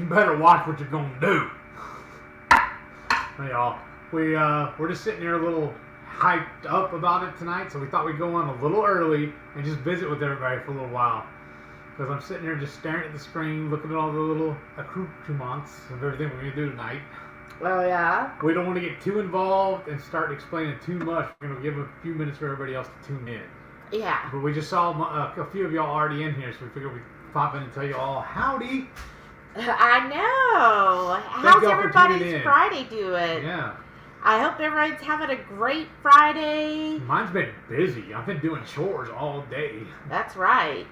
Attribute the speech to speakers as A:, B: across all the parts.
A: you better watch what you're gonna do. Hey y'all, we're just sitting here a little hyped up about it tonight, so we thought we'd go on a little early and just visit with everybody for a little while. Because I'm sitting here just staring at the screen, looking at all the little accoutrements of everything we're gonna do tonight.
B: Oh yeah.
A: We don't want to get too involved and start explaining too much. We're gonna give a few minutes for everybody else to tune in.
B: Yeah.
A: But we just saw a few of y'all already in here, so we figured we'd pop in and tell you all howdy.
B: I know. How's everybody's Friday doing?
A: Yeah.
B: I hope everybody's having a great Friday.
A: Mine's been busy. I've been doing chores all day.
B: That's right.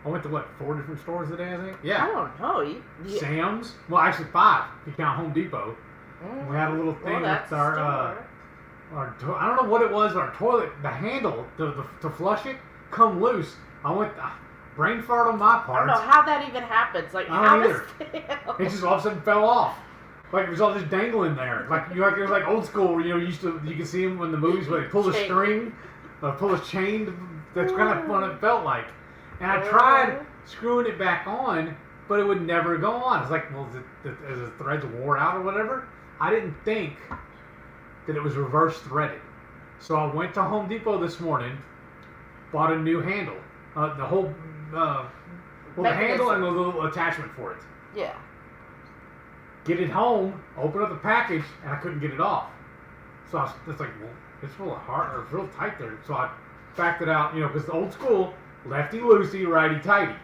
A: I went to 4 different stores today, I think? Yeah.
B: I don't know.
A: Sam's. Well, actually 5 if you count Home Depot. We had a little thing with our I don't know what it was, our toilet, the handle to flush it, come loose. I went, brain fart on my part.
B: I don't know how that even happens. Like,
A: how does it just all of a sudden fell off. Like it was all just dangling there. Like it was like old school where you can see them in the movies where they pull the string, pull a chain. That's kind of what it felt like. And I tried screwing it back on, but it would never go on. It's like, well, is the threads wore out or whatever? I didn't think that it was reverse threaded. So I went to Home Depot this morning, bought a new handle. The whole, the handle and the little attachment for it.
B: Yeah.
A: Get it home, open up the package, and I couldn't get it off. So it's like, well, it's real hard, or it's real tight there. So I backed it out, because the old school, lefty loosey, righty tighty.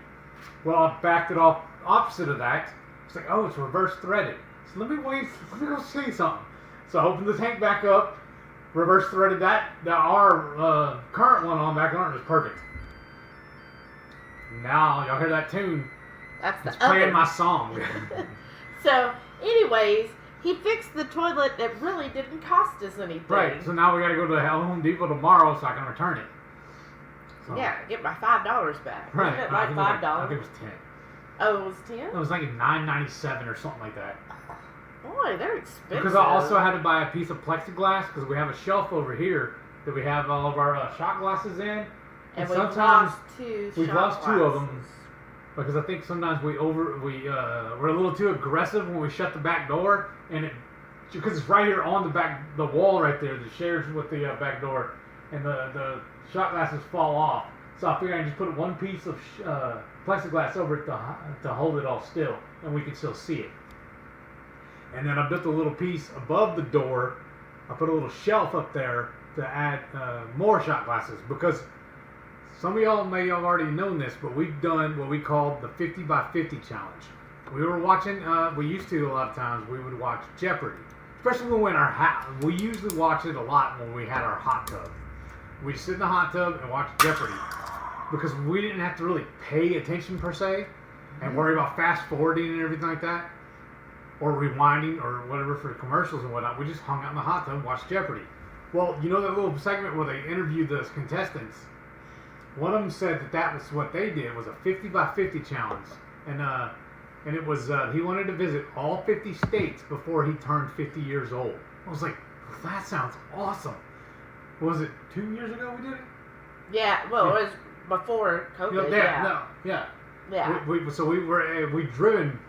A: Well, I backed it off opposite of that. It's like, oh, it's reverse threaded. So let me go see something. So I opened the tank back up, reverse threaded our current one on back on, it was perfect. Now, y'all hear that tune?
B: It's
A: playing my song.
B: So, anyways, he fixed the toilet that really didn't cost us anything.
A: Right, so now we gotta go to Home Depot tomorrow so I can return it. So,
B: yeah, get my $5 back.
A: Right.
B: Wasn't it like $5?
A: I think it was 10.
B: Oh, it was 10?
A: It was like $9.97 or something like that.
B: Boy, they're expensive.
A: Because I also had to buy a piece of plexiglass because we have a shelf over here that we have all of our shot glasses in.
B: And
A: sometimes
B: we've
A: lost 2 of them because I think sometimes we're a little too aggressive when we shut the back door, and because it's right here on the wall right there that shares with the back door, and the shot glasses fall off. So I figured I just put one piece of plexiglass over it to hold it all still, and we can still see it. And then I built a little piece above the door. I put a little shelf up there to add more shot glasses because some of y'all may have already known this, but we've done what we call the 50 by 50 challenge. We were watching, we used to a lot of times, we would watch Jeopardy. Especially when we're in our house. We usually watch it a lot when we had our hot tub. We'd sit in the hot tub and watch Jeopardy. Because we didn't have to really pay attention per se and worry about fast forwarding and everything like that. Or rewinding or whatever for commercials and whatnot. We just hung out in the hot tub and watched Jeopardy. That little segment where they interviewed those contestants? One of them said that was what they did, was a 50 by 50 challenge. And it was, he wanted to visit all 50 states before he turned 50 years old. I was like, that sounds awesome. Was it 2 years ago we did it?
B: Yeah, well, it was before COVID.
A: Yeah. We've driven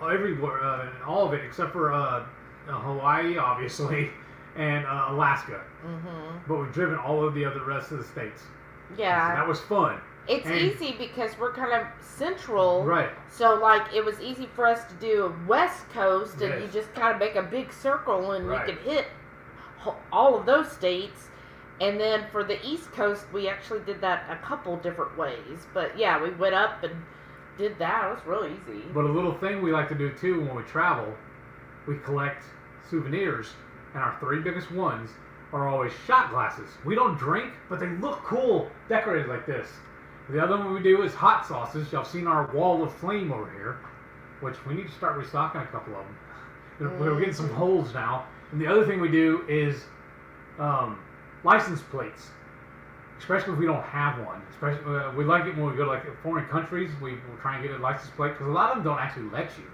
A: everywhere, all of it except for Hawaii, obviously, and Alaska. Mm-hmm. But we've driven all of the rest of the states.
B: Yeah.
A: So that was fun.
B: It's easy because we're kind of central.
A: Right.
B: So, it was easy for us to do a West Coast, and you just kind of make a big circle, and you could hit all of those states. And then for the East Coast, we actually did that a couple different ways. But, yeah, we went up and did that. It was real easy. But
A: a little thing we like to do, too, when we travel, we collect souvenirs, and our 3 biggest ones are always shot glasses. We don't drink, but they look cool decorated like this. The other one we do is hot sauces. Y'all seen our wall of flame over here, which we need to start restocking a couple of them. We're getting some holes now. And the other thing we do is license plates, especially if we don't have one. Especially we like it when we go to foreign countries. We'll try and get a license plate because a lot of them don't actually let you.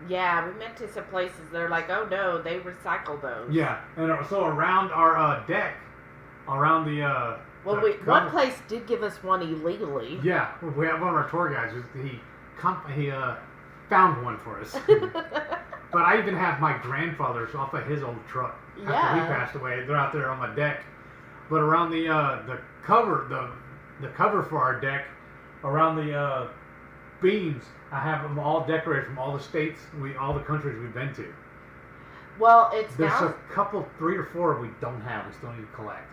B: Yeah, we went to some places, they're like, oh no, they recycle those.
A: Yeah, and so around our deck, around the...
B: one place did give us one illegally.
A: Yeah, we have one of our tour guides. found one for us. But I even have my grandfather's off of his old truck after he passed away. They're out there on my deck. But around the cover, the cover for our deck, around the beams, I have them all decorated from all the states, all the countries we've been to.
B: Well,
A: There's a couple, 3 or 4 we don't have. We still need to collect.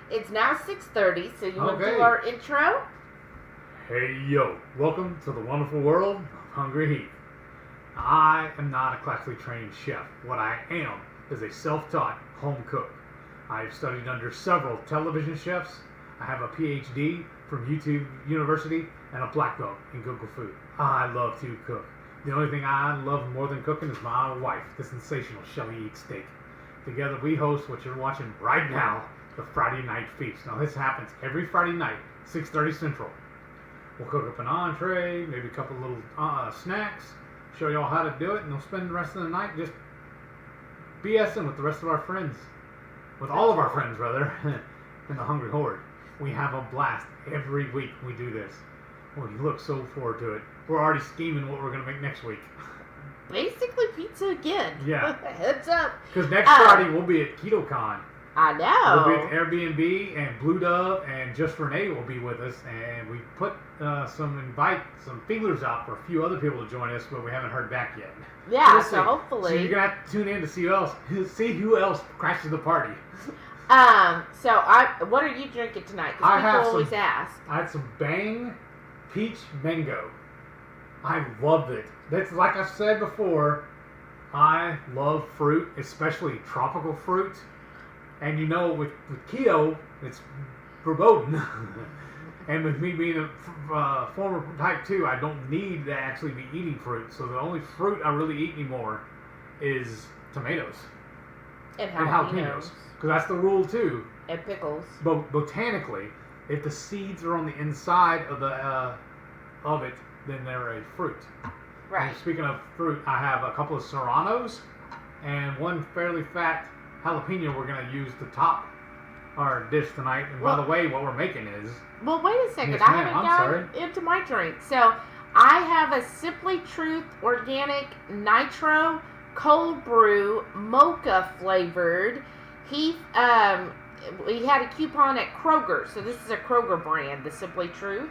B: It's now 6:30, so you want to do our intro?
A: Hey, yo. Welcome to the wonderful world of HungryHeath. I am not a classically trained chef. What I am is a self-taught home cook. I have studied under several television chefs. I have a PhD from YouTube University and a black belt in cooking food. I love to cook. The only thing I love more than cooking is my wife, the sensational Shelly Eats Steak. Together we host what you're watching right now, the Friday Night Feast. Now this happens every Friday night, 6:30 Central. We'll cook up an entree, maybe a couple little snacks, show y'all how to do it, and we'll spend the rest of the night just BSing with the rest of our friends. With all of our friends, rather, in the Hungry Horde. We have a blast every week we do this. We look so forward to it. We're already scheming what we're going to make next week.
B: Basically pizza again.
A: Yeah.
B: Heads up.
A: Because next Friday we'll be at KetoCon.
B: I know.
A: We'll be at the Airbnb, and Blue Dove and Just Renee will be with us. And we put some feelers out for a few other people to join us, but we haven't heard back yet.
B: Yeah, so hopefully.
A: So you're going to have to tune in to see who else crashes the party.
B: What are you drinking tonight? Because people always ask.
A: I had some Bang Peach Mango. I loved it. That's like I said before, I love fruit, especially tropical fruit. And you know, with keto, it's verboten. And with me being a former type 2, I don't need to actually be eating fruit. So the only fruit I really eat anymore is tomatoes.
B: And jalapenos.
A: Because that's the rule too.
B: And pickles.
A: But botanically, if the seeds are on the inside of it, then they're a fruit.
B: Right.
A: And speaking of fruit, I have a couple of serranos and one fairly fat jalapeno we're going to use to top our dish tonight. And by the way, what we're making is...
B: Well, wait a second.
A: Yes,
B: I haven't gotten into my drink. So, I have a Simply Truth Organic Nitro Cold Brew Mocha flavored. We had a coupon at Kroger, so this is a Kroger brand, the Simply Truth.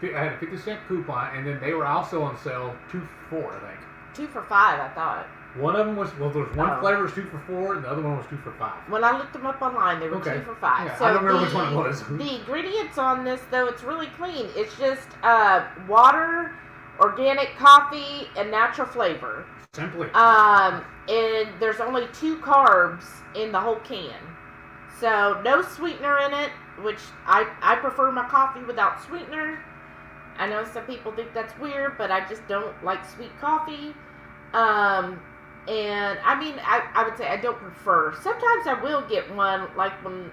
A: I had a 50-cent coupon, and then they were also on sale 2 for 4, I think.
B: 2 for $5, I thought.
A: One of them was, there was one flavor was 2 for 4, and the other one was 2 for 5.
B: When I looked them up online, they were 2 for $5.
A: Yeah,
B: so
A: I don't remember which one it was.
B: The ingredients on this, though, it's really clean. It's just water, organic coffee, and natural flavor.
A: Simply.
B: And there's only 2 carbs in the whole can. So, no sweetener in it, which I prefer my coffee without sweetener. I know some people think that's weird, but I just don't like sweet coffee. And, I mean, I would say I don't prefer. Sometimes I will get one, like when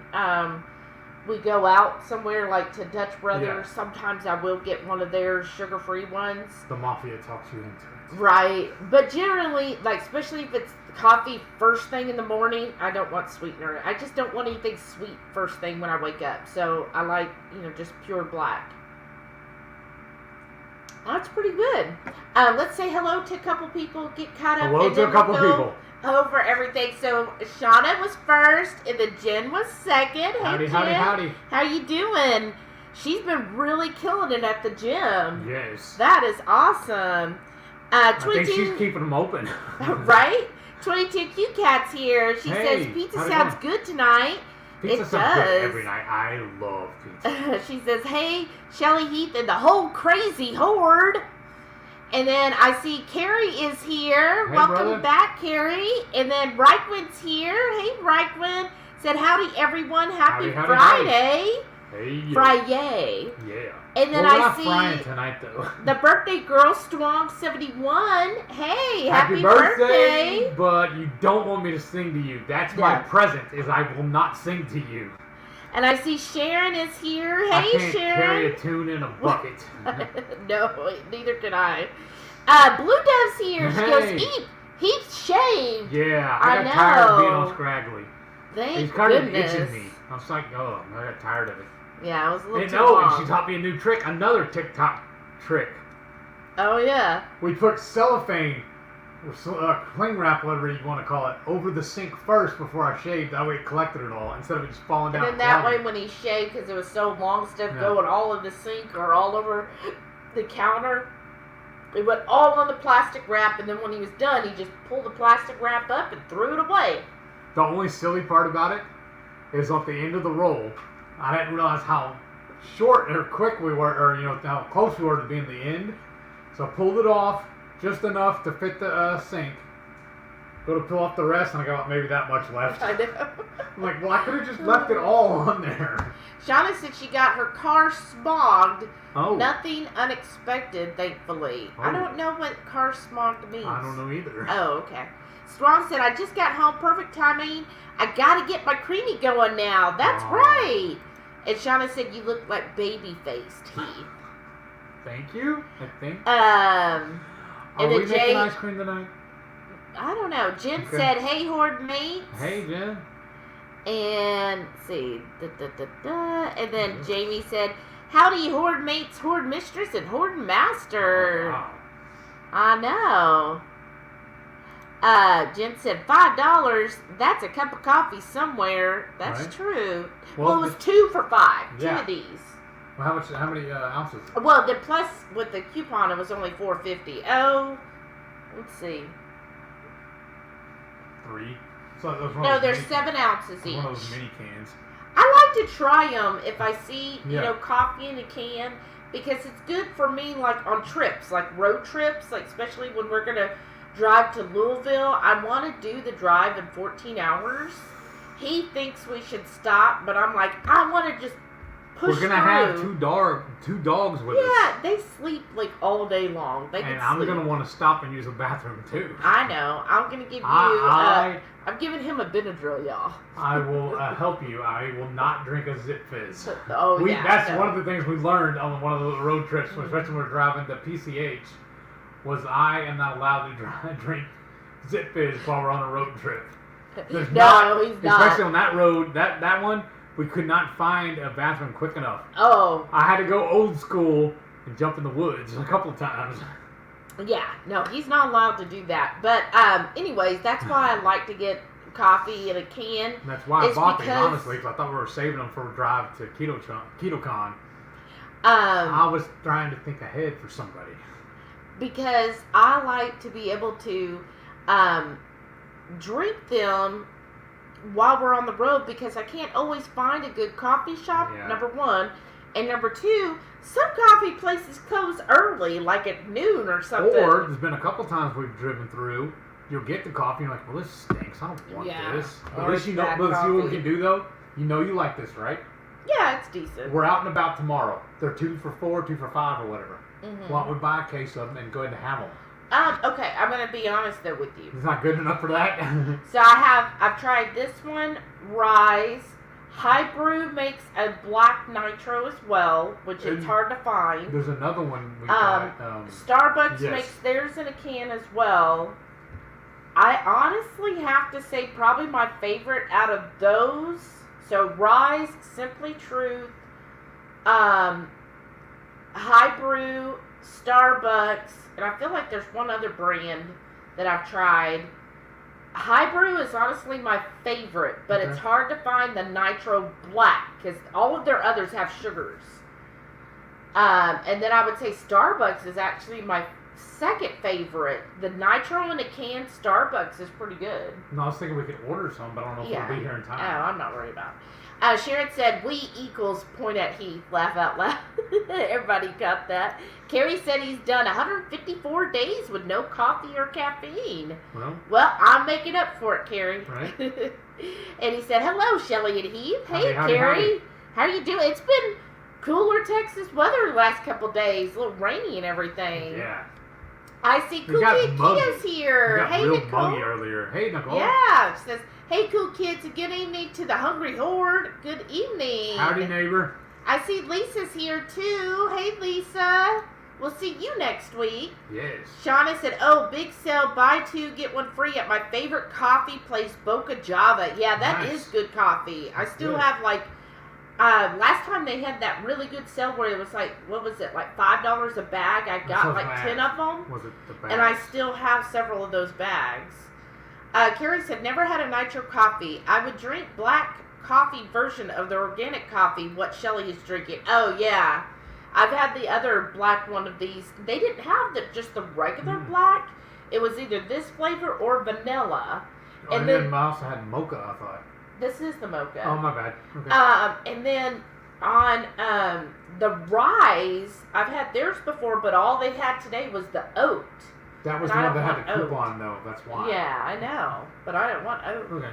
B: we go out somewhere, like to Dutch Brothers. Yeah. Sometimes I will get one of their sugar-free ones.
A: The mafia talks you into it.
B: Right. But generally, like, especially if it's coffee first thing in the morning, I don't want sweetener. I just don't want anything sweet first thing when I wake up. So I like, just pure black. That's pretty good. Let's say hello to a couple people, get caught up.
A: Hello to a couple people.
B: Over everything. So Shauna was first, and then Jen was second.
A: Howdy,
B: hey,
A: howdy,
B: Jen.
A: howdy.
B: How you doing? She's been really killing it at the gym.
A: Yes.
B: That is awesome.
A: I think she's keeping them open.
B: Right? 22 Cute Cat's here. She says pizza sounds good tonight.
A: Pizza sounds good every night. I love pizza.
B: She says, hey, Shelly Heath and the whole crazy horde. And then I see Carrie is here.
A: Hey,
B: Welcome
A: brother.
B: back, Carrie. And then Reichwin's here. Hey, Reichwin. Said, howdy, everyone. Happy Friday.
A: Hey, yeah.
B: Friday.
A: Yeah.
B: And then
A: we're
B: not
A: I see frying tonight, though.
B: The birthday girl, Strong71. Hey, happy
A: birthday! But you don't want me to sing to you. That's my present, is I will not sing to you.
B: And I see Sharon is here. Hey,
A: I can't
B: Sharon.
A: carry a tune in a bucket.
B: No, neither can I. Blue Dove's here. She goes, Heath shaved.
A: Yeah, I got tired of being all scraggly.
B: Thank
A: He's kind
B: goodness.
A: of itching me. I was like, I got tired of it.
B: Yeah, I was a little too long.
A: And she taught me a new trick, another TikTok trick.
B: Oh, yeah.
A: We put cellophane, or cling wrap, whatever you want to call it, over the sink first before I shaved. That way it collected it all instead of it just falling down.
B: And then that way when he shaved, because it was so long, instead of going all in the sink or all over the counter, it went all on the plastic wrap, and then when he was done, he just pulled the plastic wrap up and threw it away.
A: The only silly part about it is at the end of the roll, I didn't realize how short or quick we were, or how close we were to being the end. So I pulled it off just enough to fit the sink. Go to peel off the rest, and I got maybe that much left.
B: I know.
A: I'm like, well, I could have just left it all on there.
B: Shauna said she got her car smogged.
A: Oh.
B: Nothing unexpected, thankfully.
A: Oh.
B: I don't know what car smogged means.
A: I don't know either.
B: Oh, okay. Strong said, I just got home. Perfect timing. I gotta get my creamy going now. That's right. And Shauna said, you look like baby-faced, Heath.
A: Thank you, I think.
B: Are
A: we making ice cream tonight?
B: I don't know. Jen said, hey, Horde mates.
A: Hey, Jen.
B: And, let's see. And then Jamie said, howdy, Horde mates, Horde mistress, and Horde master.
A: Oh, wow.
B: I know. Jen said, $5. That's a cup of coffee somewhere. That's
A: right.
B: True.
A: Well,
B: it was 2 for $5.
A: Yeah.
B: 2 of these.
A: Well, how many ounces?
B: Well, the plus with the coupon, it was only $4.50. Oh, let's see.
A: 3. So
B: No, there's 7 ounces each.
A: One of those mini cans.
B: I like to try them if I see,
A: Yeah.
B: coffee in a can, because it's good for me, like, on trips, like road trips, like, especially when we're going to drive to Louisville. I want to do the drive in 14 hours. He thinks we should stop, but I'm like, I want to just push
A: We're going to have two dogs with us.
B: Yeah, they sleep, like, all day long. They
A: And
B: can
A: I'm
B: sleep.
A: going to want to stop and use the bathroom, too.
B: I know. I'm going to give you, I'm giving him a Benadryl, y'all.
A: I will help you. I will not drink a Zip Fizz.
B: Oh,
A: That's one of the things we learned on one of the road trips, especially when we were driving to PCH, was I am not allowed to drink Zip Fizz while we're on a road trip.
B: He's not.
A: Especially on that road, that one, we could not find a bathroom quick enough.
B: Oh.
A: I had to go old school and jump in the woods a couple of times.
B: Yeah, no, he's not allowed to do that. But anyways, that's why I like to get coffee in a can.
A: And that's why I bought these, honestly, because I thought we were saving them for a drive to KetoCon. I was trying to think ahead for somebody.
B: Because I like to be able to drink them while we're on the road, because I can't always find a good coffee shop, number one. And number two, some coffee places close early, like at noon or something.
A: Or there's been a couple times we've driven through, you'll get the coffee and you're like, well, this stinks. I don't want this. But at least you know, but see what we can do, though? You know you like this, right?
B: Yeah, it's decent.
A: We're out and about tomorrow. They're 2 for $4, 2 for $5, or whatever.
B: Mm-hmm.
A: Why don't we buy a case of them and go ahead and have them?
B: Okay, I'm going to be honest, though, with you.
A: It's not good enough for that?
B: So I've tried this one, Rise. High Brew makes a black nitro as well, which is hard to find.
A: There's another one we got.
B: Starbucks makes theirs in a can as well. I honestly have to say probably my favorite out of those. So Rise, Simply Truth, High Brew, Starbucks, and I feel like there's one other brand that I've tried. High Brew is honestly my favorite, but it's hard to find the Nitro Black, because all of their others have sugars. And then I would say Starbucks is actually my second favorite. The Nitro in a can Starbucks is pretty good.
A: No, I was thinking we could order some, but I don't know if we'll be here in time.
B: Oh, I'm not worried about it. Sharon said, we equals point at Heath. Laugh out loud. Everybody got that. Carrie said he's done 154 days with no coffee or caffeine. Well, I'm making up for it, Carrie.
A: Right.
B: And he said, hello, Shelly and Heath. Hey, Carrie. How are you doing? It's been cooler Texas weather the last couple days. A little rainy and everything.
A: Yeah.
B: I see Cool Kid Kiddo's here.
A: Hey, real Nicole. Muggy earlier. Hey, Nicole.
B: Yeah. She says, hey, cool kids. Good evening to the Hungry Horde. Good evening.
A: Howdy, neighbor.
B: I see Lisa's here, too. Hey, Lisa. We'll see you next week.
A: Yes.
B: Shauna said, oh, big sale. Buy 2, get 1 free at my favorite coffee place, Boca Java. Yeah, that is good coffee. I still have, like, last time they had that really good sale where it was like, what was it, like $5 a bag? I got like 10 of them.
A: Was it the bag?
B: And I still have several of those bags. Carrie said, never had a nitro coffee. I would drink black coffee version of the organic coffee, what Shelly is drinking. Oh, yeah. I've had the other black one of these. They didn't have just the regular black. It was either this flavor or vanilla.
A: Oh, and then I also had mocha, I thought.
B: This is the mocha.
A: Oh, my bad. Okay.
B: And then on the Rise, I've had theirs before, but all they had today was the oat.
A: That was the one that had the coupon, though. That's why.
B: Yeah, I know. But I don't want oat.
A: Okay.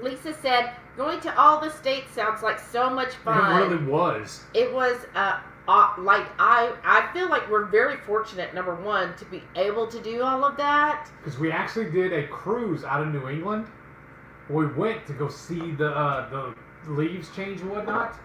B: Lisa said, going to all the states sounds like so much fun.
A: It really was.
B: It was, like, I feel like we're very fortunate, number one, to be able to do all of that.
A: Because we actually did a cruise out of New England. We went to go see the leaves change and whatnot.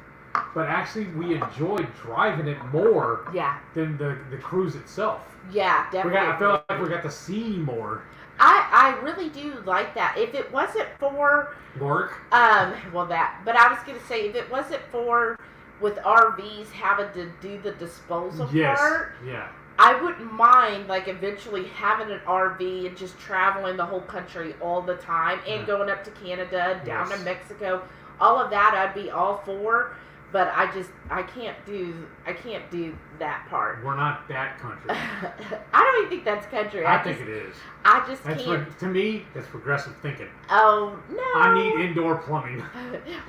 A: But actually, we enjoyed driving it more than the cruise itself.
B: Yeah, definitely.
A: I feel like we got to see more.
B: I really do like that. If it wasn't for
A: work,
B: but I was gonna say, if it wasn't for with RVs having to do the disposal part, I wouldn't mind like eventually having an RV and just traveling the whole country all the time and going up to Canada, down to Mexico, all of that I'd be all for. But I can't do that part.
A: We're not that country.
B: I don't even think that's country.
A: I think it is.
B: I just can't.
A: To me, that's progressive thinking.
B: Oh, no.
A: I need indoor plumbing.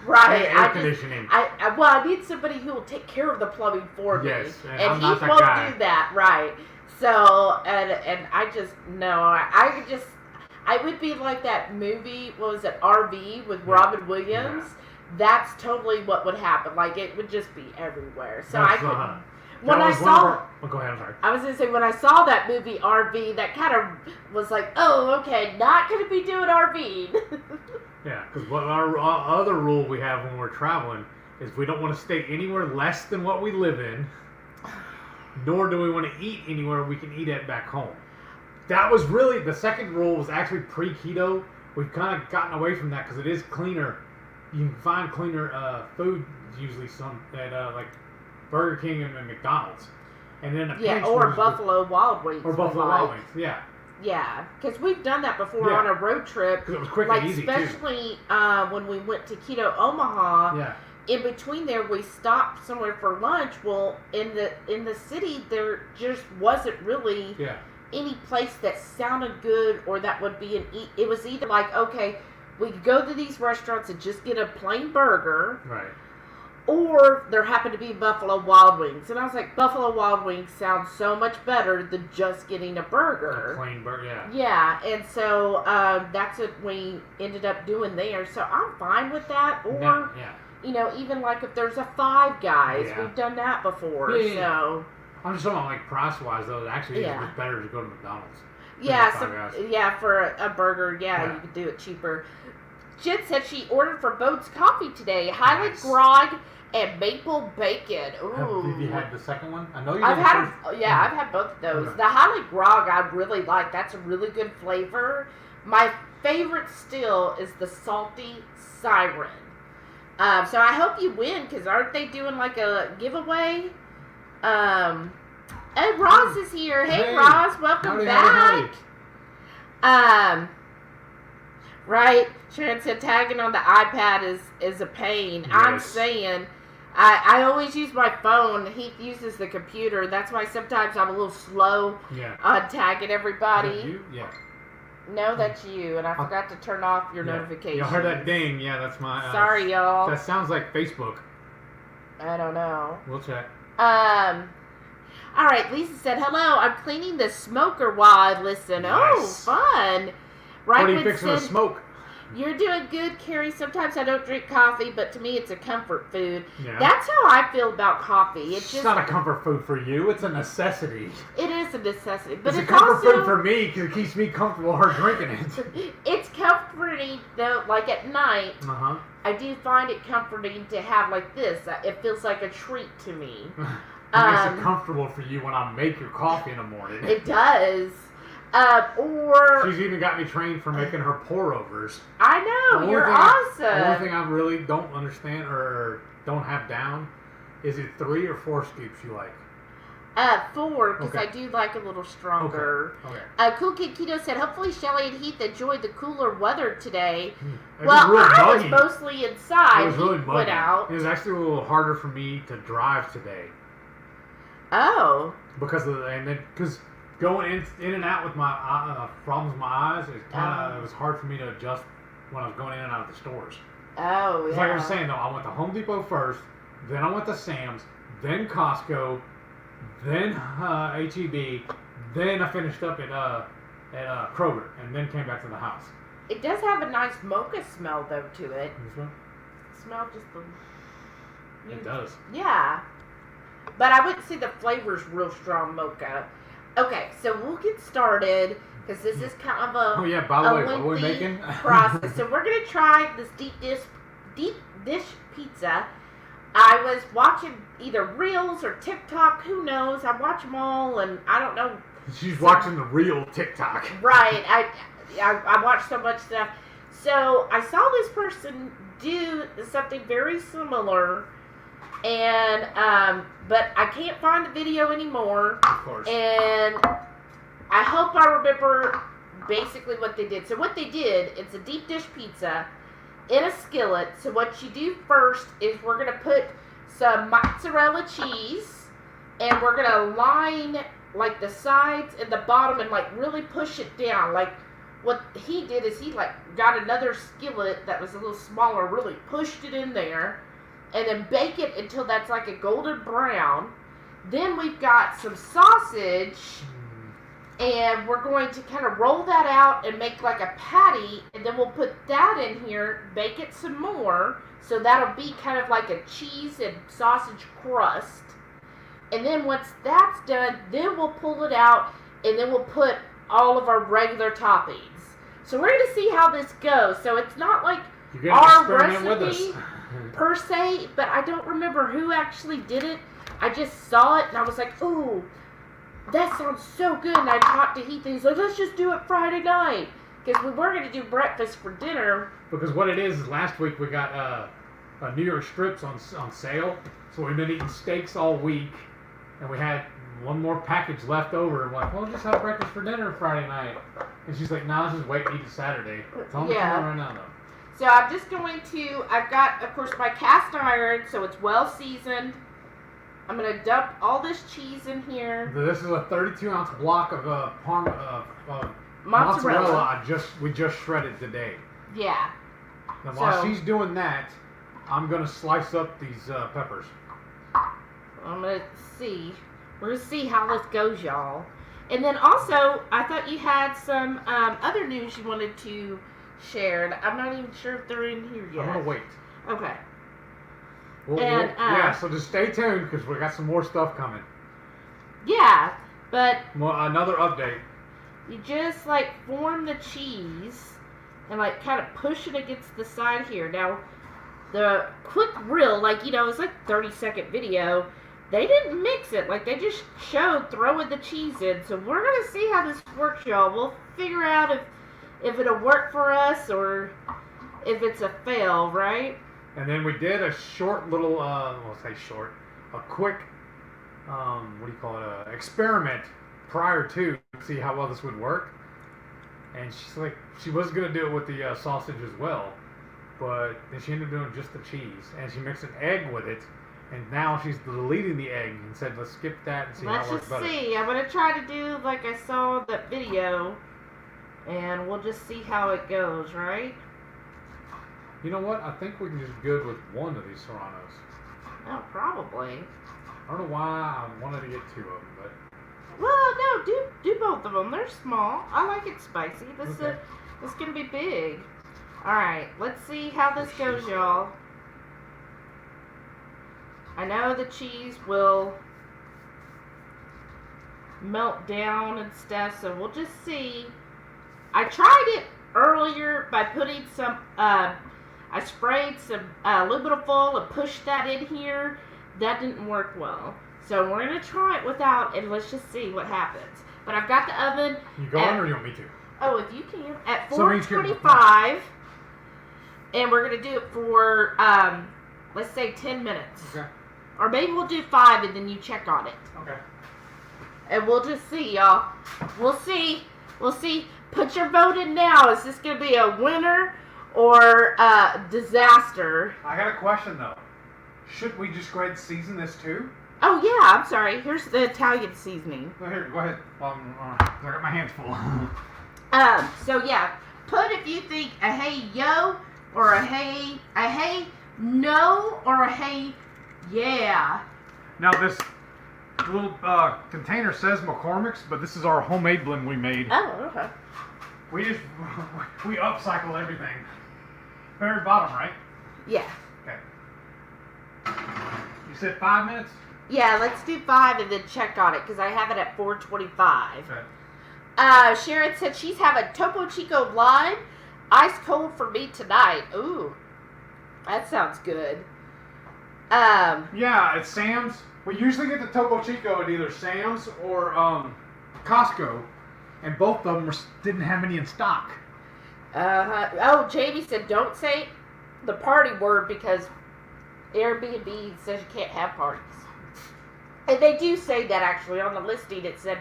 B: Right.
A: And air conditioning.
B: I need somebody who will take care of the plumbing for me.
A: Yes,
B: and he won't do that. Right. So, and I just, no. I would be like that movie, what was it, RV with Robin Williams. Yeah. That's totally what would happen. Like, it would just be everywhere. So I could. When I saw.
A: Go ahead, I'm sorry.
B: I was going to say, when I saw that movie RV, that kind of was like, oh, okay, not going to be doing RV.
A: Yeah, because our other rule we have when we're traveling is we don't want to stay anywhere less than what we live in, nor do we want to eat anywhere we can eat at back home. That was really, the second rule was actually pre-keto. We've kind of gotten away from that because it is cleaner. You can find cleaner food usually at like Burger King and McDonald's, and then
B: or Buffalo Wild Wings.
A: Or Buffalo Wild Wings, yeah.
B: Yeah, because we've done that before on a road trip.
A: Because it was quick and easy
B: especially when we went to Keto Omaha.
A: Yeah.
B: In between there, we stopped somewhere for lunch. Well, in the city, there just wasn't really any place that sounded good or that would be it was either like, okay, we could go to these restaurants and just get a plain burger.
A: Right.
B: Or there happened to be Buffalo Wild Wings. And I was like, Buffalo Wild Wings sounds so much better than just getting a burger.
A: A plain burger, yeah.
B: Yeah, and so that's what we ended up doing there. So I'm fine with that. Or, you know, even like if there's a Five Guys. Yeah. We've done that before.
A: Yeah.
B: So
A: I'm just talking about like price-wise, though. Actually, it's just better to go to McDonald's.
B: Yeah, for a burger, you could do it cheaper. Jen said she ordered for Bode's Coffee today. Highland grog and maple bacon. Ooh.
A: Have you had the second one? I know
B: I've had both of those. Okay. The Highland grog I really like. That's a really good flavor. My favorite still is the salty siren. So I hope you win, because aren't they doing like a giveaway? Hey, Roz is here. Hey, Roz, welcome back. Howdy. Right, Sharon said tagging on the iPad is a pain. Yes. I'm saying, I always use my phone. He uses the computer. That's why sometimes I'm a little slow on tagging everybody.
A: Is that you? Yeah.
B: No, that's you, and I forgot to turn off your notifications.
A: Y'all heard that ding? Yeah, that's my.
B: Sorry, y'all.
A: That sounds like Facebook.
B: I don't know.
A: We'll check.
B: All right, Lisa said, hello, I'm cleaning the smoker while I listen. Nice. Oh, fun.
A: Right, what are you fixing to smoke?
B: You're doing good, Carrie. Sometimes I don't drink coffee, but to me it's a comfort food.
A: Yeah.
B: That's how I feel about coffee.
A: It's not a comfort food for you. It's a necessity.
B: It is a necessity. But
A: it's a comfort food for me because it keeps me comfortable her drinking it. It's
B: comforting, though, like at night. I do find it comforting to have like this. It feels like a treat to me.
A: It makes it comfortable for you when I make your coffee in the morning.
B: It does. Or
A: she's even got me trained for making her pour-overs.
B: I know, you're awesome.
A: The only thing I really don't understand or don't have down is it 3 or 4 scoops you like?
B: 4, because I do like a little stronger.
A: Okay.
B: Cool Kid Keto said, hopefully Shelly and Heath enjoyed the cooler weather today.
A: Well,
B: I was mostly inside.
A: It was really muggy.
B: Went out.
A: It was actually a little harder for me to drive today.
B: Oh.
A: Because going in and out with my problems with my eyes, it was hard for me to adjust when I was going in and out of the stores.
B: Oh, yeah.
A: Like I was saying, though, I went to Home Depot first, then I went to Sam's, then Costco, then H-E-B, then I finished up at Kroger, and then came back to the house.
B: It does have a nice mocha smell, though, to it.
A: This one?
B: Smell just the...
A: It does.
B: Yeah. But I wouldn't say the flavor's real strong mocha. Okay, so we'll get started, because this is kind of a...
A: Oh, yeah, by the way, what are we making?
B: Process. So we're going to try this deep dish pizza. I was watching either Reels or TikTok, who knows? I watch them all, and I don't know.
A: She's watching the real TikTok.
B: Right. I watch so much stuff. So I saw this person do something very similar, and but I can't find the video anymore.
A: Of course.
B: And I hope I remember basically what they did. So what they did, it's a deep dish pizza in a skillet. So what you do first is we're going to put some mozzarella cheese, and we're going to line like the sides and the bottom and like really push it down. Like what he did is he like got another skillet that was a little smaller, really pushed it in there, and then bake it until that's like a golden brown. Then we've got some sausage, and we're going to kind of roll that out and make like a patty, and then we'll put that in here, bake it some more, so that'll be kind of like a cheese and sausage crust. And then once that's done, then we'll pull it out, and then we'll put all of our regular toppings. So we're going to see how this goes. So it's not like our recipe per se, but I don't remember who actually did it. I just saw it, and I was like, ooh, that sounds so good. And I talked to Heath, and he's like, let's just do it Friday night. Because we were going to do breakfast for dinner.
A: Because what it is last week we got New York strips on sale. So we've been eating steaks all week. And we had one more package left over. And we're like, well, just have breakfast for dinner Friday night. And she's like, nah, let's just wait and eat it Saturday. Tell me right now, though.
B: So I'm just going to, I've got, of course, my cast iron, so it's well seasoned. I'm going to dump all this cheese in here.
A: This is a 32-ounce block of mozzarella we just shredded today.
B: Yeah.
A: And while she's doing that, I'm going to slice up these peppers.
B: I'm going to see. We're going to see how this goes, y'all. And then also, I thought you had some other news you wanted to share. I'm not even sure if they're in here yet.
A: I'm going to wait.
B: Okay.
A: So just stay tuned because we got some more stuff coming.
B: Yeah, but...
A: another update.
B: You just, like, form the cheese and, like, kind of push it against the side here. Now, the quick reel, like, you know, it's like a 30-second video. They didn't mix it. Like, they just showed throwing the cheese in. So we're going to see how this works, y'all. We'll figure out if it'll work for us or if it's a fail, right?
A: And then we did a short little, a quick, experiment prior to see how well this would work. And she's like, she was going to do it with the sausage as well. But then she ended up doing just the cheese. And she mixed an egg with it. And now she's deleting the egg and said, let's skip that and see how it works better.
B: Let's just see. I'm going to try to do like I saw in that video. And we'll just see how it goes, right?
A: You know what? I think we can just go with one of these serranos.
B: Oh, probably.
A: I don't know why I wanted to get 2 of them, but...
B: Well, no, do both of them. They're small. I like it spicy. This is going to be big. Alright, let's see how this goes, y'all. I know the cheese will melt down and stuff, so we'll just see. I tried it earlier by putting some... I sprayed some aluminum foil and pushed that in here. That didn't work well. So we're going to try it without, and let's just see what happens. But I've got the oven.
A: You going or you want me to?
B: Oh, if you can. At 425. And we're going to do it for, let's say 10 minutes.
A: Okay.
B: Or maybe we'll do 5 and then you check on it.
A: Okay.
B: And we'll just see, y'all. We'll see. We'll see. Put your vote in now. Is this going to be a winner or a disaster?
A: I got a question, though. Should we just go ahead and season this, too?
B: Oh, yeah. I'm sorry. Here's the Italian seasoning.
A: No, here, go ahead. I got my hands full.
B: So, yeah. Put if you think a hey yo or a hey no or a hey yeah.
A: Now, this little container says McCormick's, but this is our homemade blend we made.
B: Oh, okay.
A: We upcycle everything. Very bottom, right?
B: Yeah.
A: Okay. You said 5 minutes?
B: Yeah, let's do 5 and then check on it because I have it at 425.
A: Okay.
B: Sharon said she's having Topo Chico Lime, ice cold for me tonight. Ooh, that sounds good.
A: Yeah, at Sam's. We usually get the Topo Chico at either Sam's or Costco, and both of them didn't have any in stock.
B: Oh, Jamie said don't say the party word because Airbnb says you can't have parties. And they do say that actually on the listing. It said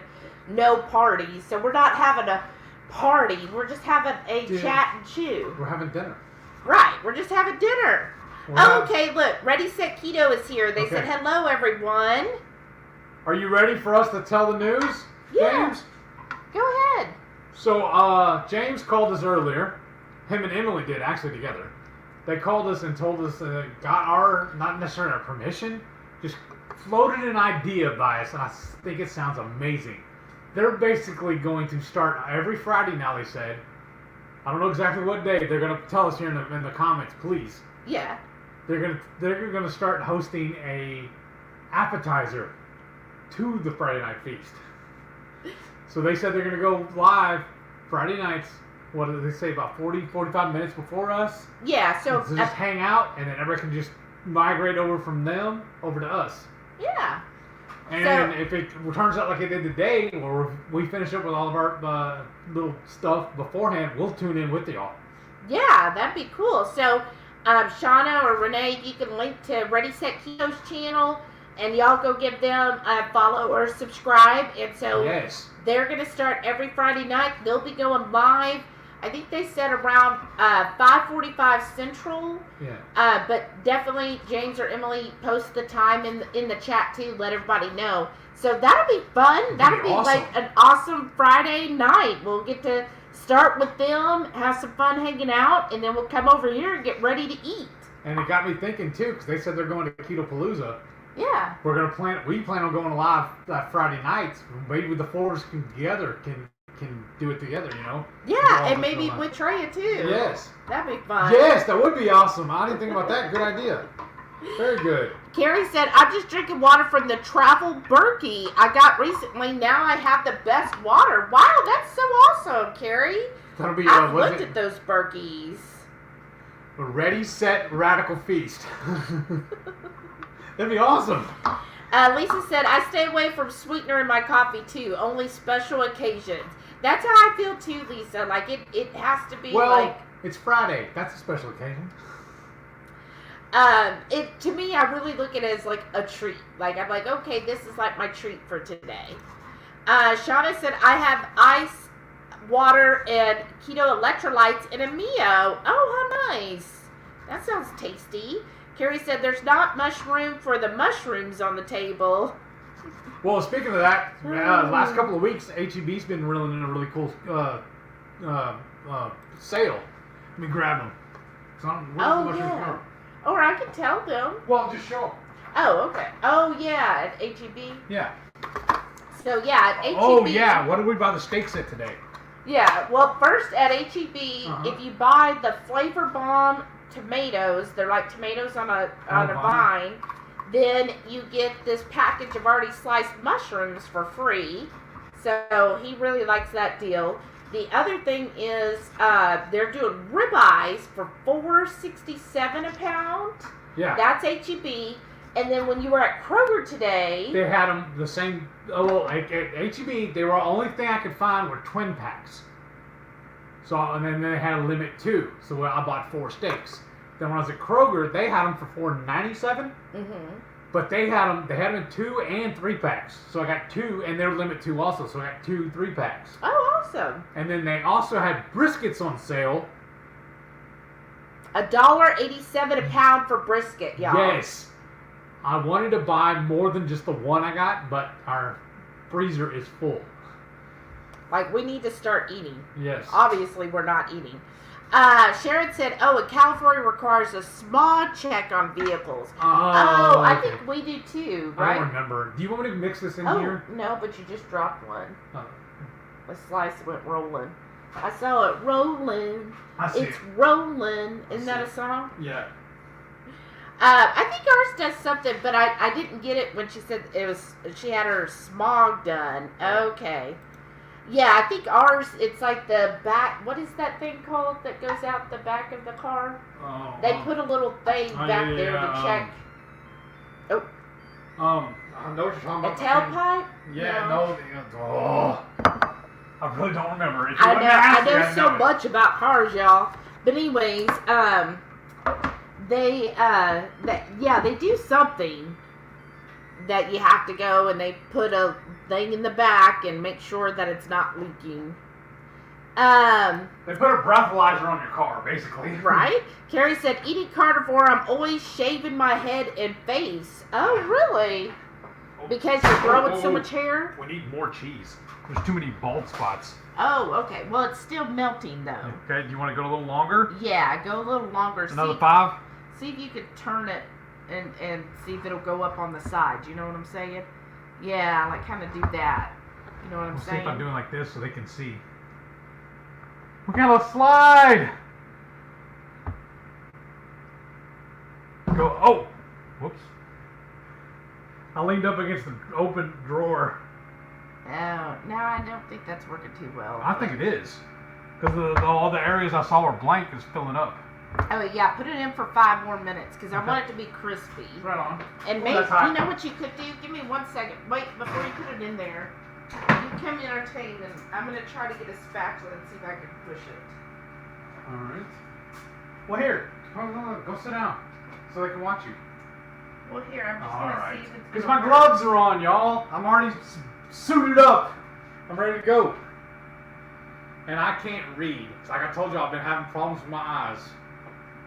B: no parties, so we're not having a party. We're just having a chat and chew.
A: We're having dinner.
B: Right, we're just having dinner. Okay, look, Ready Set Keto is here. They said hello, everyone.
A: Are you ready for us to tell the news,
B: Yeah.
A: James?
B: Go ahead.
A: So, James called us earlier. Him and Emily did, actually, together. They called us and told us got our, not necessarily our permission, just floated an idea by us, and I think it sounds amazing. They're basically going to start every Friday now, they said. I don't know exactly what day. They're going to tell us here in the comments, please.
B: Yeah.
A: They're gonna start hosting a appetizer to the Friday Night Feast. So they said they're gonna go live Friday nights. What did they say? About 45 minutes before us.
B: Yeah. So
A: just hang out, and then everybody can just migrate over from them over to us.
B: Yeah.
A: And if it turns out like it did today, or we finish up with all of our little stuff beforehand, we'll tune in with y'all.
B: Yeah, that'd be cool. So. Shauna or Renee, you can link to Ready Set Keto's channel, and y'all go give them a follow or subscribe. And so they're going to start every Friday night. They'll be going live. I think they said around 5:45 Central.
A: Yeah.
B: But definitely James or Emily post the time in the chat too. Let everybody know. So that'll be fun. That'll be awesome. Like an awesome Friday night. We'll get to start with them, have some fun hanging out, and then we'll come over here and get ready to eat.
A: And it got me thinking too, because they said they're going to Ketopalooza.
B: Yeah.
A: We plan on going live that Friday nights. Maybe the four of us together can do it together, you know?
B: Yeah, and maybe with Treya too.
A: Yes.
B: That'd be fun.
A: Yes, that would be awesome. I didn't think about that. Good idea. Very good.
B: Carrie said, I'm just drinking water from the Travel Berkey I got recently. Now I have the best water. Wow, that's so awesome, Carrie.
A: That'll be,
B: I've looked at those Berkeys.
A: Ready, Set, Radical Feast. That'd be awesome.
B: Lisa said, I stay away from sweetener in my coffee too. Only special occasions. That's how I feel too, Lisa. Like, it has to be
A: it's Friday. That's a special occasion.
B: To me, I really look at it as like a treat. Like, I'm like, okay, this is like my treat for today. Shauna said, I have ice, water, and keto electrolytes in a Mio. Oh, how nice. That sounds tasty. Carrie said, there's not much room for the mushrooms on the table.
A: Well, speaking of that, last couple of weeks, HEB's been rolling in a really cool sale. Let me grab them.
B: Yeah. Or I can tell them.
A: Well, just show them.
B: Oh, okay. Oh, yeah, at HEB?
A: Yeah.
B: So, yeah, at HEB.
A: Oh, yeah. What did we buy the steaks at today?
B: Yeah, well, first at HEB, if you buy the Flavor Bomb tomatoes, they're like tomatoes on a vine, then you get this package of already sliced mushrooms for free. So, he really likes that deal. The other thing is they're doing ribeyes for $4.67 a pound.
A: Yeah.
B: That's HEB. And then when you were at Kroger today,
A: they had them the same. Oh, well, at HEB, they were the only thing I could find were twin packs. So, and then they had a limit too. So I bought 4 steaks. Then when I was at Kroger, they had them for $4.97. But they had them in 2 and 3 packs. So I got 2, and they're limit 2 also. So I got 2 3 packs.
B: Oh, awesome!
A: And then they also had briskets on sale.
B: $1.87 a pound for brisket, y'all.
A: Yes. I wanted to buy more than just the one I got, but our freezer is full.
B: Like, we need to start eating.
A: Yes.
B: Obviously, we're not eating. Sharon said, in California requires a smog check on vehicles. Oh, I think we do too, right?
A: I don't remember. Do you want me to mix this in here?
B: No, but you just dropped one.
A: Oh.
B: The slice went rolling. I saw it rolling.
A: I see
B: It's rolling. Isn't that a song?
A: Yeah.
B: I think ours does something, but I didn't get it when she said she had her smog done. Okay. Yeah, I think ours, it's like the back, what is that thing called that goes out the back of the car? They put a little thing back there to check.
A: I know what you're talking about.
B: A tailpipe?
A: Yeah, no. I really don't remember.
B: I know so much about cars, y'all. But anyways, they do something that you have to go and they put a thing in the back and make sure that it's not leaking.
A: They put a breathalyzer on your car, basically.
B: Right? Carrie said, eating carnivore, I'm always shaving my head and face. Oh, really? Because you're growing so much hair?
A: We need more cheese. There's too many bald spots.
B: Oh, okay. Well, it's still melting, though.
A: Okay, do you want to go a little longer?
B: Yeah, go a little longer.
A: Another 5?
B: See if you could turn it and see if it'll go up on the side. You know what I'm saying? Yeah, like kind of do that. You know what I'm saying?
A: See if I'm doing like this so they can see. We got a slide! Go, oh! Whoops. I leaned up against the open drawer.
B: Oh, no, I don't think that's working too well.
A: I think it is. Because all the areas I saw were blank is filling up.
B: Oh, yeah, put it in for 5 more minutes because I want it to be crispy.
A: Right on.
B: And maybe, you know what you could do? Give me 1 second. Wait, before you put it in there, you come entertain and I'm going to try to get a spatula and see if I can push it.
A: Alright. Well, here. Go sit down so they can watch you.
B: Well, here, I'm just going to see if it's
A: Because my gloves are on, y'all. I'm already suited up. I'm ready to go. And I can't read. Like I told you, I've been having problems with my eyes.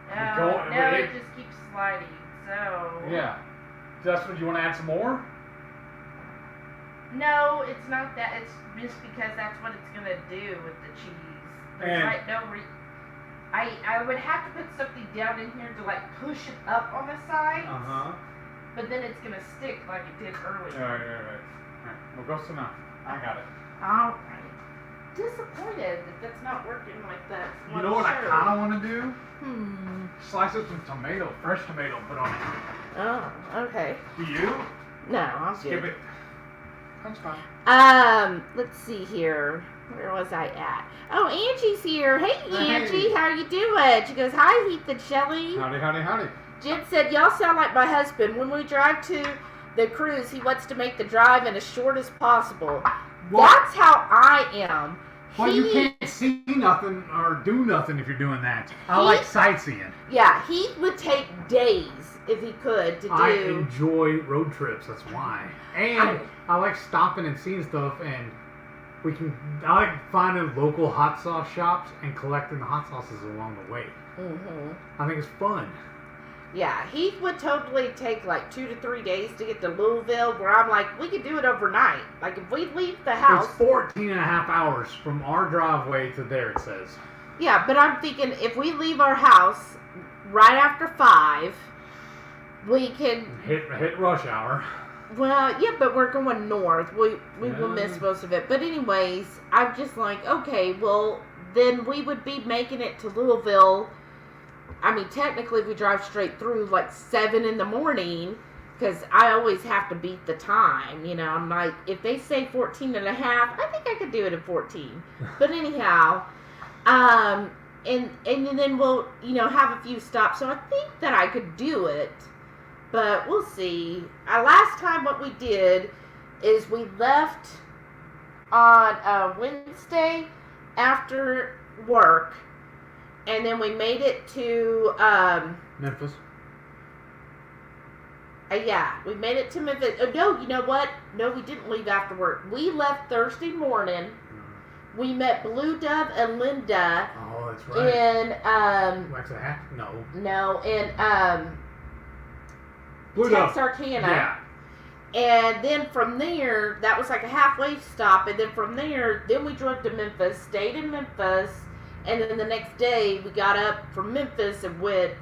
B: It just keeps sliding, so...
A: Yeah. Justin, do you want to add some more?
B: No, it's not that. It's just because that's what it's going to do with the cheese. There's like no I would have to put something down in here to like push it up on the sides. But then it's going to stick like it did earlier.
A: Alright. Well, go sit down. I got it.
B: Alright. Disappointed that that's not working like that.
A: You know what I kind of want to do? Slice up some tomato, fresh tomato, put on it.
B: Oh, okay.
A: Do you?
B: No, I'll
A: skip it. That's fine.
B: Let's see here. Where was I at? Oh, Angie's here. Hey, Angie, how you doing? She goes, hi, Heath and Shelly.
A: Howdy.
B: Jen said, y'all sound like my husband. When we drive to the cruise, he wants to make the drive in as short as possible. What? That's how I am.
A: Well, you can't see nothing or do nothing if you're doing that. I like sightseeing.
B: Yeah, he would take days if he could to do.
A: I enjoy road trips. That's why. And I like stopping and seeing stuff, and I like finding local hot sauce shops and collecting the hot sauces along the way. I think it's fun.
B: Yeah, he would totally take like 2 to 3 days to get to Louisville, where I'm like, we could do it overnight. Like, if we leave the house...
A: It's 14 and a half hours from our driveway to there, it says.
B: Yeah, but I'm thinking if we leave our house right after 5, we can...
A: Hit rush hour.
B: Well, yeah, but we're going north. We will miss most of it. But anyways, I'm just like, okay, well, then we would be making it to Louisville... I mean, technically, we drive straight through like 7 in the morning because I always have to beat the time. You know, I'm like, if they say 14 and a half, I think I could do it in 14. But anyhow, and then we'll, have a few stops. So I think that I could do it. But we'll see. Last time what we did is we left on Wednesday after work, and then we made it to
A: Memphis.
B: Yeah, we made it to Memphis. Oh, no, you know what? No, we didn't leave after work. We left Thursday morning. Mm-hmm. We met Blue Dove and Linda.
A: Oh, that's right.
B: In
A: Waxahachie? No.
B: No, in
A: Blue Dove.
B: Texarkana.
A: Yeah.
B: And then from there, that was like a halfway stop. And then from there, then we drove to Memphis, stayed in Memphis, and then the next day we got up from Memphis and went.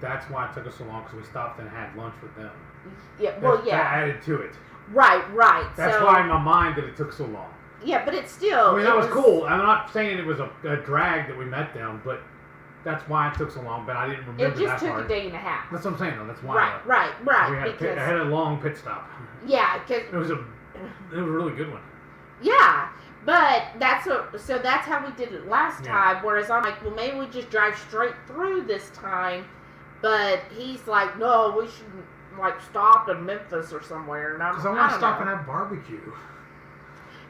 A: That's why it took us so long, because we stopped and had lunch with them.
B: Yeah, well,
A: that added to it.
B: Right.
A: That's why in my mind that it took so long.
B: Yeah, but it's still.
A: I mean, that was cool. I'm not saying it was a drag that we met them, but that's why it took so long. But I didn't remember that part.
B: It just took a day and a half.
A: That's what I'm saying, though. That's why.
B: Right.
A: I had a long pit stop.
B: Yeah, because
A: it was a really good one.
B: Yeah. But that's how we did it last time. Whereas I'm like, well, maybe we just drive straight through this time. But he's like, no, we should like stop in Memphis or somewhere.
A: Because I want to stop and have barbecue.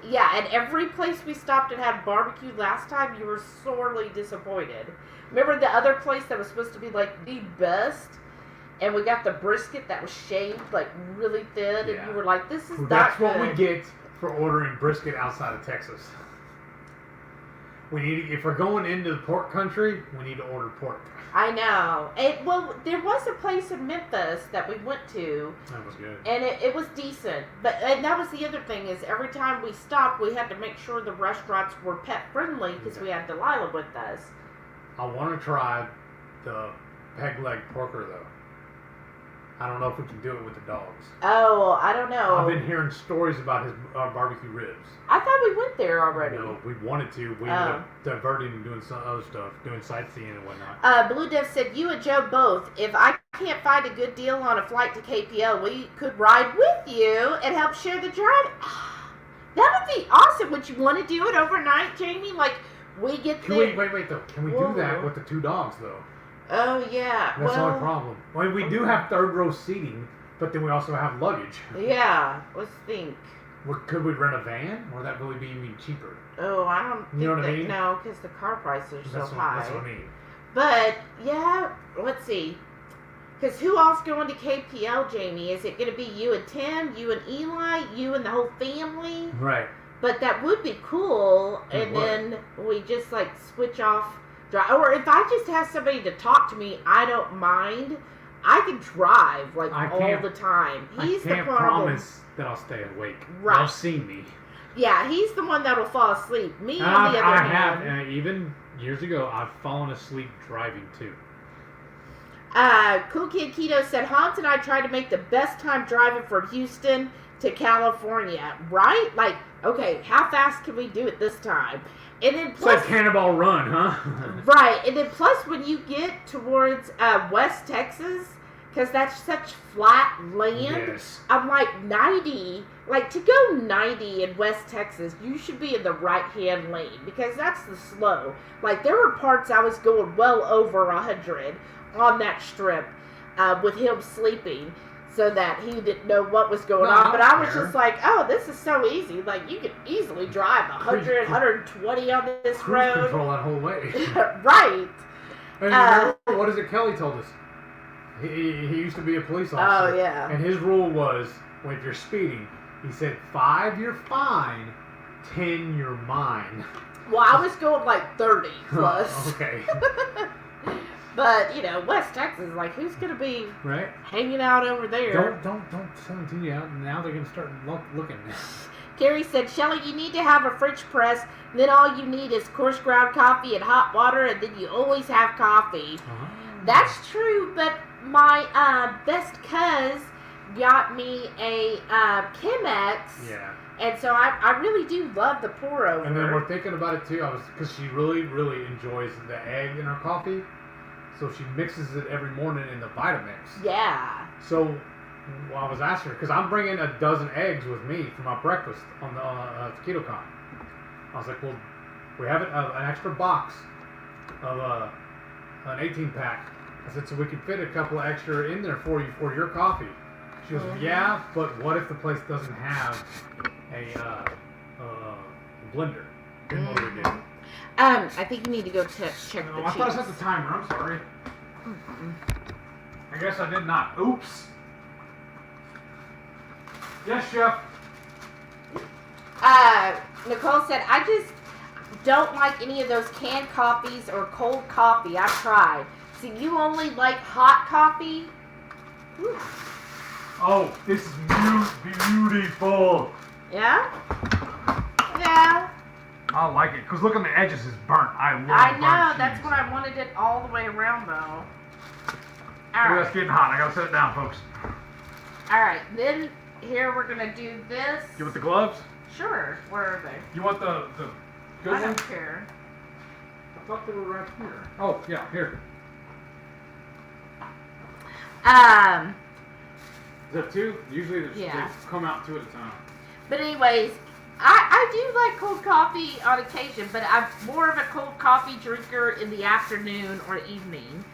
B: Yeah, and every place we stopped and had barbecue last time, you were sorely disappointed. Remember the other place that was supposed to be like the best? And we got the brisket that was shaved like really thin, and you were like, this is not good.
A: That's what we get for ordering brisket outside of Texas. We need if we're going into the pork country, we need to order pork.
B: I know. Well, there was a place in Memphis that we went to.
A: That was good.
B: And it was decent. And that was the other thing is every time we stopped, we had to make sure the restaurants were pet friendly because we had Delilah with us.
A: I want to try the peg leg porker though. I don't know if we can do it with the dogs.
B: Oh, I don't know.
A: I've been hearing stories about his barbecue ribs.
B: I thought we went there already.
A: No, we wanted to. We ended up diverting and doing some other stuff, doing sightseeing and whatnot.
B: Blue Dev said, you and Joe both. If I can't find a good deal on a flight to KPL, we could ride with you and help share the drive. That would be awesome. Would you want to do it overnight, Jamie? Like, we get there.
A: Wait, though. Can we do that with the two dogs, though?
B: Oh, yeah.
A: That's the only problem. I mean, we do have third row seating, but then we also have luggage.
B: Yeah. Let's think.
A: Could we rent a van? Or would that really be even cheaper?
B: Oh, I don't think
A: you know what I mean?
B: No, because the car prices are so high.
A: That's what I mean.
B: But, yeah, let's see. Because who else going to KPL, Jamie? Is it going to be you and Tim, you and Eli, you and the whole family?
A: Right.
B: But that would be cool. And then we just, like, switch off. Or if I just have somebody to talk to me, I don't mind. I can drive, like, all the time. He's
A: I can't promise that I'll stay awake.
B: Right.
A: You'll see me.
B: Yeah, he's the one that'll fall asleep. Me, on the other hand.
A: I have, even years ago, I've fallen asleep driving, too.
B: Cool Kid Keto said, Hans and I tried to make the best time driving from Houston to California. Right? Like, okay, how fast can we do it this time? And then plus,
A: it's like Cannonball Run, huh?
B: Right. And then plus when you get towards West Texas, because that's such flat land, I'm like 90. Like, to go 90 in West Texas, you should be in the right-hand lane, because that's the slow. Like, there were parts I was going well over 100 on that strip with him sleeping, so that he didn't know what was going on. But I was just like, oh, this is so easy. Like, you could easily drive 100, 120 on this road.
A: Cruise control that whole way.
B: Right.
A: And remember, what is it Kelly told us? He used to be a police officer.
B: Oh, yeah.
A: And his rule was, well, if you're speeding, he said, 5, you're fine. 10, you're mine.
B: Well, I was going like 30 plus.
A: Okay.
B: But, you know, West Texas, like, who's going to be hanging out over there?
A: Don't 17 out. Now they're going to start looking.
B: Carrie said, Shelly, you need to have a French press. Then all you need is coarse ground coffee and hot water, and then you always have coffee. Uh-huh. That's true, but my best cuz got me a Chemex.
A: Yeah.
B: And so I really do love the pour over.
A: And then we're thinking about it, too, because she really, really enjoys the egg in her coffee. So she mixes it every morning in the Vitamix.
B: Yeah.
A: So I was asking her, because I'm bringing a dozen eggs with me for my breakfast on the KetoCon. I was like, well, we have an extra box of an 18-pack I said, so we could fit a couple extra in there for you for your coffee. She goes, yeah, but what if the place doesn't have a blender? Then what do we do?
B: I think you need to go check the
A: I
B: cheese.
A: thought I set the timer. I'm sorry. I guess I did not. Oops. Yes, Chef.
B: Nicole said, I just don't like any of those canned coffees or cold coffee. I've tried. So you only like hot coffee? Whew.
A: Oh, this is beautiful.
B: Yeah? Yeah.
A: I like it, because look on the edges, it's burnt. I love
B: I
A: burnt
B: know,
A: cheese.
B: that's what I wanted it all the way around, though.
A: Ooh,
B: Alright.
A: that's getting hot. I gotta set it down, folks.
B: Alright, then here we're gonna do this.
A: You want the gloves?
B: Sure. Where are they?
A: You want the good
B: I
A: one?
B: don't care.
A: I thought they were right here. Oh, yeah, here. Is that two? Usually they come out two at a time.
B: But anyways, I do like cold coffee on occasion, but I'm more of a cold coffee drinker in the afternoon or evening.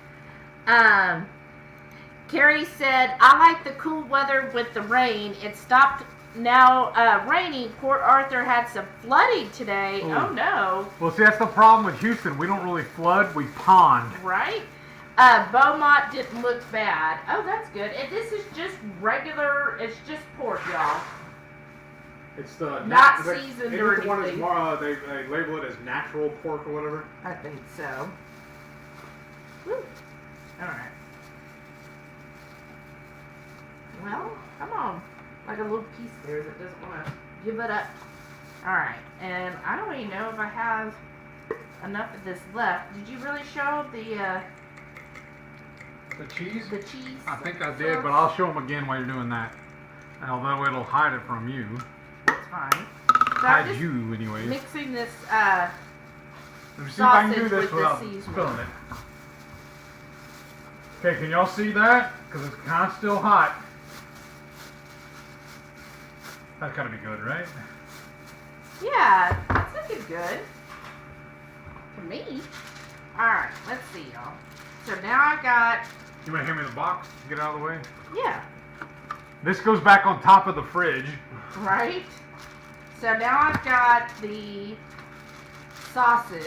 B: Carrie said, I like the cool weather with the rain. It stopped now raining. Port Arthur had some flooding today. Ooh. Oh no.
A: Well, see, that's the problem with Houston. We don't really flood, we pond.
B: Right? Beaumont didn't look bad. Oh, that's good. And this is just regular, it's just pork, y'all.
A: It's the
B: not seasoned or anything.
A: One is more, they label it as natural pork or whatever.
B: I think so. Woo. Alright. Well, come on. Like a little piece there that doesn't want to give it up. Alright, and I don't even know if I have enough of this left. Did you really show the
A: cheese?
B: The cheese?
A: I think I did, but I'll show them again while you're doing that. Although it'll hide it from you.
B: That's fine. So
A: hide you, anyways.
B: Mixing this
A: Let me see if I can do this
B: with
A: without
B: the
A: spilling it. Okay, can y'all see that? Because it's kind of still hot. That's gotta be good, right?
B: Yeah, that's looking good. To me. Alright, let's see, y'all. So now I got...
A: You want to hand me the box to get out of the way?
B: Yeah.
A: This goes back on top of the fridge.
B: Right? So now I've got the sausage.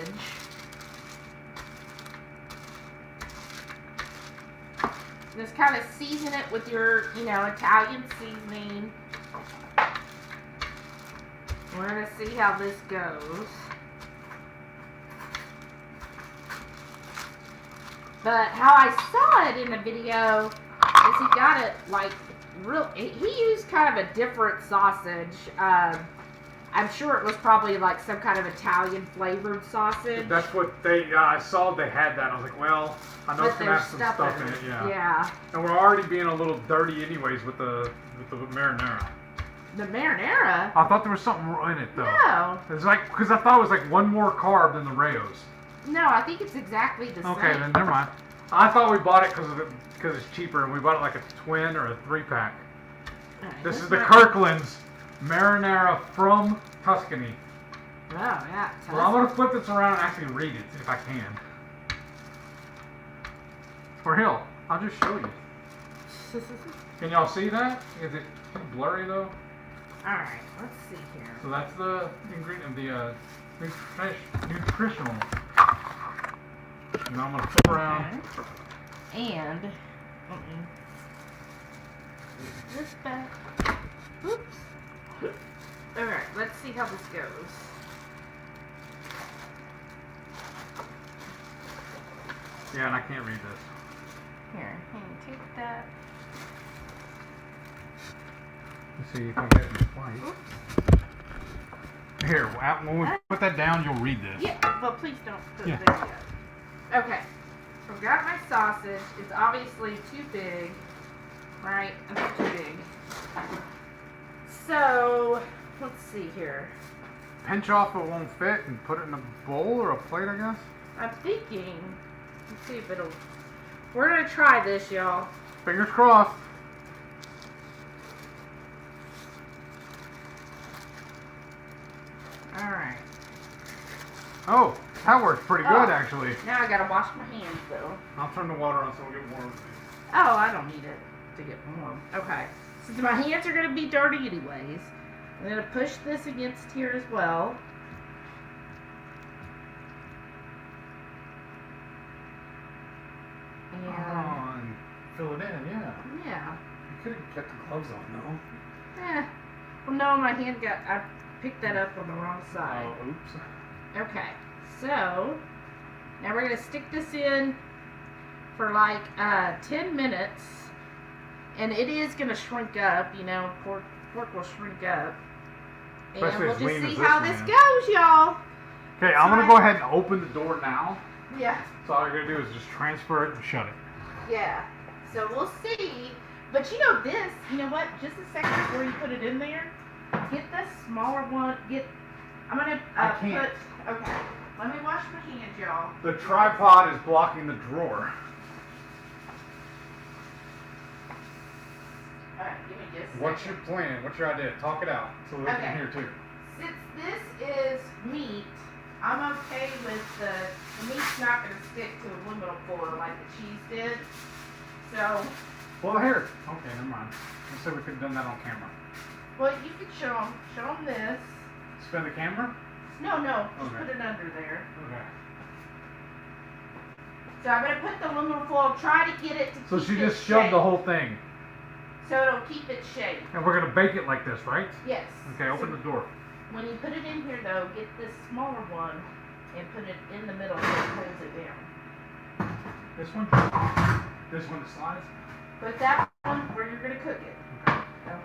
B: Just kind of season it with your, Italian seasoning. We're going to see how this goes. But how I saw it in the video is he got it like he used kind of a different sausage. I'm sure it was probably like some kind of Italian flavored sausage.
A: That's what I saw they had that. I was like, well, I know it's going to have some stuff in it. Yeah. And we're already being a little dirty anyways with the marinara.
B: The marinara?
A: I thought there was something in it though.
B: No.
A: It's like, because I thought it was like one more carb than the Rayos.
B: No, I think it's exactly the same.
A: Okay, then never mind. I thought we bought it because it's cheaper, and we bought it like a twin or a 3-pack. Right, this is the Kirkland's marinara from Tuscany.
B: Oh, yeah.
A: Well, I'm going to flip this around and actually read it if I can. Or hell, I'll just show you. Can y'all see that? Is it too blurry though?
B: Alright, let's see here.
A: So that's the ingredient, the nutritional. Now I'm going to flip around.
B: Okay. And this back. Oops. Alright, let's see how this goes.
A: Yeah, and I can't read this.
B: Here, take that.
A: Let's see if I get it twice. Here, when we put that down, you'll read this.
B: Yeah, but please don't put it there yet. Okay, so I've got my sausage. It's obviously too big, right? It's too big. So, let's see here.
A: Pinch off it won't fit and put it in a bowl or a plate, I guess?
B: I'm thinking, let's see if it'll, we're going to try this, y'all.
A: Fingers crossed.
B: Alright.
A: Oh, That works pretty good, actually.
B: Now I gotta wash my hands, though.
A: I'll turn the water on so we'll get warm.
B: Oh, I don't need it to get warm. Okay. Since my hands are gonna be dirty anyways, I'm gonna push this against here as well.
A: And fill it in, yeah.
B: Yeah.
A: You could have kept the gloves on, though.
B: Well, no, my hand I picked that up on the wrong side.
A: Oh, oops.
B: Okay, so now we're gonna stick this in for like 10 minutes, and it is gonna shrink up. You know, pork will shrink up, and
A: Especially
B: we'll
A: as
B: just
A: lean
B: see
A: as
B: how
A: this
B: this
A: man.
B: goes, y'all.
A: Okay, I'm gonna go ahead and open the door now.
B: Yeah.
A: So all you're gonna do is just transfer it and shut it.
B: Yeah. So we'll see. But you know this. You know what? Just a second before you put it in there, get the smaller one. I'm gonna
A: I can't.
B: Okay. Let me wash my hands, y'all.
A: The tripod is blocking the drawer.
B: Alright, give me just a
A: What's
B: second.
A: your plan? What's your idea? Talk it out so we
B: Okay.
A: can hear too.
B: Since this is meat, I'm okay with the meat's not going to stick to aluminum foil like the cheese did. So,
A: Well, here. Okay, never mind. I said we could have done that on camera.
B: well, you could show them this.
A: Spin the camera?
B: No, just
A: Okay.
B: put it under there.
A: Okay.
B: So I'm going to put the aluminum foil, try to get it to
A: So
B: keep
A: she
B: its
A: just shoved
B: shape,
A: the whole thing.
B: so it'll keep its shape.
A: And we're gonna bake it like this, right?
B: Yes.
A: Okay, open
B: So
A: the door.
B: when you put it in here, though, get this smaller one and put it in the middle so it holds it down.
A: This one? This one that slides?
B: Put that one where you're going to cook it.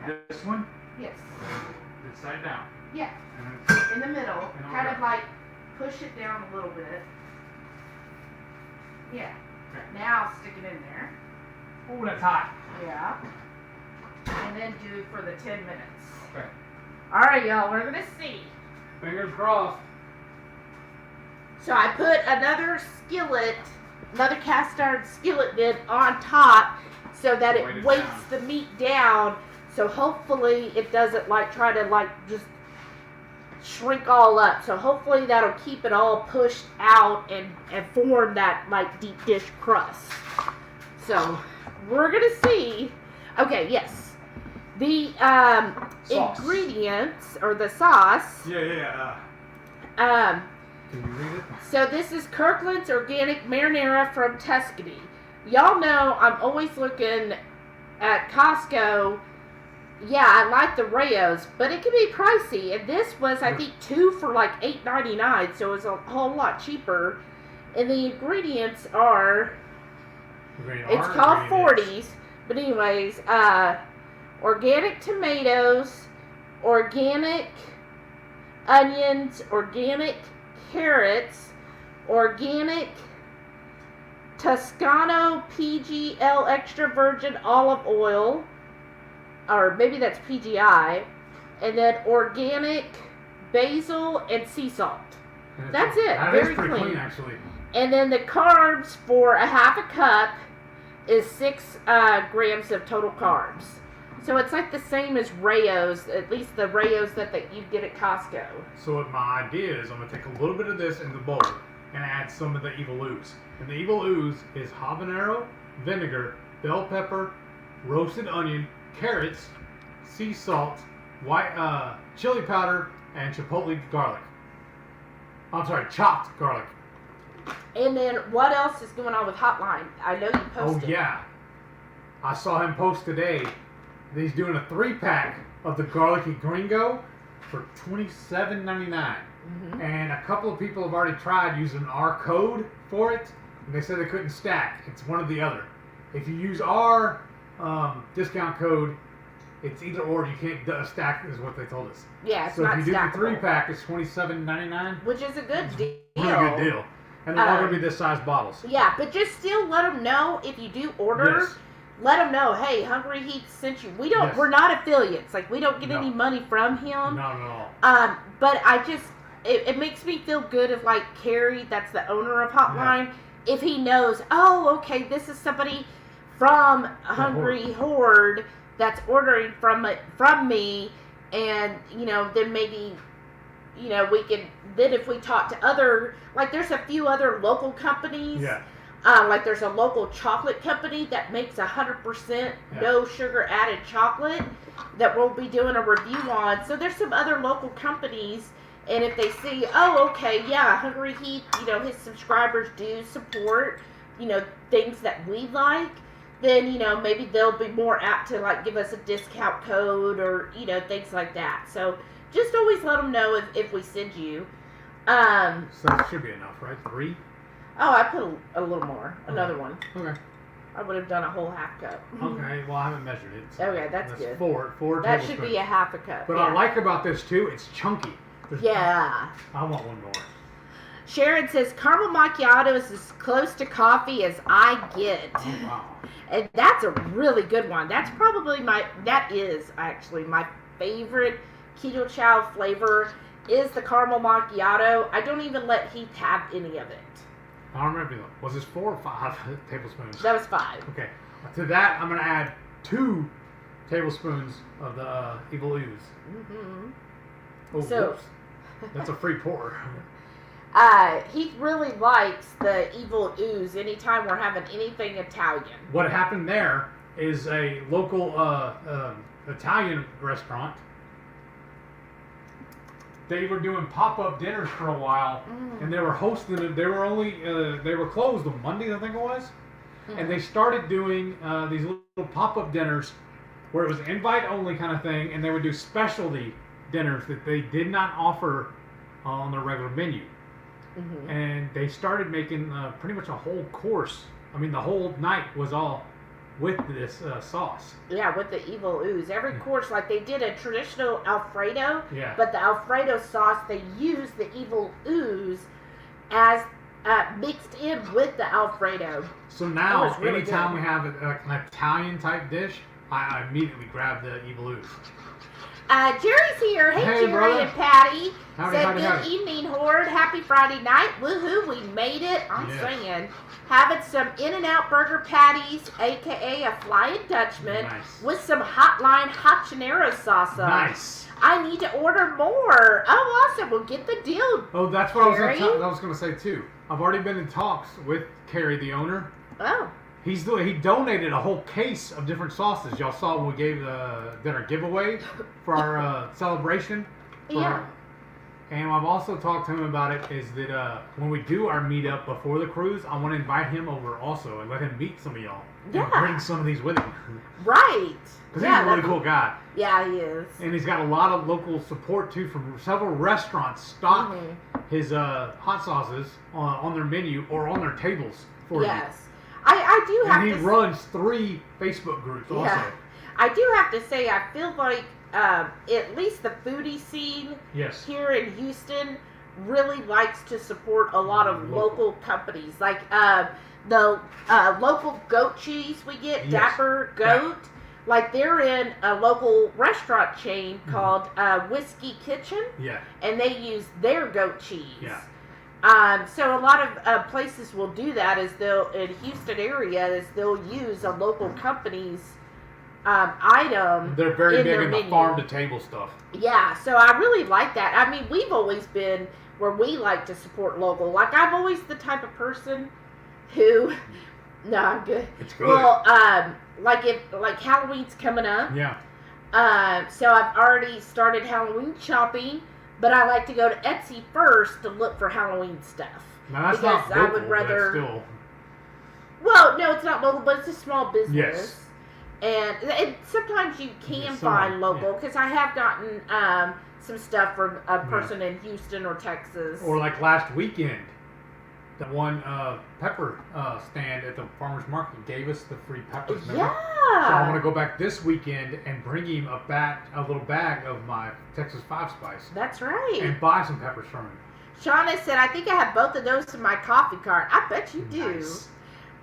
B: Okay.
A: This one?
B: Yes.
A: This side down.
B: Yeah.
A: And then
B: In the middle,
A: And
B: kind
A: over.
B: of like push it down a little bit. Yeah.
A: Okay.
B: Now stick it in there.
A: Oh, that's hot.
B: Yeah. And then do for the 10 minutes.
A: Okay.
B: Alright, y'all, we're gonna see.
A: Fingers crossed.
B: So I put another cast iron skillet lid on top so that
A: Weight
B: it
A: it
B: weights
A: down.
B: the meat down. So hopefully it doesn't like try to like just shrink all up. So hopefully that'll keep it all pushed out and form that like deep dish crust. So we're gonna see. Okay, yes. The
A: Sauce.
B: ingredients or the sauce.
A: Yeah.
B: Um,
A: Can you read it?
B: so this is Kirkland's Organic Marinara from Tuscany. Y'all know I'm always looking at Costco. Yeah, I like the Rayos, but it can be pricey. And this was, I think, 2 for like $8.99, so it's a whole lot cheaper. And the ingredients are, it's called 40s, but anyways, organic tomatoes, organic onions, organic carrots, organic Toscano PGL extra virgin olive oil, or maybe that's PGI, and then organic basil and sea salt. That's it.
A: That
B: Very
A: is pretty
B: clean.
A: clean, actually.
B: And then the carbs for a half a cup is 6 grams of total carbs. So it's like the same as Rayos, at least the Rayos that you get at Costco.
A: So what my idea is, I'm gonna take a little bit of this in the bowl and add some of the evil ooze. And the evil ooze is habanero, vinegar, bell pepper, roasted onion, carrots, sea salt, white chili powder, and chipotle garlic. I'm sorry, chopped garlic.
B: And then what else is going on with HotLine? I know you
A: Oh
B: posted.
A: yeah, I saw him post today. He's doing a 3-pack of the garlicky gringo for $27.99.
B: Mm-hmm.
A: And a couple of people have already tried using our code for it, and they said they couldn't stack. It's one or the other. If you use our discount code, it's either or. You can't stack, is what they told us.
B: Yeah, it's
A: So
B: not
A: if you do the
B: stackable.
A: 3-pack, it's $27.99.
B: Which is a good deal.
A: Really good deal. And they're all going to be this size bottles.
B: Yeah, but just still let them know if you do order.
A: Yes.
B: Let them know, hey, Hungry Heath sent you.
A: Yes.
B: We're not affiliates. Like, we don't get
A: No.
B: any money from him.
A: Not at all.
B: But I just, it makes me feel good if, like, Carrie, that's the owner of HotLine, if he knows, oh, okay, this is somebody from Hungry Horde that's ordering from me, and, you know, then maybe you know, we can, then if we talk to other, like there's a few other local companies.
A: Yeah.
B: Like there's a local chocolate company that makes 100% no sugar added chocolate that we'll be doing a review on. So there's some other local companies, and if they see, oh, okay, yeah, HungryHeath, you know, his subscribers do support, you know, things that we like, then, you know, maybe they'll be more apt to, like, give us a discount code or, you know, things like that. So just always let them know if we send you.
A: So that should be enough, right? 3?
B: Oh, I put a little more. Another one.
A: Okay.
B: I would have done a whole half cup.
A: Okay, well, I haven't measured it. So
B: okay, that's good.
A: 4
B: that should be a half a cup.
A: But I like about this, too, it's chunky.
B: Yeah.
A: I want one more.
B: Sharon says, caramel macchiato is as close to coffee as I get.
A: Oh, wow.
B: And that's a really good one. That's probably that is actually my favorite Keto Chow flavor is the caramel macchiato. I don't even let Heath have any of it.
A: I don't remember. Was this 4 or 5 tablespoons?
B: That was 5.
A: Okay. To that, I'm going to add 2 tablespoons of the Evil Ooze.
B: Mm-hmm.
A: Oh,
B: so,
A: whoops. That's a free pour.
B: He really likes the Evil Ooze anytime we're having anything Italian.
A: What happened there is a local Italian restaurant. They were doing pop-up dinners for a while, and they were hosting it. They were only they were closed on Mondays, I think it was, and they started doing these little pop-up dinners where it was invite-only kind of thing, and they would do specialty dinners that they did not offer on their regular menu. Mm-hmm. And they started making pretty much a whole course. I mean, the whole night was all with this sauce.
B: Yeah, with the Evil Ooze. Every course, like they did a traditional Alfredo,
A: yeah.
B: But the Alfredo sauce, they used the Evil Ooze as mixed in with the Alfredo.
A: So now,
B: really
A: anytime
B: good.
A: we have an Italian type dish, I immediately grab the Evil Ooze.
B: Jerry's here. Hey Jerry
A: brother.
B: and Patty.
A: Howdy,
B: Said good evening, Horde. Happy Friday night. Woohoo, we made it. I'm saying. Having some In-N-Out burger patties, a.k.a. a Flying Dutchman,
A: nice.
B: With some HotLine habanero sauce on.
A: Nice.
B: I need to order more. Oh, awesome. We'll get the deal.
A: Oh, that's what
B: Carrie?
A: I was going to say, too. I've already been in talks with Carrie, the owner.
B: Oh.
A: He donated a whole case of different sauces. Y'all saw when we did our giveaway for our celebration. And I've also talked to him about it, is that when we do our meetup before the cruise, I want to invite him over also and let him meet some of y'all.
B: Yeah.
A: And bring some of these with him.
B: Right.
A: Because he's a really cool guy.
B: Yeah, he is.
A: And he's got a lot of local support, too, from several restaurants stock his hot sauces on their menu or on their tables for you.
B: Yes. I do have
A: and he runs 3 Facebook groups also.
B: Yeah. I do have to say, I feel like at least the foodie scene here in Houston really likes to support a lot of local companies. Like the local goat cheese we get, Dapper Goat. Yeah. Like they're in a local restaurant chain called Whiskey Kitchen. Yeah. And they use their goat cheese. Yeah. So a lot of places will do that in Houston area they'll use a local company's item.
A: They're very big in the
B: menu.
A: farm to table stuff.
B: Yeah, so I really like that. I mean, we've always been where we like to support local. Like I'm always the type of person who, no, I'm good.
A: It's good.
B: Well, like Halloween's coming up. Yeah. So I've already started Halloween shopping. But I like to go to Etsy first to look for Halloween stuff.
A: Now that's not local,
B: I would rather.
A: Still...
B: Well, no, it's not local, but it's a small business.
A: Yes.
B: And sometimes you can find local because I have gotten some stuff from a person in Houston or Texas.
A: Or like last weekend, that one pepper stand at the farmer's market gave us the free peppers.
B: Yeah.
A: So I want to go back this weekend and bring him a little bag of my Texas 5 Spice.
B: That's right.
A: And buy some peppers from him.
B: Shauna said, I think I have both of those in my coffee cart. I bet you do.
A: Nice.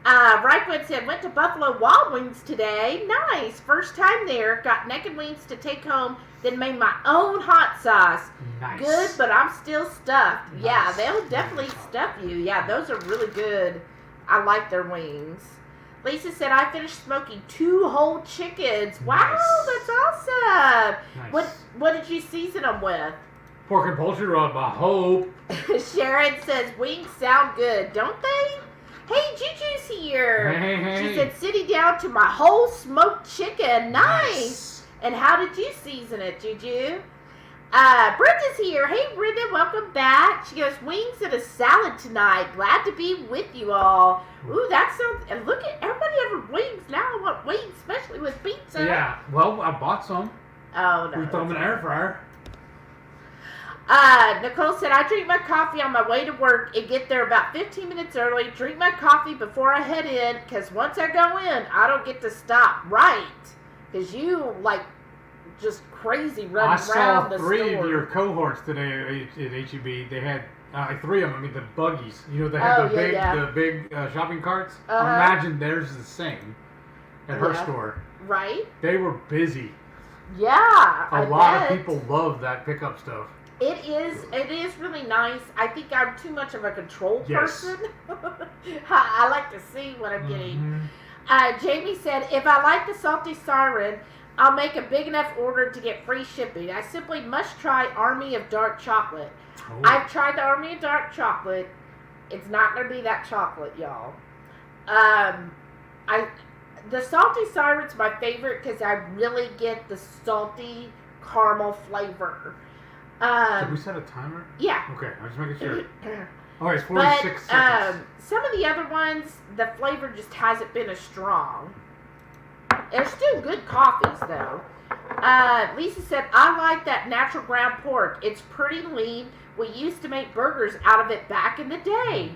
B: Reichwood said, went to Buffalo Wild Wings today. Nice. First time there. Got naked wings to take home. Then made my own hot sauce.
A: Nice.
B: Good, but I'm still stuffed. Nice. Yeah, they'll definitely stuff you. Yeah, those are really good. I like their wings. Lisa said, I finished smoking 2 whole chickens. Wow, that's awesome. Nice. What did you season them with?
A: Pork and poultry rub, I hope.
B: Sharon says, wings sound good, don't they? Hey, Juju's here.
A: Hey.
B: She said, sitting down to my whole smoked chicken. Nice. And how did you season it, Juju? Brenda's here. Hey, Brenda, welcome back. She goes, wings and a salad tonight. Glad to be with you all. Ooh, that sounds... And look at everybody having wings now. I want wings, especially with pizza.
A: Yeah, well, I bought some.
B: Oh, no.
A: We throw them in the air fryer.
B: Nicole said, I drink my coffee on my way to work and get there about 15 minutes early. Drink my coffee before I head in, because once I go in, I don't get to stop. Right. Because you, like, just crazy running around the store.
A: I saw 3 of your cohorts today at HEB. They had, 3 of them, the buggies. You know, they had the big shopping carts. Imagine theirs the same at her store.
B: Right.
A: They were busy.
B: Yeah,
A: A lot of people love that pickup stuff.
B: It is really nice. I think I'm too much of a control person. I like to see what I'm getting. Jamie said, if I like the salty siren, I'll make a big enough order to get free shipping. I simply must try Army of Dark Chocolate. Oh. I've tried the Army of Dark Chocolate. It's not going to be that chocolate, y'all. The salty siren's my favorite because I really get the salty caramel flavor.
A: Did we set a timer?
B: Yeah.
A: Okay, I'm just making sure. All right, it's 46 seconds.
B: Some of the other ones, the flavor just hasn't been as strong. They're still good coffees, though. Lisa said, I like that natural ground pork. It's pretty lean. We used to make burgers out of it back in the day.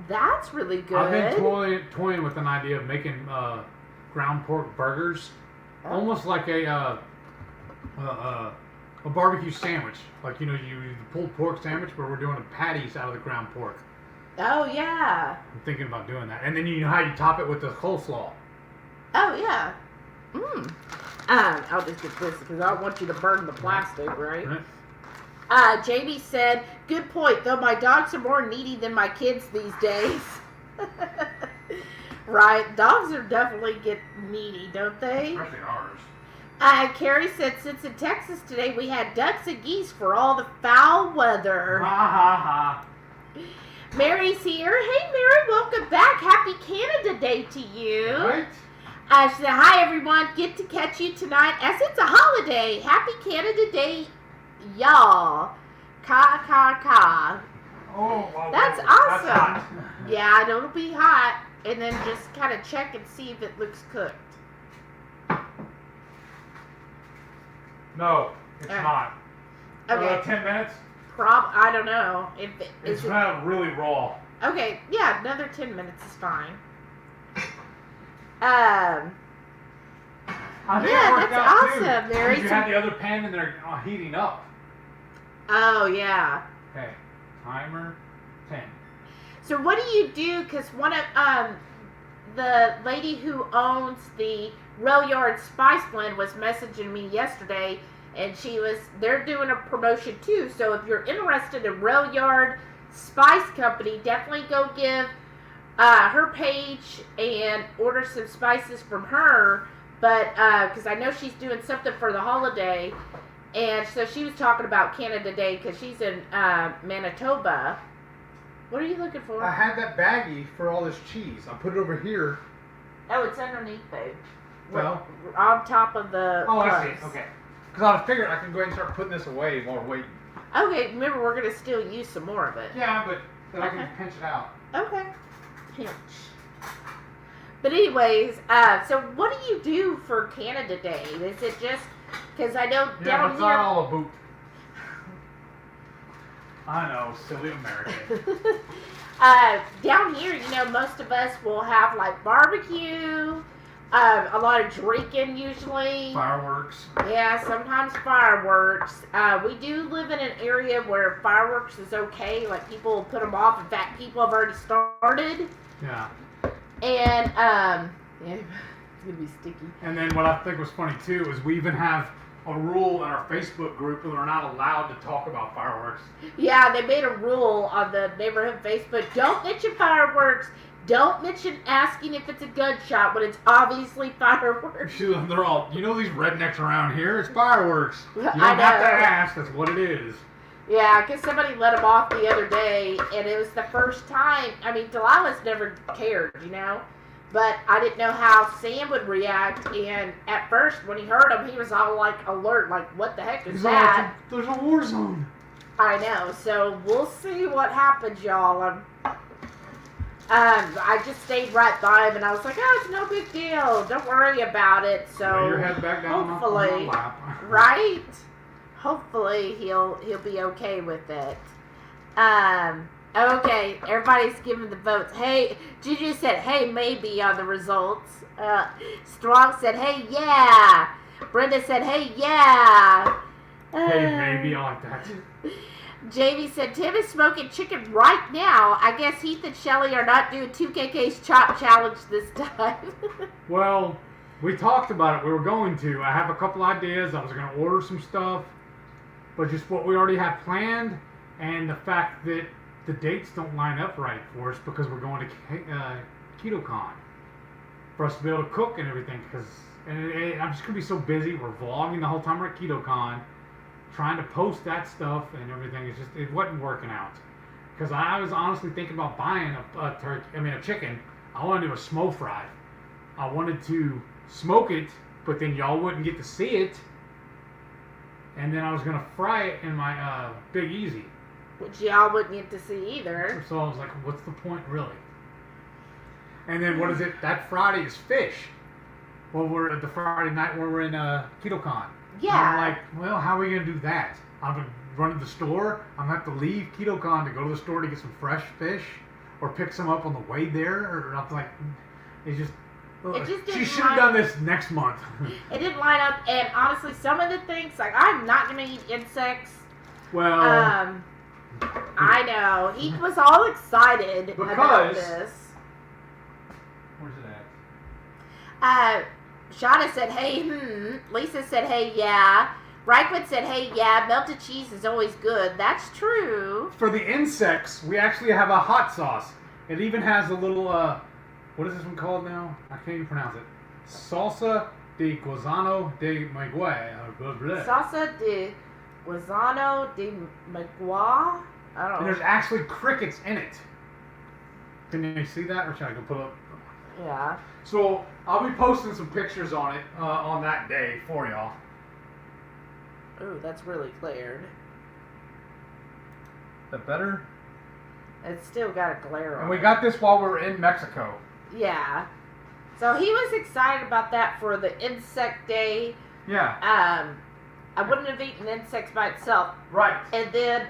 B: That's really good.
A: I've been toying with an idea of making ground pork burgers. Almost like a barbecue sandwich. Like, you pulled pork sandwich, but we're doing the patties out of the ground pork.
B: Oh, yeah.
A: I'm thinking about doing that. And then you know how you top it with the coleslaw.
B: Oh, yeah. I'll just get this because I don't want you to burn the plastic, right? Jamie said, good point, though my dogs are more needy than my kids these days. Right? Dogs are definitely get needy, don't they?
A: Especially ours.
B: Carrie said, since in Texas today we had ducks and geese for all the foul weather.
A: Ha ha ha.
B: Mary's here. Hey, Mary, welcome back. Happy Canada Day to you.
A: Right.
B: She said, hi, everyone. Get to catch you tonight as it's a holiday. Happy Canada Day, y'all. Ka.
A: Oh, wow.
B: That's awesome. That's hot. Yeah, I know it'll be hot. And then just kind of check and see if it looks cooked.
A: No, it's not.
B: Okay.
A: 10 minutes?
B: I don't know.
A: It's not really raw.
B: Okay, yeah, another 10 minutes is fine.
A: I think it worked
B: that's
A: out
B: awesome,
A: too.
B: Mary.
A: You had the other pan in there heating up.
B: Oh, yeah.
A: Okay, timer 10.
B: So what do you do? Because one of the lady who owns the Rail Yard Spice Blend was messaging me yesterday, and they're doing a promotion too. So if you're interested in Rail Yard Spice Company, definitely go give her page and order some spices from her. But because I know she's doing something for the holiday, and so she was talking about Canada Day because she's in Manitoba. What are you looking for?
A: I had that baggie for all this cheese. I put it over here.
B: Oh, it's underneath, babe.
A: Well,
B: on top of the.
A: Oh, I see. Okay. Because I was figuring I can go ahead and start putting this away while we're waiting.
B: Okay, remember we're gonna still use some more of it.
A: Yeah, but then I can pinch it out.
B: Okay. Pinch. But anyways, so what do you do for Canada Day? Is it just because I know down
A: it's
B: here?
A: not all a boot. I know, silly American.
B: Down here, most of us will have like barbecue, a lot of drinking usually.
A: Fireworks.
B: Yeah, sometimes fireworks. We do live in an area where fireworks is okay. Like people will put them off. In fact, people have already started.
A: Yeah.
B: And yeah, it's gonna be sticky.
A: And then what I think was funny too is we even have a rule in our Facebook group that we're not allowed to talk about fireworks.
B: Yeah, they made a rule on the neighborhood Facebook. Don't mention fireworks. Don't mention asking if it's a gunshot when it's obviously fireworks.
A: They're all, these rednecks around here, it's fireworks. You don't
B: I know.
A: have to ask, that's what it is.
B: Yeah, because somebody let him off the other day, and it was the first time. I mean, Delilah's never cared, but I didn't know how Sam would react. And at first, when he heard him, he was all like alert, like, "What the heck is that?"
A: There's a war zone.
B: I know. So we'll see what happens, y'all. I just stayed right by him, and I was like, "Oh, it's no big deal. Don't worry about it." So
A: lay your head back down
B: hopefully,
A: on my lap.
B: right? Hopefully he'll be okay with it. Okay, everybody's giving the votes. Hey, Juju said, "Hey, maybe" on the results. Strong said, "Hey, yeah." Brenda said, "Hey, yeah."
A: Hey, maybe, I like that.
B: Jamie said, "Tim is smoking chicken right now. I guess Heath and Shelly are not doing 2KK's chop challenge this time."
A: Well, we talked about it. We were going to. I have a couple ideas. I was going to order some stuff. But just what we already have planned, and the fact that the dates don't line up right for us because we're going to KetoCon for us to be able to cook and everything. I'm just going to be so busy. We're vlogging the whole time we're at KetoCon, trying to post that stuff and everything. It wasn't working out. Because I was honestly thinking about buying a chicken. I wanted to do a smoke fry. I wanted to smoke it, but then y'all wouldn't get to see it. And then I was going to fry it in my Big Easy.
B: Which y'all wouldn't get to see either.
A: So I was like, what's the point, really? And then what is it? That Friday is fish. Well, we're at the Friday night where we're in KetoCon.
B: Yeah.
A: And I'm like, well, how are we going to do that? I'm going to run to the store. I'm going to have to leave KetoCon to go to the store to get some fresh fish. Or pick some up on the way there. Or I'm like, it's just... She should have done this next month.
B: It didn't line up, and honestly, some of the things, like, I'm not going to eat insects.
A: Well...
B: I know. He was all excited about this.
A: Where's it at?
B: Shauna said, "Hey, Lisa said, "Hey, yeah." Reichman said, "Hey, yeah, melted cheese is always good." That's true.
A: For the insects, we actually have a hot sauce. It even has a little... what is this one called now? I can't even pronounce it. Salsa de guisano de maguey.
B: Salsa de guisano de maguey? I don't know.
A: And there's actually crickets in it. Can you see that? Or should I go pull up?
B: Yeah.
A: So, I'll be posting some pictures on it on that day for y'all.
B: Ooh, that's really cleared.
A: Is that better?
B: It's still got a glare on it.
A: And we got this while we were in Mexico.
B: Yeah. So he was excited about that for the insect day.
A: Yeah.
B: I wouldn't have eaten insects by itself.
A: Right.
B: And then,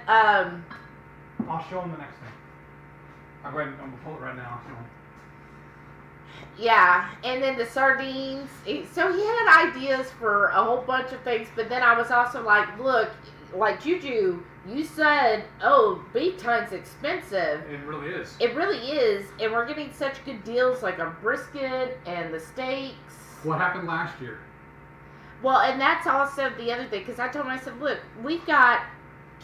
A: I'll show him the next thing. I'll go ahead and pull it right now.
B: Yeah, and then the sardines. So he had ideas for a whole bunch of things, but then I was also like, look, like Juju, you said, oh, beef tongue's expensive.
A: It really is.
B: It really is, and we're getting such good deals like a brisket and the steaks.
A: What happened last year?
B: Well, and that's also the other thing, because I told him, I said, look, we've got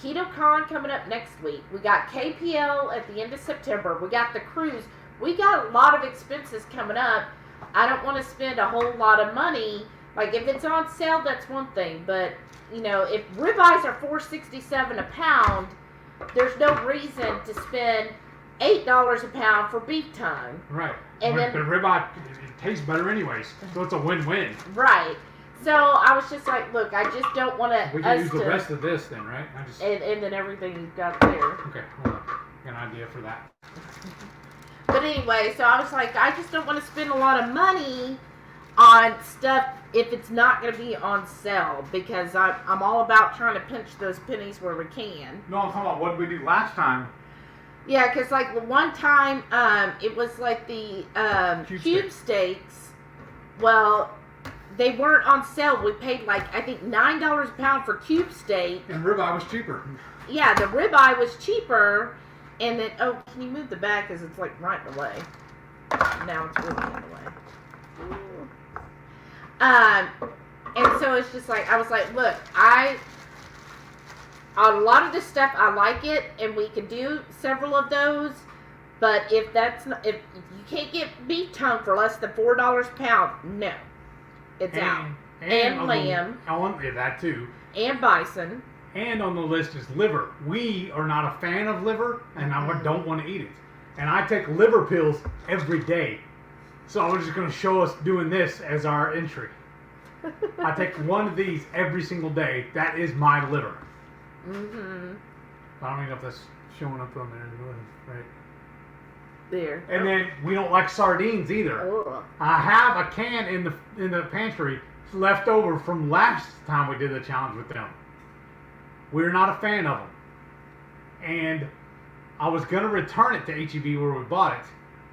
B: KetoCon coming up next week. We got KPL at the end of September. We got the cruise. We got a lot of expenses coming up. I don't want to spend a whole lot of money. Like, if it's on sale, that's one thing. But, you know, if ribeyes are $4.67 a pound, there's no reason to spend $8 a pound for beef tongue.
A: Right.
B: And
A: but
B: then
A: ribeye, it tastes better anyways. So it's a win-win.
B: Right. So I was just like, look, I just don't want to.
A: We can use the rest of this then, right?
B: And then everything you've got there.
A: Okay, hold on. Got an idea for that.
B: But anyway, so I was like, I just don't want to spend a lot of money on stuff if it's not going to be on sale, because I'm all about trying to pinch those pennies where we can.
A: No, I'm talking about what did we do last time.
B: Yeah, because like the one time, it was like the cube steaks. Well, they weren't on sale. We paid like, I think $9 a pound for cube steak.
A: And ribeye was cheaper.
B: Yeah, the ribeye was cheaper. And then, oh, can you move the back because it's like right in the way. Now it's really in the way. And so it's just like, I was like, look, a lot of this stuff, I like it, and we can do several of those. But if you can't get beef tongue for less than $4 a pound, no, it's out. And lamb.
A: Yeah, that too.
B: And bison.
A: And on the list is liver. We are not a fan of liver, and I don't want to eat it. And I take liver pills every day. So I was just going to show us doing this as our entry. I take one of these every single day. That is my liver.
B: Mm-hmm.
A: I don't even know if that's showing up on there. Right.
B: There.
A: And then we don't like sardines either.
B: Ugh.
A: I have a can in the pantry left over from last time we did the challenge with them. We're not a fan of them. And I was going to return it to HEB where we bought it.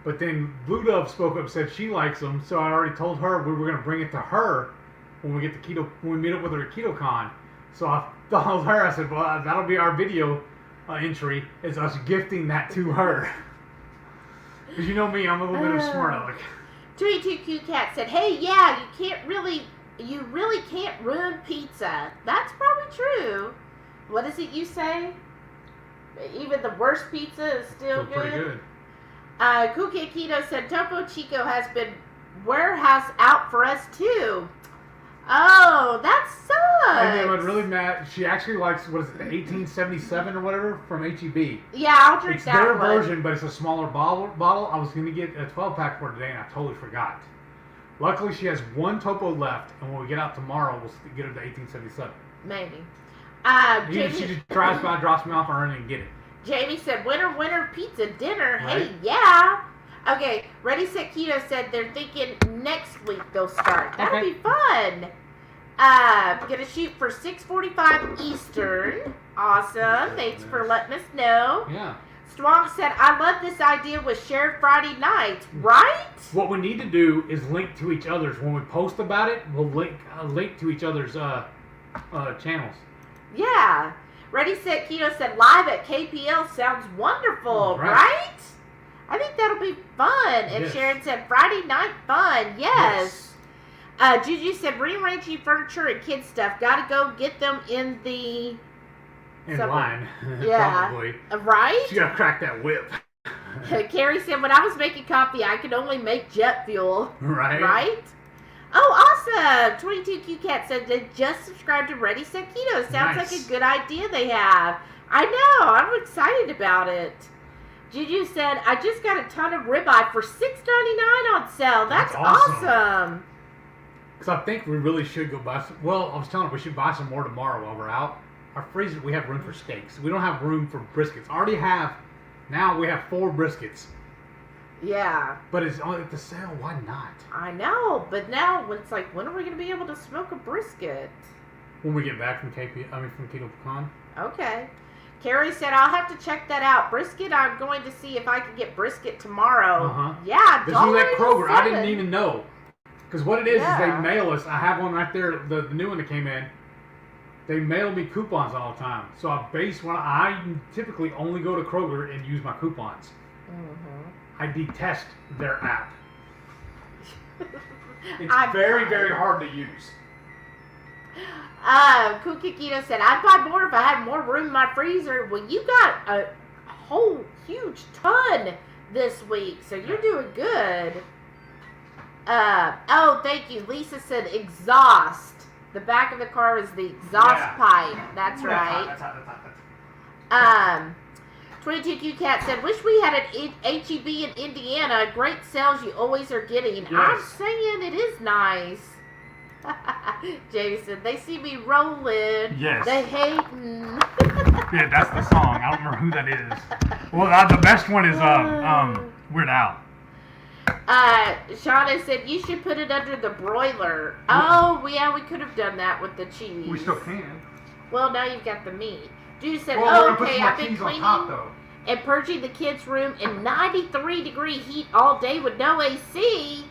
A: But then Blue Dove spoke up and said she likes them. So I already told her we were going to bring it to her when we meet up with her at KetoCon. So I told her, I said, well, that'll be our video entry, is us gifting that to her. Because you know me, I'm a little bit of a smart aleck.
B: 22Q Cat said, hey, yeah, you really can't ruin pizza. That's probably true. What is it you say? Even the worst pizza is still good?
A: Pretty good.
B: Cool Kid Keto said, Topo Chico has been warehouse out for us too. Oh, that sucks.
A: And then what really mad, she actually likes, what is it, the 1877 or whatever from HEB.
B: Yeah, I'll drink
A: it's
B: that
A: their
B: one.
A: version, but it's a smaller bottle. I was going to get a 12-pack for today, and I totally forgot. Luckily, she has one Topo left, and when we get out tomorrow, we'll get her the 1877.
B: Maybe.
A: Jamie, she just drives by, drops me off, and I run and get it.
B: Jamie said, winter pizza dinner.
A: Right.
B: Hey, yeah. Okay, Ready, Set, Keto said they're thinking next week they'll start. That'll be fun. Gonna shoot for 6:45 Eastern. Awesome. Thanks for letting us know.
A: Yeah.
B: Strong said, I love this idea with shared Friday nights, right?
A: What we need to do is link to each other's. When we post about it, we'll link to each other's channels.
B: Yeah. Ready, Set, Keto said, live at KPL sounds wonderful, right? I think that'll be fun. And
A: yes.
B: Sharon said, Friday night fun. Yes. Juju said, rearranging furniture and kid stuff. Gotta go get them in the...
A: line.
B: Yeah.
A: Probably.
B: Right?
A: She gotta crack that whip.
B: Carrie said, when I was making coffee, I could only make jet fuel.
A: Right?
B: Right? Oh, awesome! 22Q Cat said they just subscribed to Ready, Set, Keto. Sounds like a good idea they have. I know. I'm excited about it. Juju said, I just got a ton of ribeye for $6.99 on sale. That's awesome.
A: Because I think we really should go buy some. Well, I was telling her we should buy some more tomorrow while we're out. Our freezer, we have room for steaks. We don't have room for briskets. Now we have 4 briskets.
B: Yeah.
A: But it's only at the sale. Why not?
B: I know, but now it's like, when are we going to be able to smoke a brisket?
A: When we get back from KetoCon.
B: Okay. Carrie said, I'll have to check that out. Brisket, I'm going to see if I can get brisket tomorrow.
A: Uh-huh.
B: Yeah,
A: This is at Kroger. I didn't even know. Because what it is they mail us. I have one right there, the new one that came in. They mail me coupons all the time. So I typically only go to Kroger and use my coupons. Mm-hmm. I detest their app. It's very, very hard to use.
B: Cool Kikito said, I'd buy more if I had more room in my freezer. Well, you got a whole huge ton this week, so you're doing good. Oh, thank you. Lisa said exhaust. The back of the car is the exhaust pipe. That's right.
A: That's
B: 22Q Cat said, wish we had an HEB in Indiana. Great sales you always are getting.
A: Yes.
B: I'm saying it is nice. Jason, they see me rolling.
A: Yes.
B: They hating.
A: Yeah, that's the song. I don't remember who that is. Well, the best one is Weird Al.
B: Shauna said you should put it under the broiler. Oh, yeah, we could have done that with the cheese.
A: We still can.
B: Well, now you've got the meat. Judy said,
A: okay,
B: I've been cleaning and purging the kids' room in 93-degree heat all day with no AC.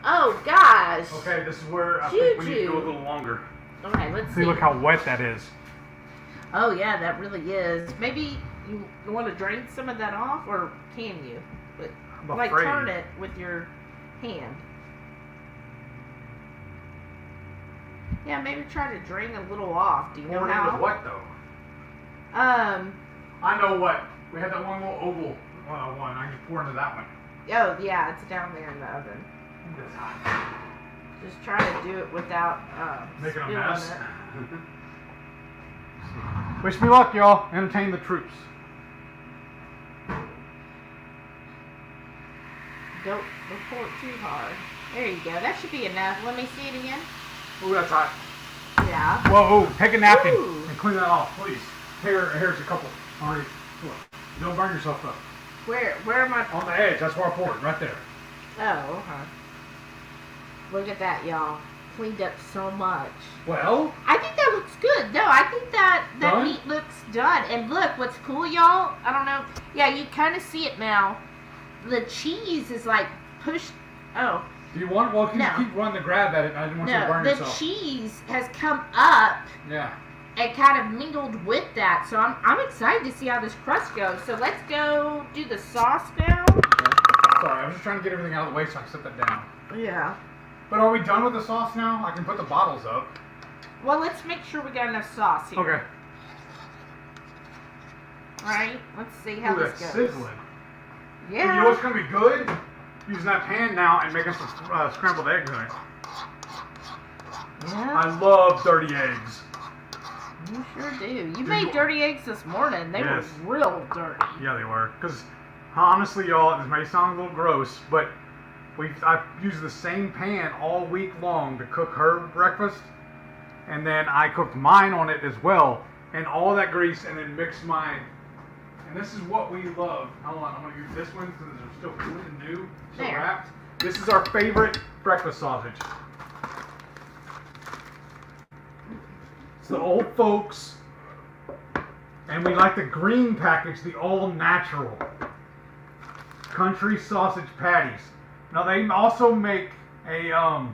B: Oh, gosh.
A: Okay, this is where I think we need to go a little longer.
B: Okay, let's see.
A: Look how wet that is.
B: Oh, yeah, that really is. Maybe you want to drain some of that off, or can you? But, like, turn it with your hand. Yeah, maybe try to drain a little off. Do you know how?
A: What, though? I know what. We had that one little oval one. I can pour into that one.
B: Oh, yeah, it's down there in the oven.
A: It's hot.
B: Just try to do it without
A: making a mess. Wish me luck, y'all. Entertain the troops.
B: Don't pull it too hard. There you go. That should be enough. Let me see it again.
A: Ooh, that's hot.
B: Yeah.
A: Whoa, take a napkin
B: Ooh.
A: and clean that off, please. Here's a couple. All right. Don't burn yourself up.
B: Where am I?
A: On the edge. That's where I poured. Right there.
B: Oh, okay. Look at that, y'all. Cleaned up so much.
A: Well,
B: I think that looks good. No, I think that
A: done?
B: meat looks done. And look, what's cool, y'all? I don't know. Yeah, you kind of see it now. The cheese is like pushed. Oh.
A: do you want? Well,
B: No.
A: keep running to grab at it. I didn't want you to burn
B: No, the
A: yourself.
B: cheese has come up
A: Yeah.
B: and kind of mingled with that. So I'm excited to see how this crust goes. So let's go do the sauce now.
A: Sorry, I was just trying to get everything out of the way so I can set that down.
B: Yeah.
A: But are we done with the sauce now? I can put the bottles up.
B: Well, let's make sure we got enough sauce here.
A: Okay.
B: Right? Let's see how
A: Ooh,
B: this
A: that's
B: goes.
A: sizzling.
B: Yeah.
A: You know what's going to be good? Using that pan now and making some scrambled eggs in it.
B: Yeah.
A: I love dirty eggs.
B: You sure do. You made dirty eggs this morning. They
A: Yes.
B: were real dirty.
A: Yeah, they were. Because honestly, y'all, this may sound a little gross, but I've used the same pan all week long to cook her breakfast, and then I cooked mine on it as well, and all that grease, and then mixed mine. And this is what we love. Hold on, I'm gonna use this one because they're still good and new, still
B: There.
A: wrapped. This is our favorite breakfast sausage. It's the old folks, and we like the green package, the all natural country sausage patties. Now they also make a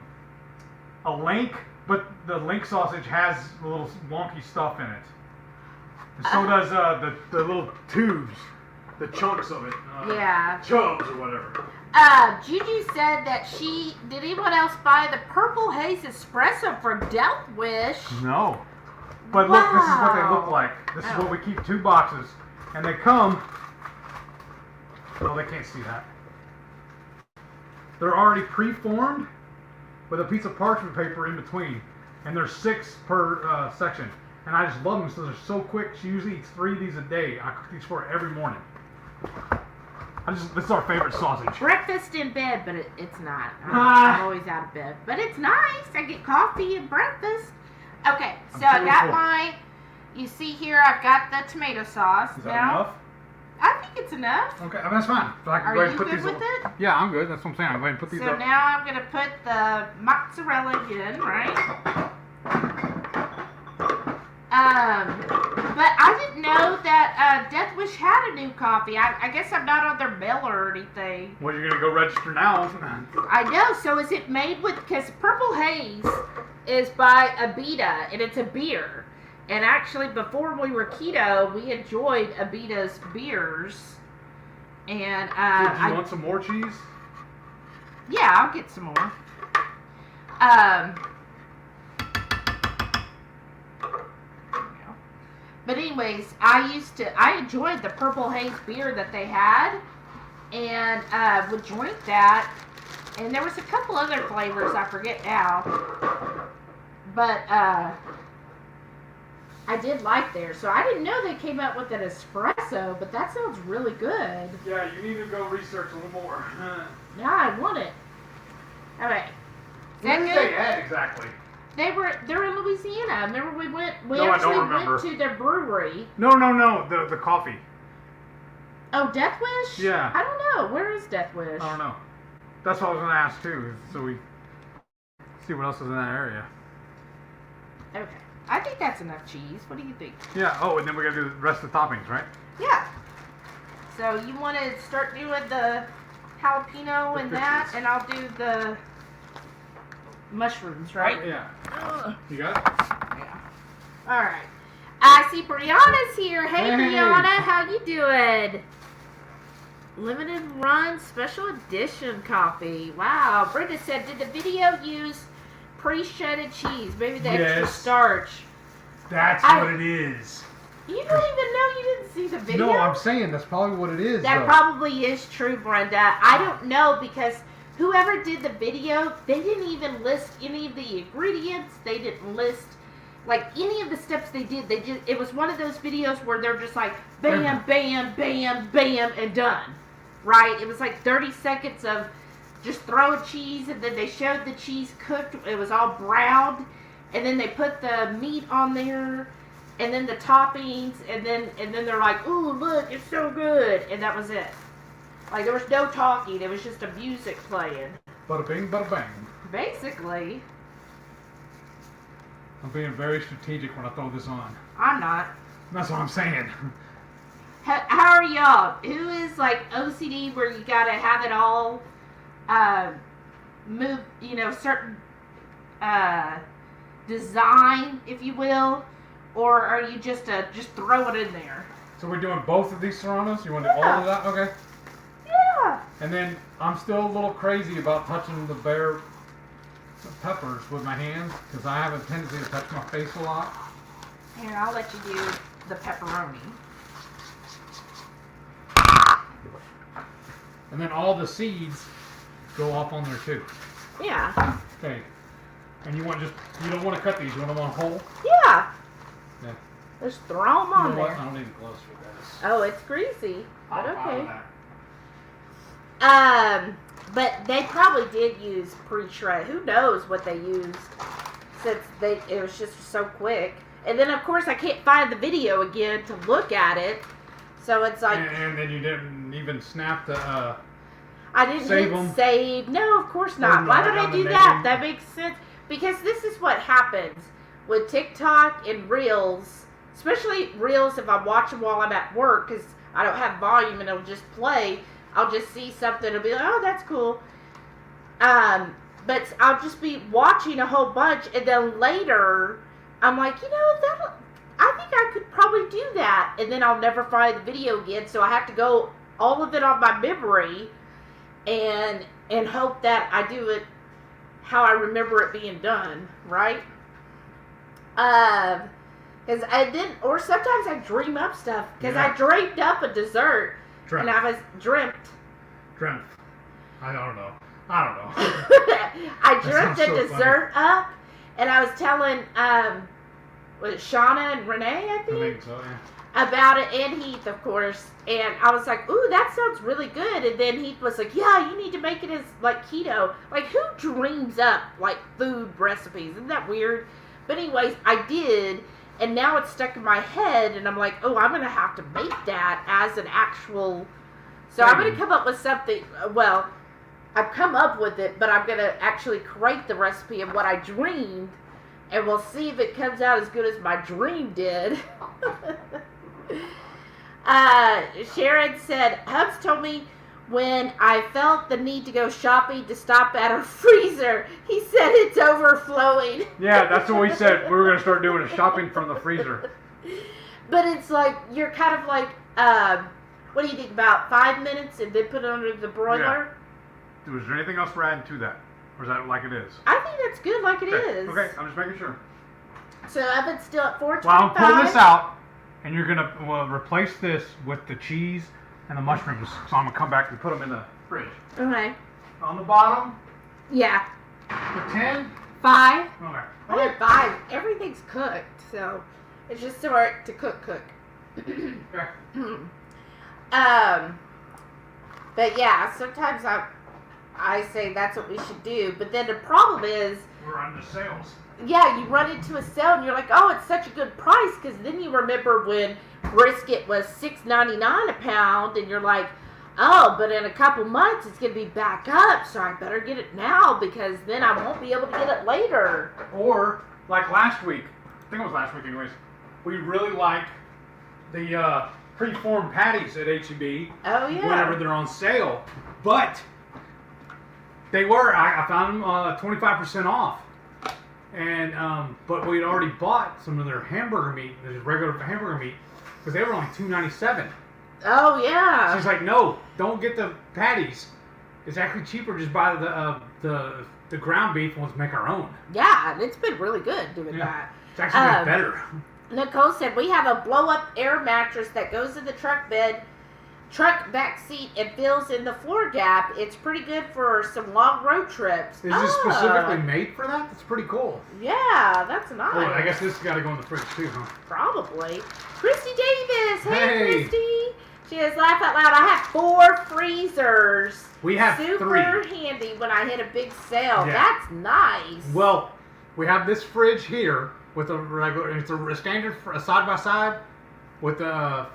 A: link, but the link sausage has a little wonky stuff in it. And so does the little tubes, the chunks of it.
B: Yeah.
A: Chubs or whatever.
B: Juju said that did anyone else buy the Purple Haze Espresso for Death Wish?
A: No. But look, this is what they look
B: Wow.
A: like. This is what we keep 2 boxes. And they come, oh, they can't see that. They're already pre-formed with a piece of parchment paper in between. And there's 6 per section. And I just love them because they're so quick. She usually eats 3 of these a day. I cook these for her every morning. This is our favorite sausage.
B: Breakfast in bed, but it's not. I'm always out of bed. But it's nice. I get coffee and breakfast. Okay, so I got my, you see here, I've got the tomato sauce.
A: Is that
B: now,
A: enough?
B: I think it's enough.
A: Okay, I mean, that's fine. So I can
B: Are
A: go ahead
B: you
A: and put
B: good
A: these
B: with
A: up.
B: it?
A: Yeah, I'm good. That's what I'm saying. I'm going to put these
B: So
A: up.
B: now I'm going to put the mozzarella in, right? But I didn't know that Death Wish had a new coffee. I guess I'm not on their mail or anything.
A: Well, you're going to go register now.
B: I know. So is it made with, because Purple Haze is by Abita, and it's a beer. And actually, before we were keto, we enjoyed Abita's beers. And
A: Do you want some more cheese?
B: yeah, I'll get some more. But anyways, I enjoyed the Purple Haze beer that they had, and would drink that. And there was a couple other flavors, I forget now. But I did like theirs. So I didn't know they came out with an espresso, but that sounds really good.
A: Yeah, you need to go research a little more.
B: Yeah, I want it. Okay. Is that
A: Where did
B: good?
A: they at exactly?
B: They're in Louisiana. Remember we
A: No, I don't
B: actually
A: remember.
B: went to their brewery.
A: No, the coffee.
B: Oh, Death Wish?
A: Yeah.
B: I don't know. Where is Death Wish?
A: I don't know. That's what I was going to ask too, so we see what else is in that area.
B: Okay. I think that's enough cheese. What do you think?
A: Yeah, oh, and then we got to do the rest of the toppings, right?
B: Yeah. So you want to start doing the jalapeno and that, and I'll do the mushrooms, right?
A: Yeah.
B: Ugh.
A: You got it?
B: Yeah. All right. I see Brianna's here. Hey,
A: Hey.
B: Brianna, how you doing? Limited run special edition coffee. Wow. Brenda said, did the video use pre-shredded cheese? Maybe the extra
A: Yes.
B: starch.
A: That's
B: I-
A: what it is.
B: You don't even know you didn't see the video?
A: No, I'm saying that's probably what it is.
B: That
A: though.
B: probably is true, Brenda. I don't know because whoever did the video, they didn't even list any of the ingredients. They didn't list like any of the steps they did, it was one of those videos where they're just like bam, bam, bam, bam, and done. Right? It was like 30 seconds of just throwing cheese, and then they showed the cheese cooked. It was all browned, and then they put the meat on there, and then the toppings, and then they're like, ooh, look, it's so good, and that was it. Like, there was no talking. It was just a music playing.
A: Bada bing, bada bang.
B: Basically.
A: I'm being very strategic when I throw this on.
B: I'm not.
A: That's what I'm saying.
B: How are y'all? Who is like OCD where you gotta have it all move, certain design, if you will, or are you just throw it in there?
A: So we're doing both of these serranos? You want to do all of that? Okay.
B: Yeah.
A: And then I'm still a little crazy about touching the bare peppers with my hands because I have a tendency to touch my face a lot.
B: Here, I'll let you do the pepperoni.
A: And then all the seeds go off on there too.
B: Yeah.
A: Okay. And you don't want to cut these, you want them on whole?
B: Yeah.
A: Yeah.
B: Just throw them on there.
A: I don't need gloves for this.
B: Oh, it's greasy. But okay.
A: That.
B: But they probably did use pre-shred. Who knows what they used since it was just so quick. And then of course I can't find the video again to look at it. So it's like...
A: And then you didn't even snap the...
B: I didn't
A: save
B: hit
A: them.
B: Save. No, of course not. Why would I do that? That makes sense. Because this is what happens with TikTok and Reels. Especially Reels if I watch them while I'm at work because I don't have volume and it'll just play. I'll just see something and be like, oh, that's cool. But I'll just be watching a whole bunch and then later I'm like, I think I could probably do that. And then I'll never find the video again. So I have to go all of it on my memory and hope that I do it how I remember it being done, right? Because or sometimes I dream up stuff. Because I dreamed up a dessert. And I was dreamt. I don't know. I dreamt a dessert up, and I was telling, was it Shauna and Renee, I think
A: so, yeah.
B: About it, and Heath, of course. And I was like, ooh, that sounds really good. And then Heath was like, yeah, you need to make it as, like, keto. Like, who dreams up, like, food recipes? Isn't that weird? But anyways, I did. And now it's stuck in my head, and I'm like, oh, I'm going to have to make that as an actual... So I'm going to come up with something, well, I've come up with it, but I'm going to actually create the recipe of what I dreamed, and we'll see if it comes out as good as my dream did. Sharon said, Hubs told me when I felt the need to go shopping to stop at a freezer, he said it's overflowing.
A: Yeah, that's what we said. We were going to start doing a shopping from the freezer.
B: But it's like, you're kind of like, what do you think, about 5 minutes and then put it under the broiler?
A: Yeah. Was there anything else we're adding to that? Or is that like it is?
B: I think that's good like it is.
A: Okay, I'm just making sure.
B: So oven's still at 425.
A: Well, I'll pull this out, and you're going to replace this with the cheese and the mushrooms. So I'm going to come back and put them in the fridge.
B: Okay.
A: On the bottom?
B: Yeah.
A: The 10?
B: 5.
A: Okay.
B: I had 5. Everything's cooked, so it's just start to cook.
A: Okay.
B: But yeah, sometimes I say that's what we should do, but then the problem is
A: we're on the sales.
B: Yeah, you run into a sale and you're like, oh, it's such a good price, because then you remember when brisket was $6.99 a pound, and you're like, oh, but in a couple months it's gonna be back up, so I better get it now because then I won't be able to get it later.
A: Or like last week, I think it was last week anyways, we really like the pre-formed patties at H-E-B.
B: Oh yeah.
A: Whenever they're on sale, but they were. I found them 25% off, and but we'd already bought some of their hamburger meat, their regular hamburger meat, because they were only $2.97.
B: Oh yeah.
A: She's like, no, don't get the patties. It's actually cheaper just buy the ground beef and let's make our own.
B: Yeah, and it's been really good doing that.
A: It's actually been better.
B: Nicole said, we have a blow-up air mattress that goes in the truck bed truck back seat and fills in the floor gap. It's pretty good for some long road trips.
A: Is this specifically made for that? That's pretty cool.
B: Yeah, that's nice.
A: Oh, I guess this has got to go in the fridge too, huh?
B: Probably. Christy Davis. Hey, Christy. She has laughed out loud. I have 4 freezers.
A: We have
B: Super
A: 3.
B: handy when I hit a big sale.
A: Yeah.
B: That's nice.
A: Well, we have this fridge here with a regular, it's a standard side by side with a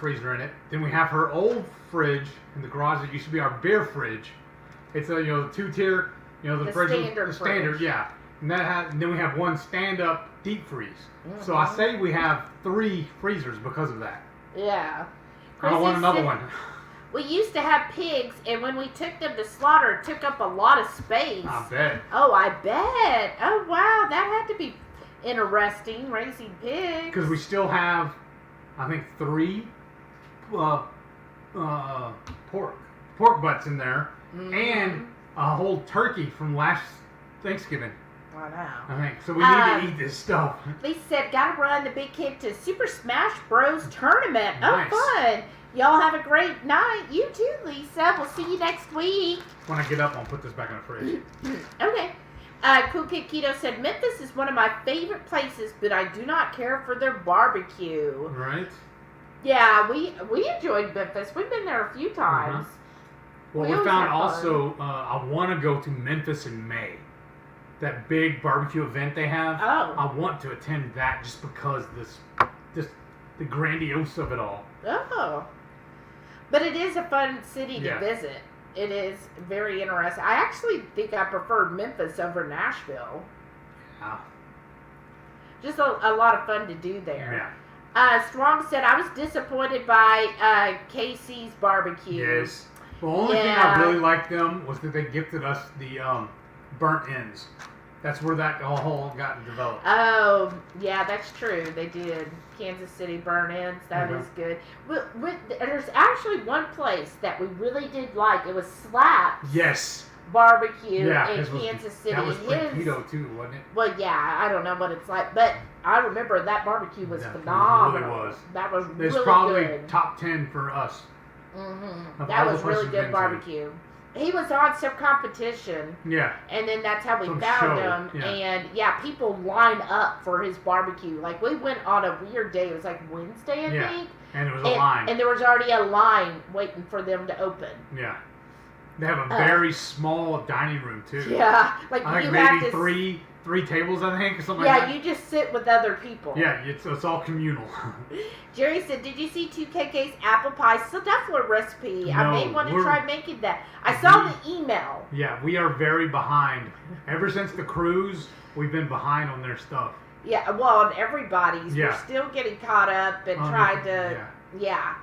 A: freezer in it. Then we have her old fridge in the garage that used to be our beer fridge. It's a 2-tier, the fridge,
B: standard
A: the standard,
B: fridge.
A: yeah. And then we have one stand-up deep freeze. Mm-hmm. So I say we have 3 freezers because of that.
B: Yeah.
A: I don't want another one.
B: We used to have pigs, and when we took them to slaughter, it took up a lot of space.
A: I bet.
B: Oh, I bet. Oh, wow. That had to be interesting, raising pigs.
A: Because we still have, I think, 3 pork butts in there, and a whole turkey from last Thanksgiving.
B: I know.
A: I think so. We need to eat this stuff.
B: Lisa said, "Gotta run the big kid to Super Smash Bros. Tournament.
A: Nice.
B: Oh, fun! Y'all have a great night. You too, Lisa. We'll see you next week."
A: When I get up, I'll put this back in the fridge.
B: Okay. Cool Kid Keto said, "Memphis is one of my favorite places, but I do not care for their barbecue."
A: Right.
B: Yeah, we enjoyed Memphis. We've been there a few times.
A: Well, we found also, I want to go to Memphis in May. That big barbecue event they have.
B: Oh.
A: I want to attend that just because the grandiose of it all.
B: Oh. But it is a fun city to visit. It is very interesting. I actually think I preferred Memphis over Nashville.
A: Yeah.
B: Just a lot of fun to do there.
A: Yeah.
B: Strong said, "I was disappointed by KC's barbecue."
A: Yes. The only thing I really liked them was that they gifted us the burnt ends. That's where that all got developed.
B: Oh, yeah, that's true. They did. Kansas City burnt ends. That is good. There's actually one place that we really did like. It was Slaps.
A: Yes.
B: Barbecue
A: in
B: Kansas City.
A: That was keto too, wasn't it?
B: Well, yeah, I don't know what it's like, but I remember that barbecue was phenomenal.
A: It really was.
B: That was really
A: good. It's probably
B: good.
A: top 10 for us.
B: Mm-hmm. That was really good barbecue. He was on some competition.
A: Yeah.
B: And then that's how we found him.
A: Yeah.
B: And people line up for his barbecue. Like we went on a weird day. It was like Wednesday, I think.
A: And it was a line.
B: And there was already a line waiting for them to open.
A: Yeah. They have a very small dining room too.
B: Yeah. Like
A: I think
B: you
A: maybe
B: have to
A: three tables, I think, or something like that.
B: Yeah, you just sit with other people.
A: Yeah, it's all communal.
B: Jerry said, "Did you see 2KK's apple pie Sildenafil recipe? I may want to try making that." I saw the email.
A: Yeah, we are very behind. Ever since the cruise, we've been behind on their stuff.
B: Yeah, well, on everybody's.
A: Yeah.
B: We're still getting caught up and trying to... Yeah.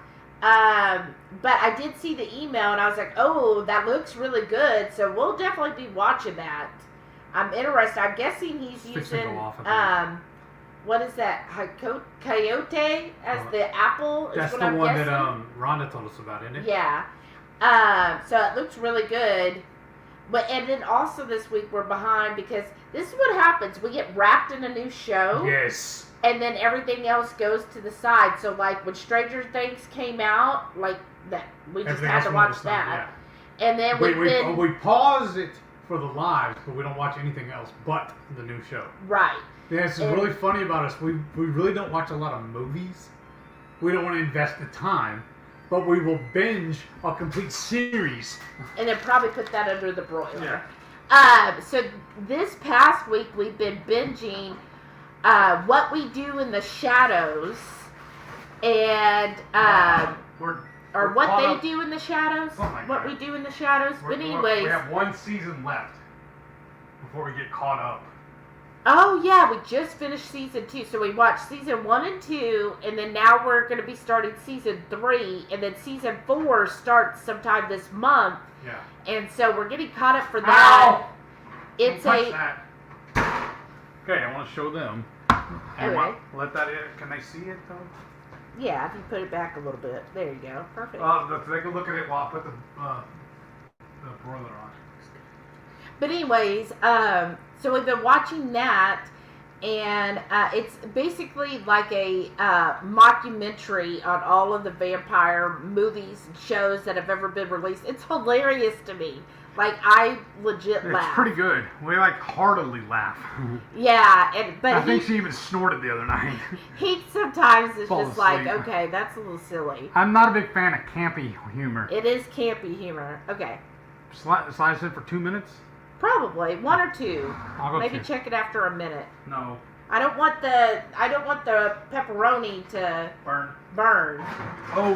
B: But I did see the email, and I was like, oh, that looks really good, so we'll definitely be watching that. I'm interested. I'm guessing he's using, what is that, Coyote as the apple? Is
A: that's
B: what
A: the
B: I'm
A: one
B: guessing.
A: that Rhonda told us about, isn't it?
B: Yeah. So it looks really good. And then also this week we're behind because this is what happens. We get wrapped in a new show.
A: Yes.
B: And then everything else goes to the side. So like when Stranger Things came out, like that, we just had to watch that. Yeah. And then
A: we pause it for the lives, but we don't watch anything else but the new show.
B: Right.
A: Yeah, it's really funny about us. We really don't watch a lot of movies. We don't want to invest the time, but we will binge a complete series.
B: And then probably put that under the broiler. Yeah. So this past week we've been binging What We Do in the Shadows and What They Do in the Shadows. What We Do in the Shadows. But anyways,
A: we have one season left before we get caught up.
B: Oh yeah, we just finished season 2. So we watched season 1 and 2, and then now we're going to be starting season 3, and then season 4 starts sometime this month.
A: Yeah.
B: And so we're getting caught up for that.
A: Ow!
B: It's
A: Don't touch that. Okay, I want to show them. And
B: okay.
A: Let that in. Can they see it though?
B: Yeah, if you put it back a little bit. There you go. Perfect.
A: Let's take a look at it while I put the broiler on.
B: But anyways, so we've been watching that, And it's basically like a mockumentary on all of the vampire movies and shows that have ever been released. It's hilarious to me. Like, I legit laugh.
C: It's pretty good. We like heartily laugh.
B: Yeah, but
C: I think she even snorted the other night.
B: He sometimes is
C: Falls
B: just like,
C: asleep.
B: okay, that's a little silly.
C: I'm not a big fan of campy humor.
B: It is campy humor. Okay.
C: Slice it for 2 minutes?
B: Probably 1 or 2.
C: I'll go
B: Maybe
C: 2.
B: check it after a minute.
C: No.
B: I don't want the pepperoni to burn. Oh,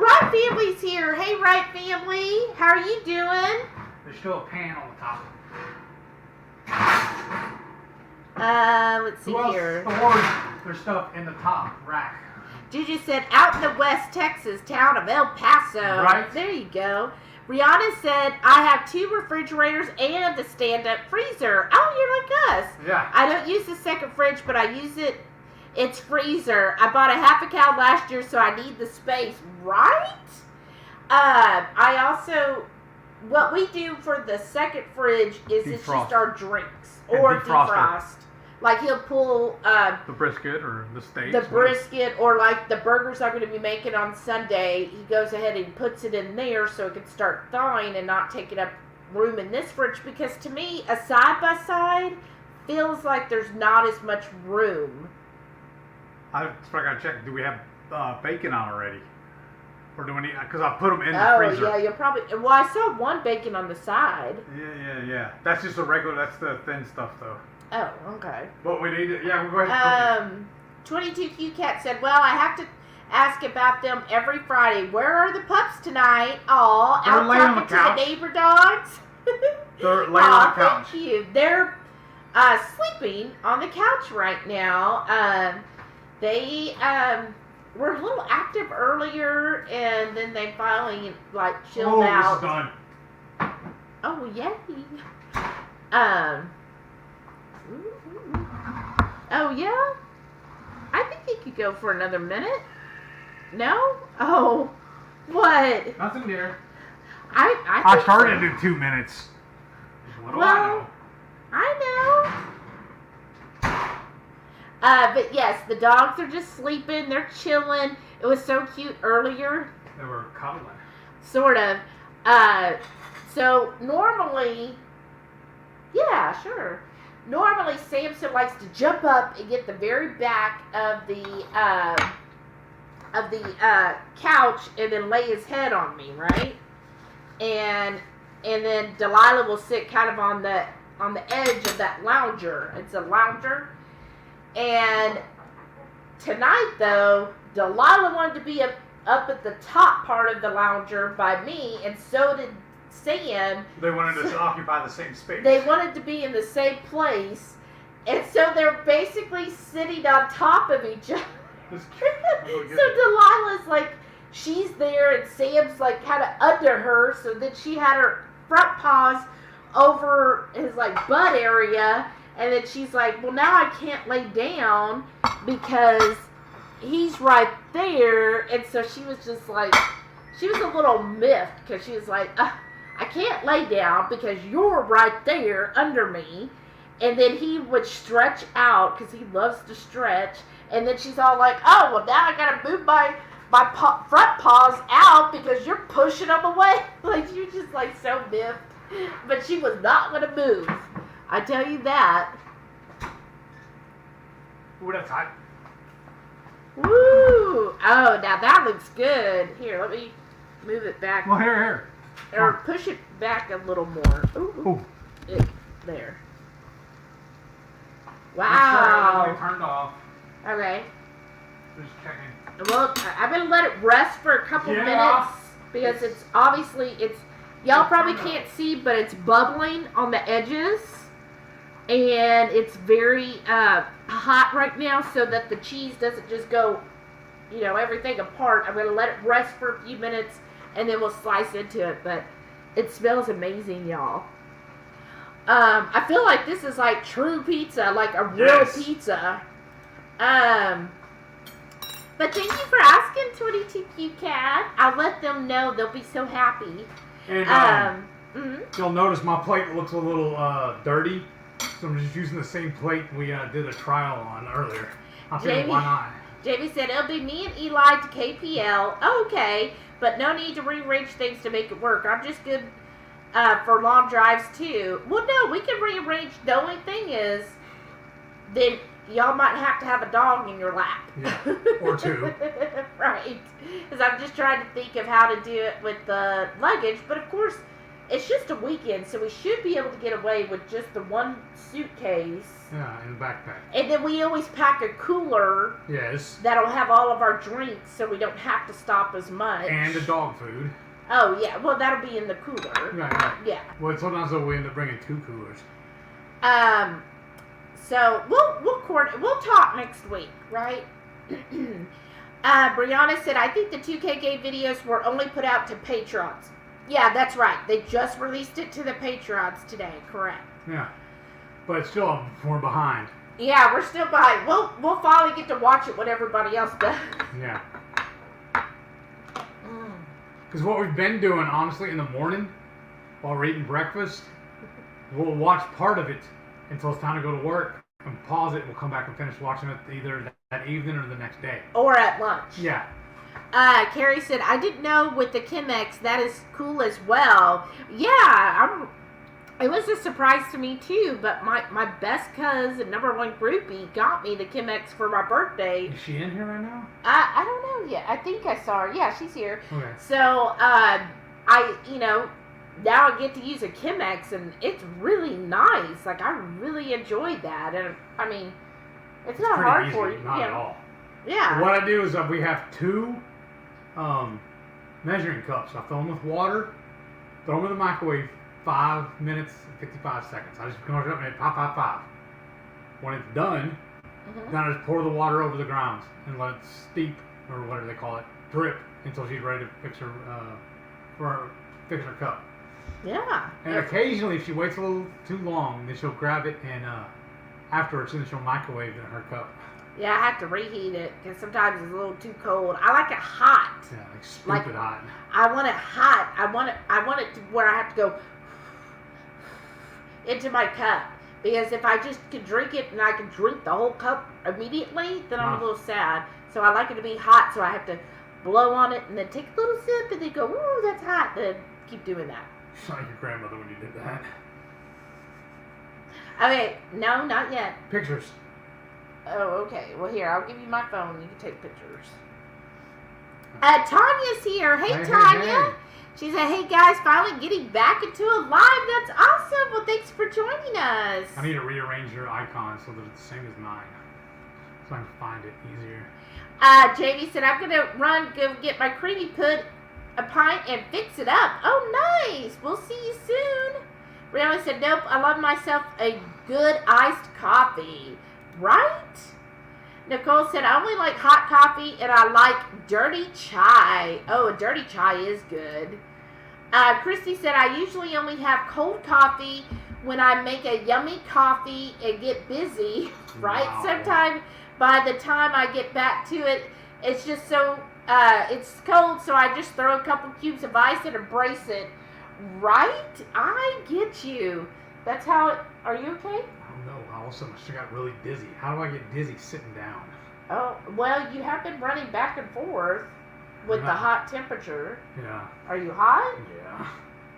B: Right Family's here. Hey, Right Family, how are you doing?
C: There's still a pan on the top.
B: Let's see
C: Who else
B: here.
C: stores their stuff in the top rack?
B: Juju said, out in the West Texas town of El Paso.
C: Right.
B: There you go. Rihanna said, I have 2 refrigerators and a stand-up freezer. Oh, you're like us.
C: Yeah.
B: I don't use the second fridge, but I use its freezer. I bought a half a cow last year, so I need the space. Right? I also, what we do for the second fridge is it's just our drinks. Or defrost. Like, he'll pull
C: the brisket or the steak.
B: The brisket, or like the burgers I'm going to be making on Sunday. He goes ahead and puts it in there so it can start thawing and not taking up room in this fridge. Because to me, a side-by-side feels like there's not as much room.
C: I gotta check. Do we have bacon on already? Or do we need, because I put them in the freezer.
B: Oh, yeah, you'll probably, well, I saw 1 bacon on the side.
C: Yeah. That's just a regular, that's the thin stuff though.
B: Oh, okay.
C: But we need to, we'll go ahead and cook it.
B: 22Q Cat said, well, I have to ask about them every Friday. Where are the pups tonight? Aw,
C: They're
B: out
C: laying on
B: talking
C: the couch.
B: to the neighbor dogs?
C: They're laying on the couch.
B: Thank you. They're sleeping on the couch right now. They were a little active earlier, and then they finally, like, chilled out.
C: This is done.
B: Oh, yay. Oh, yeah? I think he could go for another minute. No? Oh, what?
C: Nothing there.
B: I
C: started in 2 minutes. What do
B: I know? But yes, the dogs are just sleeping. They're chilling. It was so cute earlier.
C: They were cuddling.
B: Sort of. So normally, yeah, sure. Normally, Samson likes to jump up and get the very back of the couch and then lay his head on me, right? And then Delilah will sit kind of on the edge of that lounger. It's a lounger. And tonight, though, Delilah wanted to be up at the top part of the lounger by me, and so did Sam.
C: They wanted to occupy the same space.
B: They wanted to be in the same place, and so they're basically sitting on top of each other. So Delilah's like, she's there, and Sam's like kind of under her, so then she had her front paws over his like butt area, and then she's like, well, now I can't lay down because he's right there. And so she was just like, she was a little miffed because she was like, I can't lay down because you're right there under me. And then he would stretch out because he loves to stretch. And then she's all like, oh, well, now I got to move my front paws out because you're pushing them away. Like, she was just like so miffed. But she was not going to move. I tell you that.
C: Ooh, that's hot.
B: Woo! Oh, now that looks good. Here, let me move it back.
C: Well, here.
B: Or push it back a little more. Ooh. There. Wow.
C: Make sure turned off.
B: Okay.
C: Just checking.
B: Well, I'm going to let it rest for a couple minutes because it's obviously, y'all probably can't see, but it's bubbling on the edges. And it's very hot right now so that the cheese doesn't just go, everything apart. I'm going to let it rest for a few minutes and then we'll slice into it. But it smells amazing, y'all. I feel like this is like true pizza, like a real pizza. But thank you for asking, 22Q Cat. I'll let them know. They'll be so happy.
A: And you'll notice my plate looks a little dirty. I'm just using the same plate we did a trial on earlier. I figured,
B: Jamie-
A: why not?
B: Jamie said, it'll be me and Eli to KPL. Okay, but no need to rearrange things to make it work. I'm just good for long drives, too. Well, no, we can rearrange. The only thing is, then y'all might have to have a dog in your lap.
A: Yeah, or two.
B: Right. Because I'm just trying to think of how to do it with the luggage. But, of course, it's just a weekend, so we should be able to get away with just the one suitcase.
A: Yeah, in the backpack.
B: And then we always pack a cooler.
A: Yes.
B: That'll have all of our drinks, so we don't have to stop as much.
A: And the dog food.
B: Oh yeah, well that'll be in the cooler.
A: Right.
B: Yeah.
A: Well, sometimes though we end up bringing 2 coolers.
B: So we'll talk next week, right? Brianna said, I think the 2KK videos were only put out to patrons. Yeah, that's right. They just released it to the patrons today. Correct.
A: Yeah. But still, we're behind.
B: Yeah, we're still behind. We'll finally get to watch it when everybody else does.
A: Yeah. Because what we've been doing, honestly, in the morning, while we're eating breakfast, we'll watch part of it until it's time to go to work, and pause it, and we'll come back and finish watching it either that evening or the next day.
B: Or at lunch.
A: Yeah.
B: Carrie said, I didn't know with the Chemex, that is cool as well. Yeah, it was a surprise to me too, but my best cousin, #1 groupie, got me the Chemex for my birthday.
A: Is she in here right now?
B: I don't know yet. I think I saw her. Yeah, she's here.
A: Okay.
B: So, now I get to use a Chemex, and it's really nice. Like, I really enjoyed that. And, I mean, it's not
A: pretty
B: hard
A: easy,
B: for you.
A: Not at all.
B: Yeah.
A: What I do is we have 2 measuring cups. I fill them with water, throw them in the microwave 5 minutes and 55 seconds. I just go up and pop, pop, pop. When it's done, then I just pour the water over the grounds and let it steep, or whatever they call it, drip until she's ready to fix her cup.
B: Yeah.
A: And occasionally, if she waits a little too long, then she'll grab it and afterwards, then she'll microwave it in her cup.
B: Yeah, I have to reheat it because sometimes it's a little too cold. I like it hot.
A: Yeah, like stupid hot.
B: I want it hot. I want it to where I have to go into my cup, because if I just can drink it and I can drink the whole cup immediately, then I'm a little sad. So I like it to be hot, so I have to blow on it and then take a little sip and then go, ooh, that's hot. Then keep doing that.
A: You sound like your grandmother when you did that.
B: Okay, no, not yet.
A: Pictures.
B: Oh, okay. Well, here, I'll give you my phone. You can take pictures. Tanya's here. Hey, Tanya.
A: Hey.
B: She said, hey, guys, finally getting back into a live. That's awesome. Well, thanks for joining us.
A: I need to rearrange your icon so that it's the same as mine, so I can find it easier.
B: Jamie said, I'm going to go get my creamy put a pint and fix it up. Oh, nice. We'll see you soon. Brianna said, nope, I love myself a good iced coffee. Right? Nicole said, I only like hot coffee and I like dirty chai. Oh, a dirty chai is good. Christy said, I usually only have cold coffee when I make a yummy coffee and get busy. Right?
A: Wow.
B: Sometimes by the time I get back to it, it's just so, it's cold, so I just throw a couple cubes of ice and embrace it. Right? I get you. That's how it, are you okay?
A: I don't know. All of a sudden, I got really dizzy. How do I get dizzy sitting down?
B: Oh, well, you have been running back and forth with the hot temperature.
A: Yeah.
B: Are you hot?
A: Yeah.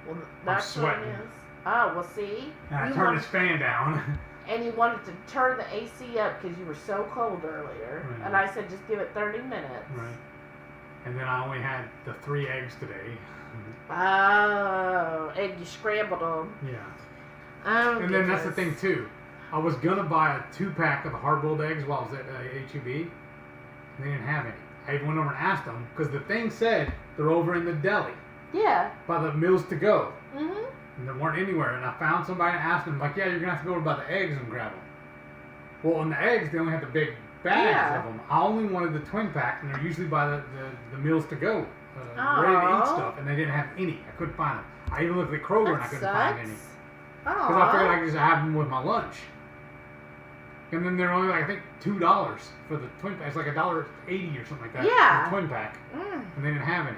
B: Well, that's
A: I'm
B: what
A: sweating.
B: it is. Oh, well, see?
A: And I turned this fan down.
B: And you wanted to turn the AC up because you were so cold earlier.
A: Right.
B: And I said, just give it 30 minutes.
A: Right. And then I only had the 3 eggs today.
B: Oh, and you scrambled them.
A: Yeah.
B: Oh,
A: And then that's the thing, too. I was going to buy a 2-pack of hard-boiled eggs while I was at HEB. And they didn't have any. I even went over and asked them, because the thing said they're over in the deli.
B: Yeah.
A: By the meals to go.
B: Mm-hmm.
A: And they weren't anywhere. And I found somebody and asked them, like, yeah, you're going to have to go over by the eggs and grab them. Well, on the eggs, they only had the big bags of them. I only wanted the twin pack, and they're usually by the meals to go. Ready to eat stuff. And they didn't have any. I couldn't find them. I even looked at Kroger and I couldn't find any. Because I figured I could just have them with my lunch. And then they're only like, I think, $2 for the twin pack. It's like $1.80 or something like that.
B: Yeah.
A: For the twin pack. And they didn't have any.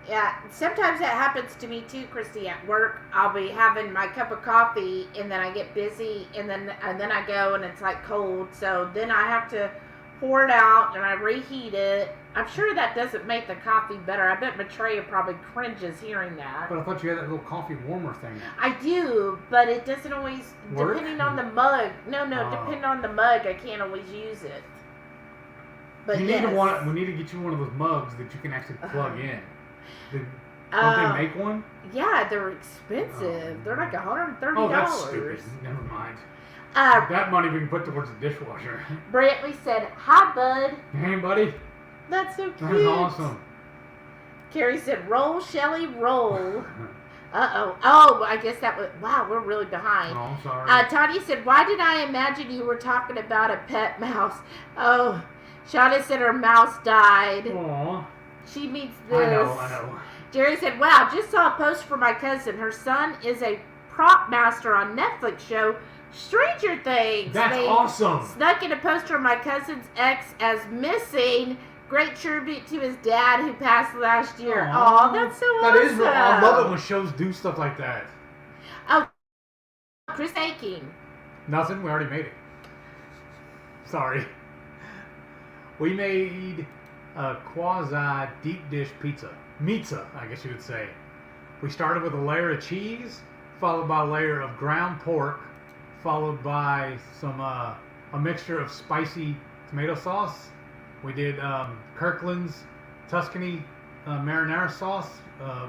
B: Yeah, sometimes that happens to me too, Christy. At work, I'll be having my cup of coffee, and then I get busy, and then I go, and it's like cold. So then I have to pour it out, and I reheat it. I'm sure that doesn't make the coffee better. I bet Maitreya probably cringes hearing that.
A: But I thought you had that little coffee warmer thing.
B: I do, but it doesn't always.
A: Work?
B: Depending on the mug. No, depending on the mug, I can't always use it. But
A: we need to get you one of those mugs that you can actually plug in. Don't they make one?
B: Yeah, they're expensive. They're like $130.
A: Oh, that's stupid. Never mind. That money we can put towards the dishwasher.
B: Brantley said, "Hi, bud."
A: Hey, buddy.
B: That's so cute.
A: That's awesome.
B: Carrie said, "Roll, Shelly, roll." Uh-oh. Oh, I guess that was... Wow, we're really behind.
A: Oh, I'm sorry.
B: Tanya said, "Why did I imagine you were talking about a pet mouse?" Oh, Shauna said her mouse died.
A: Aww.
B: She meets this.
A: I know.
B: Jerry said, "Wow, just saw a post for my cousin. Her son is a prop master on Netflix show Stranger Things.
A: That's
B: they
A: awesome.
B: Snuck in a poster of my cousin's ex as missing. Great tribute to his dad who passed last year." Aw, that's so awesome.
A: That is real. I love it when shows do stuff like that.
B: Oh, Chris Aking.
A: Nothing. We already made it. Sorry. We made a quasi deep dish pizza. Pizza, I guess you would say. We started with a layer of cheese, followed by a layer of ground pork, followed by some a mixture of spicy tomato sauce. We did Kirkland's Tuscany marinara sauce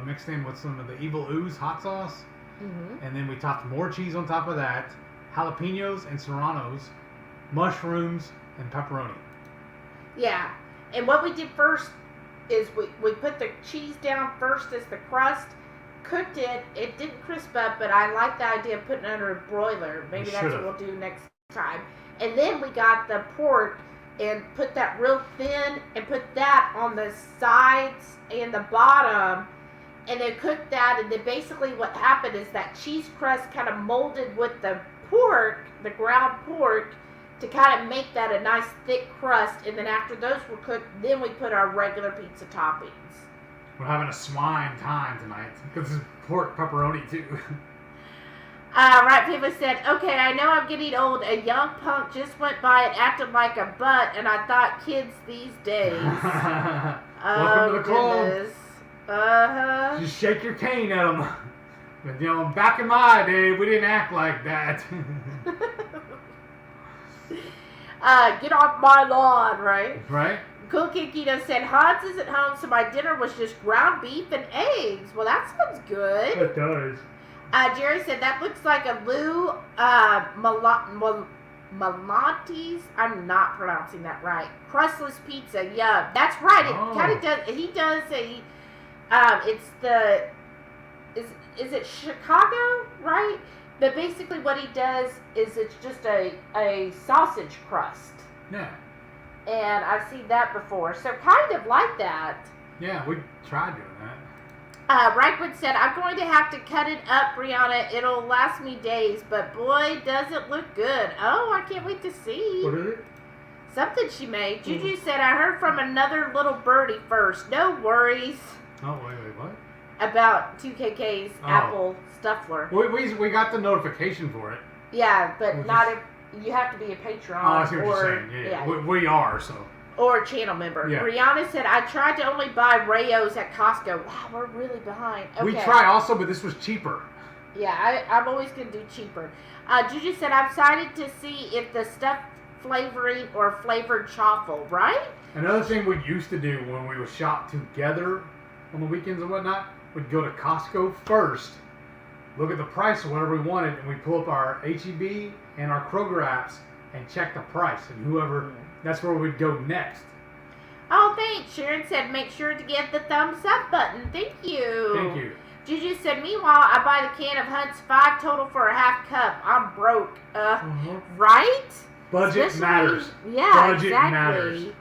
A: mixed in with some of the Evil Ooze hot sauce. Mm-hmm. And then we topped more cheese on top of that, jalapenos and serranos, mushrooms, and pepperoni.
B: Yeah, and what we did first is we put the cheese down first as the crust, cooked it. It didn't crisp up, but I like the idea of putting it under a broiler. Maybe that's what we'll do next time. And then we got the pork and put that real thin and put that on the sides and the bottom, and then cooked that. And then basically what happened is that cheese crust kind of molded with the pork, the ground pork, to kind of make that a nice thick crust. And then after those were cooked, then we put our regular pizza toppings.
A: We're having a swine time tonight because it's pork pepperoni too.
B: Right, people said, "Okay, I know I'm getting old. A young punk just went by and acted like a butt, and I thought kids these days."
A: Welcome to the club.
B: Uh-huh.
A: Just shake your cane at them. But, you know, back in my day, we didn't act like that.
B: Get off my lawn, right?
A: Right.
B: Cool Kid Keto said, "Hans isn't home, so my dinner was just ground beef and eggs." Well, that sounds good.
A: It does.
B: Jerry said, "That looks like a Lou Malnati's." I'm not pronouncing that right. Crustless pizza. Yeah, that's right. It kind of does. He does a. It's the. Is it Chicago, right? But basically, what he does is it's just a sausage crust.
A: Yeah.
B: And I've seen that before, so kind of like that.
A: Yeah, we tried doing that.
B: Reichwood said, "I'm going to have to cut it up, Brianna. It'll last me days, but boy, does it look good." Oh, I can't wait to see.
A: What is it?
B: Something she made. Juju said, "I heard from another little birdie first. No worries."
A: Oh, wait, what?
B: About 2KK's Apple Stuffler.
A: We got the notification for it.
B: Yeah, but not if you have to be a Patreon.
A: Oh, I see what you're saying. Yeah. We are, so.
B: Or a channel member. Yeah. Brianna said, "I tried to only buy Rayos at Costco." Wow, we're really behind. Okay.
A: We try also, but this was cheaper.
B: Yeah, I'm always going to do cheaper. Juju said, "I'm excited to see if the stuffed flavoring or flavored chaffle," right?
A: Another thing we used to do when we would shop together on the weekends and whatnot, we'd go to Costco first, look at the price of whatever we wanted, and we pull up our HEB and our Kroger apps and check the price, and whoever, that's where we'd go next.
B: Oh, thanks. Sharon said, "Make sure to get the thumbs up button." Thank you.
A: Thank you.
B: Juju said, "Meanwhile, I buy the can of Hunt's 5 total for a half cup. I'm broke." Right?
A: Budget matters.
B: Yeah,
A: Budget
B: exactly.
A: matters.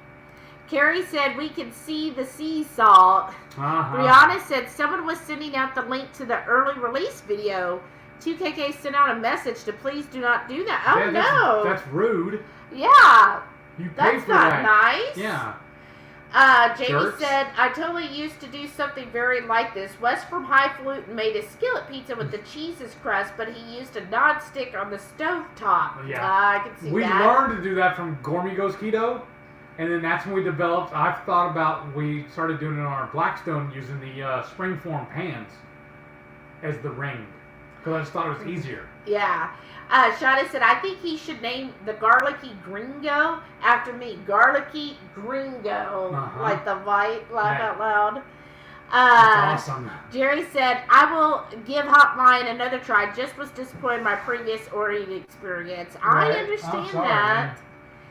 B: Carrie said, "We can see the sea salt." Brianna said, "Someone was sending out the link to the early release video. 2KK sent out a message to please do not do that." Oh,
A: yeah,
B: no.
A: That's rude.
B: Yeah.
A: You pay
B: That's
A: for
B: not
A: that.
B: nice.
A: Yeah.
B: Jamie
A: Jerks?
B: said, I totally used to do something very like this. Wes from Highfalutin made a skillet pizza with the cheese's crust, but he used a non-stick on the stove top.
A: Yeah.
B: I can see
A: We
B: that.
A: learned to do that from Gourmet Goes Keto, and then that's when we developed. I've thought about. We started doing it on our Blackstone using the springform pans as the ring because I just thought it was easier.
B: Yeah. Shauna said, I think he should name the garlicky gringo after me. Garlicky gringo. Like the white, laugh out loud.
A: That's awesome.
B: Jerry said, I will give HotLine another try. Just was disappointed in my previous ordering experience.
A: Right.
B: I understand
A: I'm sorry,
B: that.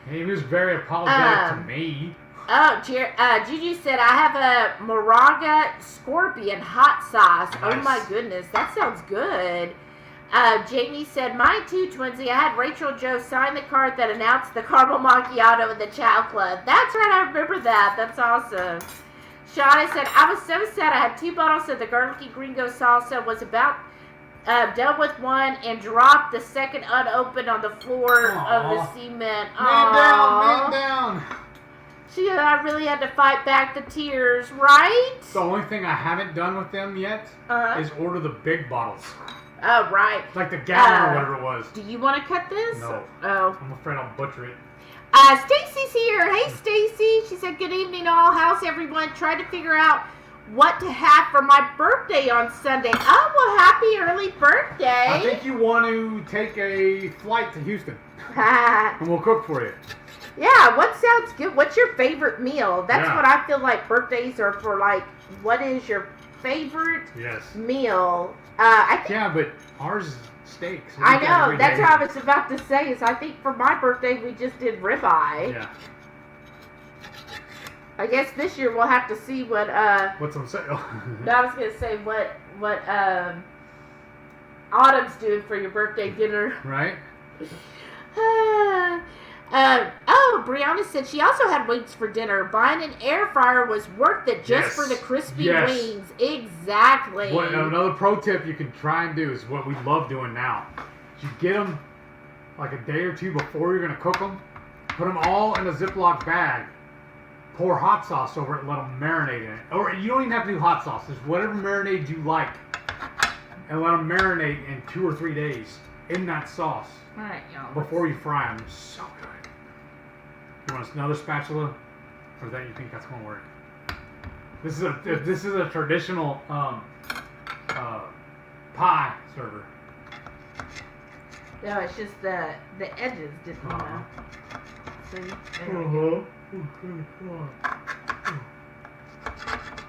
A: Man. He was very apologetic to me.
B: Oh, Juju said, I have a Moraga Scorpion hot sauce.
A: Nice.
B: Oh my goodness, that sounds good. Jamie said, mine too, Twinsy. I had Rachel Joe sign the card that announced the caramel macchiato in the Chow Club. That's right, I remember that. That's awesome. Shauna said, I was so sad. I had 2 bottles of the garlicky gringo salsa, was about done with one, and dropped the second unopened on the floor of the cement.
A: Man down.
B: She and I really had to fight back the tears, right?
A: The only thing I haven't done with them yet is order the big bottles.
B: Oh, right.
A: Like the gallon or whatever it was.
B: Do you want to cut this?
A: No.
B: Oh.
A: I'm afraid I'll butcher it.
B: Stacy's here. Hey, Stacy. She said, good evening all. How's everyone? Trying to figure out what to have for my birthday on Sunday. Oh, well, happy early birthday.
A: I think you want to take a flight to Houston. And we'll cook for you.
B: Yeah, what sounds good? What's your favorite meal? That's
A: Yeah.
B: what I feel like birthdays are for, like, what is your favorite meal? I think,
A: yeah, but ours is steaks.
B: I know. That's what I was about to say. Is I think for my birthday we just did ribeye.
A: Yeah.
B: I guess this year we'll have to see what.
A: What's on sale?
B: No, I was gonna say what Autumn's doing for your birthday dinner.
A: Right.
B: Brianna said she also had wings for dinner. Buying an air fryer was worth it just for the crispy wings. Exactly.
A: What another pro tip you can try and do is what we love doing now. You get them like a day or 2 before you're gonna cook them. Put them all in a Ziploc bag. Pour hot sauce over it and let them marinate in it. Or you don't even have to do hot sauce. Just whatever marinade you like, and let them marinate in 2 or 3 days in that sauce.
B: All right, y'all.
A: Before you fry them, so good. You want another spatula, or that you think that's gonna work? This is a traditional pie server.
B: No, it's just the edges didn't See? There we go.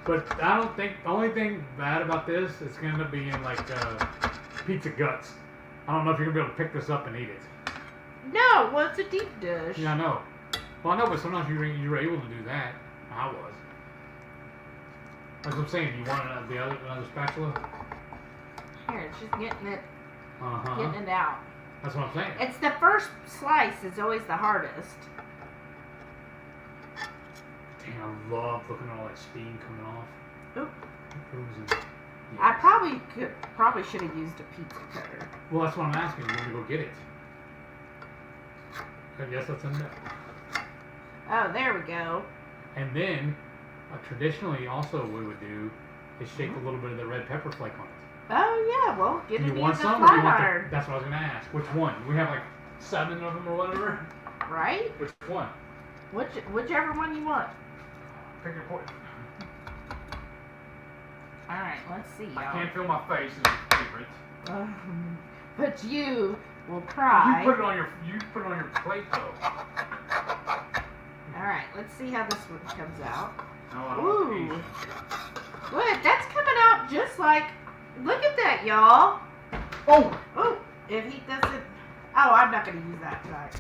A: But I don't think the only thing bad about this is going to be in like pizza guts. I don't know if you're gonna be able to pick this up and eat it.
B: No, well, it's a deep dish.
A: Yeah, I know. Well, I know, but sometimes you were able to do that. I was. That's what I'm saying. Do you want another spatula?
B: Here, it's just getting it
A: Uh-huh.
B: out.
A: That's what I'm saying.
B: It's the first slice is always the hardest.
A: Damn, I love looking at all that steam coming off.
B: Oop.
A: Oozing. Yeah.
B: I probably should have used a pizza cutter.
A: Well, that's what I'm asking. When we go get it. I guess that's enough.
B: Oh, there we go.
A: And then, traditionally, also what we would do is shake a little bit of the red pepper flake on it.
B: Oh yeah, well, get it in the
A: Want some?
B: flat
A: Or do you want
B: iron.
A: that's what I was gonna ask. Which one? We have like 7 of them or whatever.
B: Right?
A: Which one?
B: Whichever one you want.
A: Pick your point.
B: All right, let's see, y'all.
A: I can't feel my face is your favorite.
B: But you will cry.
A: You put it on your plate though.
B: All right, let's see how this one comes out.
A: No, I don't
B: Ooh,
A: want
B: good. That's coming out just like. Look at that, y'all.
A: Oh,
B: Oh, if he doesn't. Oh, I'm not gonna use that tonight.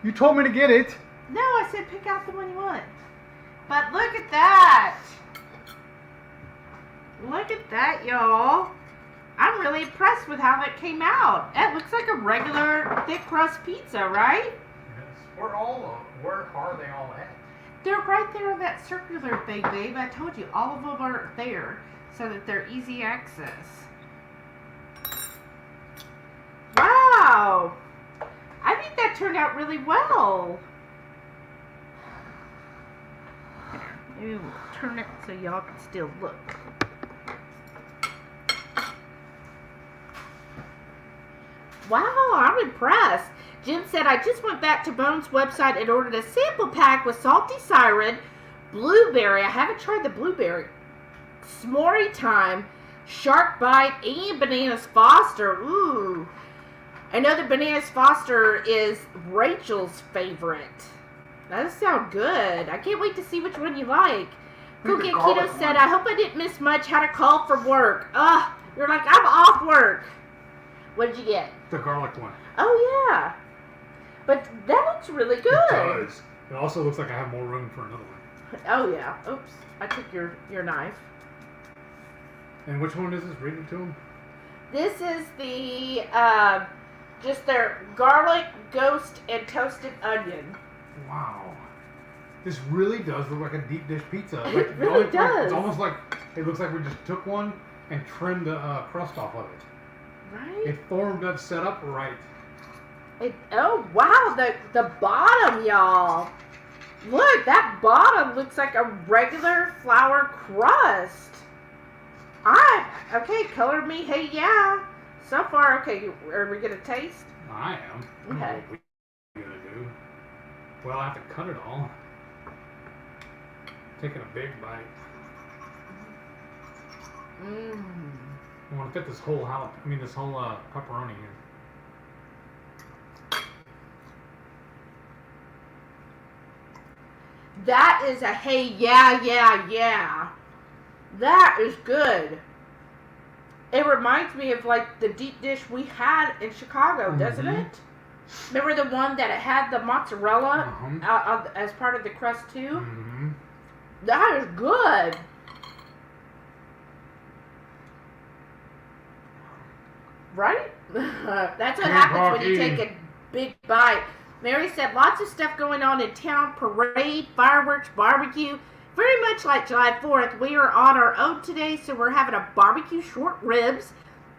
A: you told me to get it.
B: No, I said pick out the one you want. But look at that. Look at that, y'all. I'm really impressed with how that came out. It looks like a regular thick crust pizza, right?
A: Yes. Where are they all at?
B: They're right there on that circular thing, babe. I told you, all of them are there so that they're easy access. Wow. I think that turned out really well. Maybe we'll turn it so y'all can still look. Wow, I'm impressed. Jim said, I just went back to Bone's website and ordered a sample pack with salty siren, blueberry. I haven't tried the blueberry. S'more time, shark bite, and bananas Foster. Ooh. I know the bananas Foster is Rachel's favorite. That does sound good. I can't wait to see which one you like. Cookie Keto said, I hope I didn't miss much. Had a call from work. Ugh, you're like, I'm off work. What did you get?
A: The garlic one.
B: Oh, yeah. But that looks really good.
A: It does. It also looks like I have more room for another one.
B: Oh, yeah. Oops. I took your knife.
A: And which one is this? Read it to him.
B: This is the, just their garlic, ghost, and toasted onion.
A: Wow. This really does look like a deep dish pizza.
B: It really does.
A: It's almost like, it looks like we just took one and trimmed the crust off of it.
B: Right?
A: It formed up, set up right.
B: Oh, wow. The bottom, y'all. Look, that bottom looks like a regular flour crust. Okay, color me, hey, yeah. So far, okay, are we going to taste?
A: I am.
B: Okay.
A: What are we going to do? Well, I have to cut it all. Taking a big bite.
B: Mmm.
A: I want to fit this whole pepperoni here.
B: That is a hey, yeah. That is good. It reminds me of like the deep dish we had in Chicago, doesn't it? Remember the one that had the mozzarella as part of the crust too?
A: Mm-hmm.
B: That is good. Right? That's what happens when you take a big bite. Mary said, lots of stuff going on in town, parade, fireworks, barbecue. Very much like July 4th, we are on our own today, so we're having a barbecue short ribs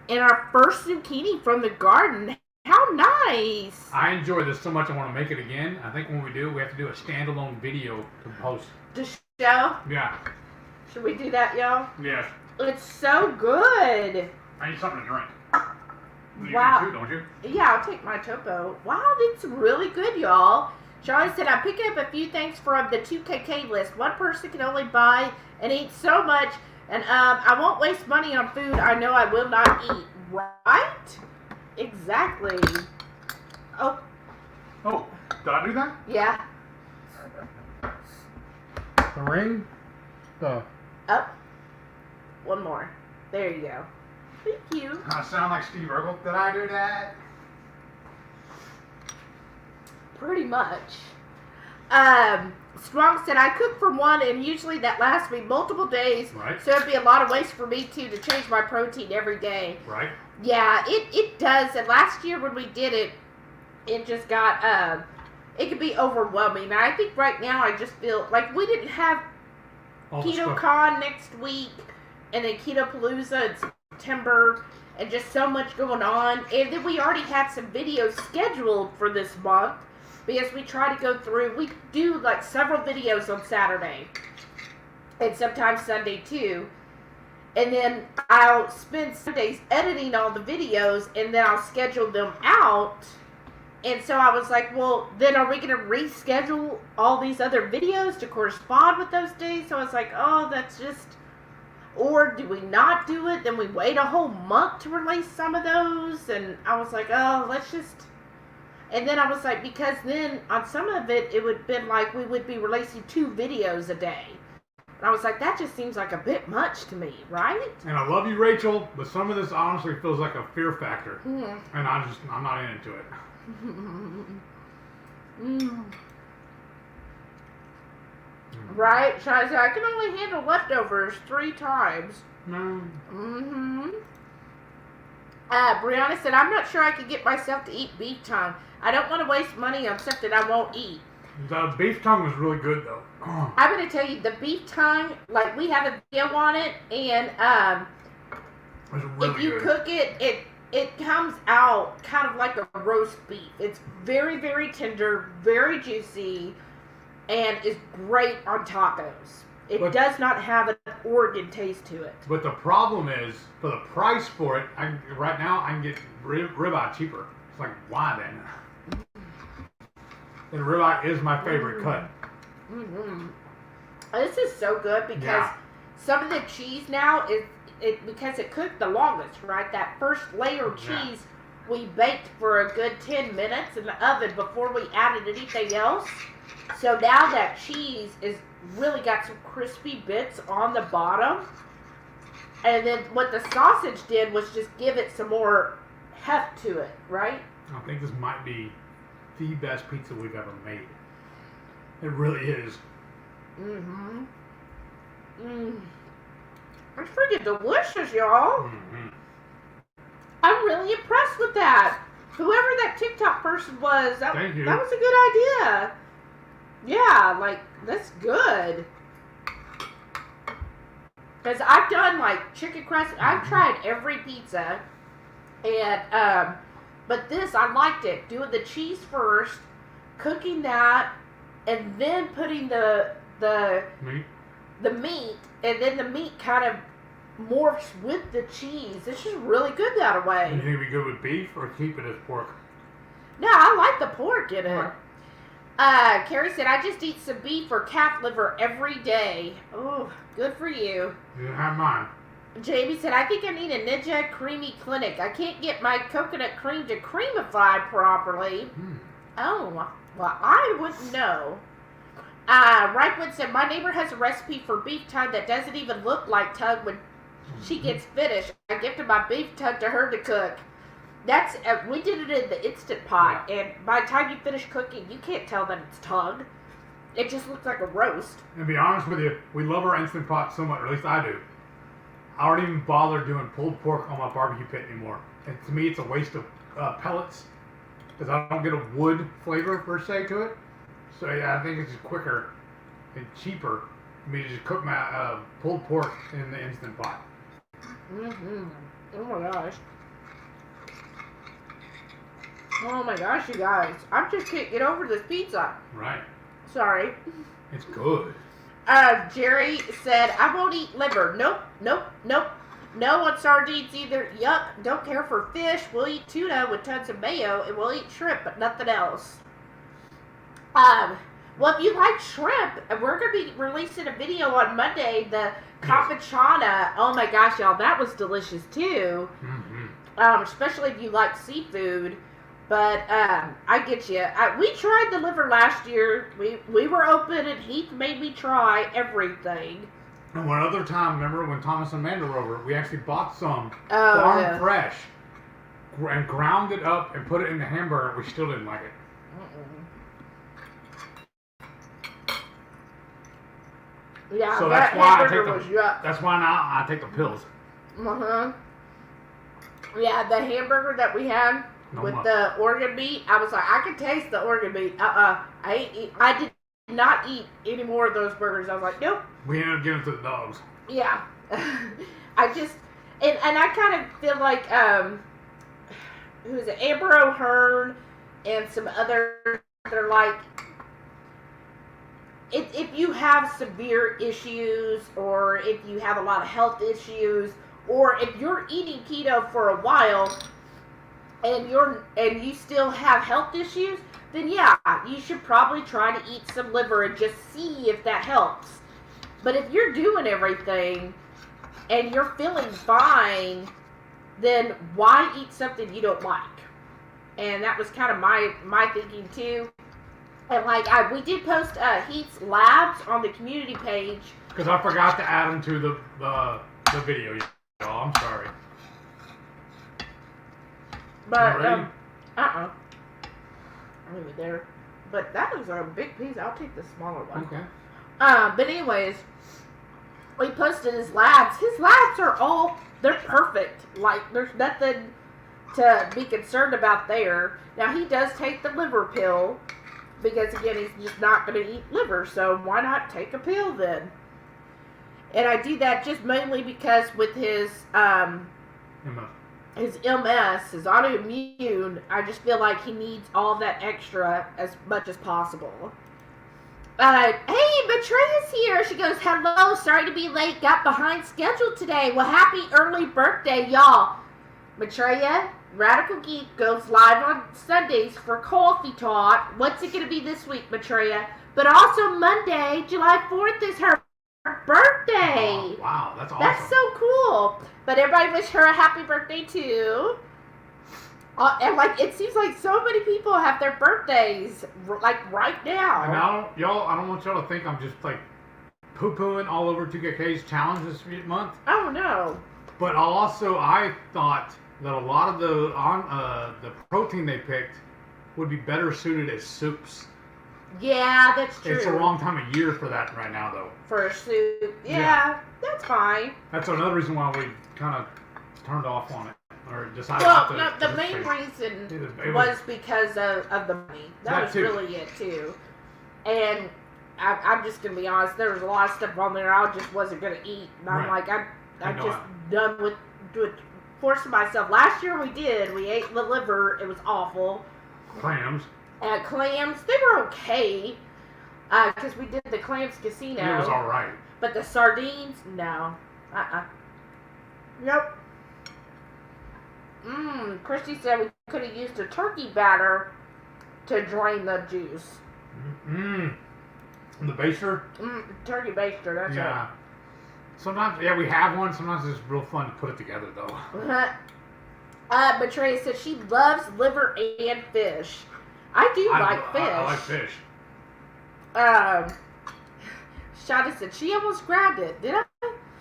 B: and our first zucchini from the garden. How nice!
A: I enjoy this so much I want to make it again. I think when we do, we have to do a standalone video to post.
B: To show?
A: Yeah.
B: Should we do that, y'all?
A: Yes.
B: It's so good.
A: I need something to drink.
B: Wow.
A: You do too, don't you?
B: Yeah, I'll take my topo. Wow, that's really good, y'all. Charlie said, I'm picking up a few things from the 2KK list. One person can only buy and eat so much, and I won't waste money on food I know I will not eat. Right? Exactly. Oh.
A: Oh, did I do that?
B: Yeah.
A: The ring?
B: Up. One more. There you go. Thank you.
A: I sound like Steve Urkel. Did I do that?
B: Pretty much. Strong said, I cook for one, and usually that lasts me multiple days.
A: Right.
B: So it'd be a lot of waste for me, too, to change my protein every day.
A: Right.
B: Yeah, it does. And last year when we did it, it just got, it could be overwhelming. And I think right now I just feel like we didn't have KetoCon next week, and then Ketopalooza in September, and just so much going on. And then we already had some videos scheduled for this month, because we try to go through, we do like several videos on Saturday, and sometimes Sunday too. And then I'll spend Sundays editing all the videos, and then I'll schedule them out. And so I was like, well, then are we going to reschedule all these other videos to correspond with those days? So I was like, oh, that's just, or do we not do it? Then we wait a whole month to release some of those. And I was like, oh, let's just, and then I was like, because then on some of it, it would have been like we would be releasing 2 videos a day. And I was like, that just seems like a bit much to me, right?
A: And I love you, Rachel, but some of this honestly feels like a fear factor.
B: Mm.
A: And I'm not into it.
B: Right? So I said, I can only handle leftovers 3 times.
A: Mm.
B: Brianna said, I'm not sure I could get myself to eat beef tongue. I don't want to waste money on something I won't eat.
A: The beef tongue was really good, though.
B: I'm going to tell you, the beef tongue, like, we have a video on it, and
A: really
B: if you
A: good.
B: cook it, it comes out kind of like a roast beef. It's very, very tender, very juicy, and is great on tacos. It
A: But-
B: does not have an Oregon taste to it.
A: But the problem is, for the price for it, right now I can get ribeye cheaper. It's like, why then? And ribeye is my favorite cut.
B: Mm-hmm. This is so good because
A: Yeah.
B: some of the cheese now is because it cooked the longest, right? That first layer of
A: Yeah.
B: cheese we baked for a good 10 minutes in the oven before we added anything else. So now that cheese is really got some crispy bits on the bottom. And then what the sausage did was just give it some more heft to it, right?
A: I think this might be the best pizza we've ever made. It really is.
B: Mm-hmm. It's freaking delicious, y'all.
A: Mm-hmm.
B: I'm really impressed with that. Whoever that TikTok person was, that
A: Thank you.
B: was a good idea. Yeah, like, that's good. Because I've done, like, chicken crust. I've tried every pizza. And, but this, I liked it. Doing the cheese first, cooking that, and then putting the meat, and then the meat kind of morphs with the cheese. It's just really good that
A: You
B: way.
A: think it'd be good with beef or keep it as pork?
B: No, I like the pork in it.
A: Right.
B: Carrie said, I just eat some beef or calf liver every day. Oh, good for you.
A: You didn't have mine.
B: Jamie said, I think I need a Ninja Creamy Clinic. I can't get my coconut cream to creamify properly. Oh, well, I wouldn't know. Reichwood said, my neighbor has a recipe for beef tongue that doesn't even look like tongue when she gets finished. I gifted my beef tongue to her to cook. That's we did it in the Instant Pot, and by the time you finish cooking, you can't tell that it's tongue. It just looks like a roast.
A: And to be honest with you, we love our Instant Pot so much, or at least I do. I don't even bother doing pulled pork on my barbecue pit anymore. And to me, it's a waste of pellets, because I don't get a wood flavor per se to it. So yeah, I think it's just quicker and cheaper for me to just cook my pulled pork in the Instant Pot.
B: Mm-hmm. Oh my gosh. Oh my gosh, you guys. I just can't get over this pizza.
A: Right.
B: Sorry.
A: It's good.
B: Jerry said, I won't eat liver. Nope. No on sardines either. Yuck. Don't care for fish. We'll eat tuna with tons of mayo, and we'll eat shrimp, but nothing else. Well, if you like shrimp, we're going to be releasing a video on Monday, the capuchana. Oh my gosh, y'all, that was delicious too.
A: Mm-hmm.
B: Especially if you like seafood. But I get you. We tried the liver last year. We were open, and Heath made me try everything.
A: And one other time, remember when Thomas and Amanda were over, we actually bought some
B: Oh,
A: farm
B: yeah.
A: fresh and ground it up and put it in the hamburger. We still didn't like it.
B: Yeah,
A: So
B: that
A: that's why
B: hamburger was yuck.
A: That's why now I take the pills.
B: Uh-huh. Yeah, the hamburger that we had with the organ meat, I was like, I can taste the organ meat. I did not eat any more of those burgers. I was like, nope.
A: We ended up giving it to the dogs.
B: Yeah. I just, and I kind of feel like, who is it, Amber O'Hearn and some others, they're like, if you have severe issues, or if you have a lot of health issues, or if you're eating keto for a while and you still have health issues, then yeah, you should probably try to eat some liver and just see if that helps. But if you're doing everything and you're feeling fine, then why eat something you don't like? And that was kind of my thinking too. And like we did post Heath's labs on the community page.
A: Because I forgot to add them to the video, y'all. I'm sorry.
B: But
A: Ready?
B: I'll leave it there. But that is a big piece. I'll take the smaller one.
A: Okay.
B: But anyways, we posted his labs. His labs are they're perfect. Like, there's nothing to be concerned about there. Now, he does take the liver pill, because again, he's just not going to eat liver, so why not take a pill then? And I do that just mainly because with his MS, his autoimmune, I just feel like he needs all that extra as much as possible. Hey, Betraya's here. She goes, hello, sorry to be late, got behind schedule today. Well, happy early birthday, y'all. Betraya, Radical Geek, goes live on Sundays for Coffee Talk. What's it going to be this week, Betraya? But also Monday, July 4th is her birthday.
A: Oh, wow, that's awesome.
B: That's so cool. But everybody wish her a happy birthday, too. And like it seems like so many people have their birthdays like right now.
A: And I don't want y'all to think I'm just like poo-pooing all over 2KK's challenge this month.
B: Oh no!
A: But I thought that a lot of the protein they picked would be better suited as soups.
B: Yeah, that's true.
A: It's a wrong time of year for that right now, though.
B: For a soup, yeah, that's fine.
A: That's another reason why we kind of turned off on it. Or decided
B: the main reason was because of the money. That was really it too. And I'm just gonna be honest. There was a lot of stuff on there I just wasn't gonna eat. And I'm like, I'm just done with forcing myself. Last year we ate the liver. It was awful.
A: Clams.
B: Clams, they were okay. Because we did the Clams Casino.
A: It was all right.
B: But the sardines, no. Nope. Christy said we could have used a turkey batter to drain the juice.
A: The baster?
B: Turkey baster, that's
A: right. Sometimes, we have one. Sometimes it's real fun to put it together, though.
B: Betraya said she loves liver and fish. I do like fish.
A: I like fish.
B: Shada said she almost grabbed it. Did I?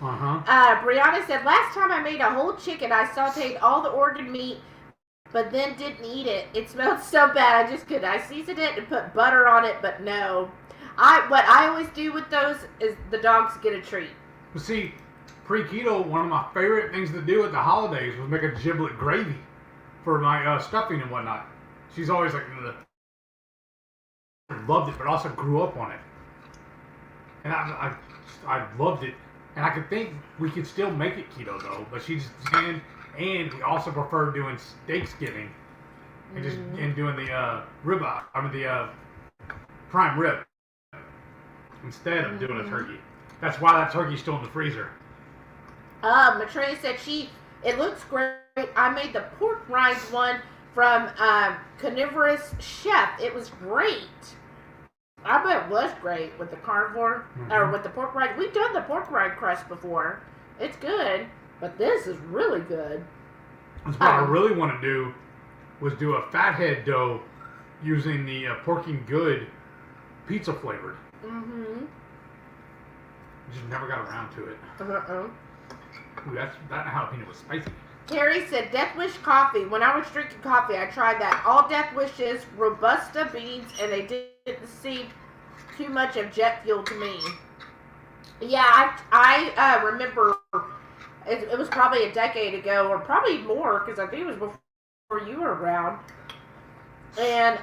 A: Brianna
B: said, last time I made a whole chicken, I sauteed all the organ meat, but then didn't eat it. It smelled so bad, I just couldn't. I seasoned it and put butter on it, but no. What I always do with those is the dogs get a treat.
A: Well, see, pre-keto, one of my favorite things to do at the holidays was make a giblet gravy for my stuffing and whatnot. She's always like, loved it, but also grew up on it. And I loved it. And I could think we could still make it keto though, but she just and we also prefer doing Steaksgiving and just and doing the ribeye. The prime rib instead of doing a turkey. That's why that turkey's still in the freezer.
B: Maitreya said it looks great. I made the pork rinds one from Carnivorous Chef. It was great. I bet it was great with the carnivore, or with the pork rind. We've done the pork rind crust before. It's good, but this is really good.
A: That's what I really want to do, was do a fathead dough using the Porking Good pizza flavored. Just never got around to it. Ooh, that jalapeno was spicy.
B: Terry said, Death Wish coffee. When I was drinking coffee, I tried that. All Death Wishes, Robusta beans, and they didn't seem too much of jet fuel to me. Yeah, I remember it was probably a decade ago, or probably more, because I think it was before you were around. And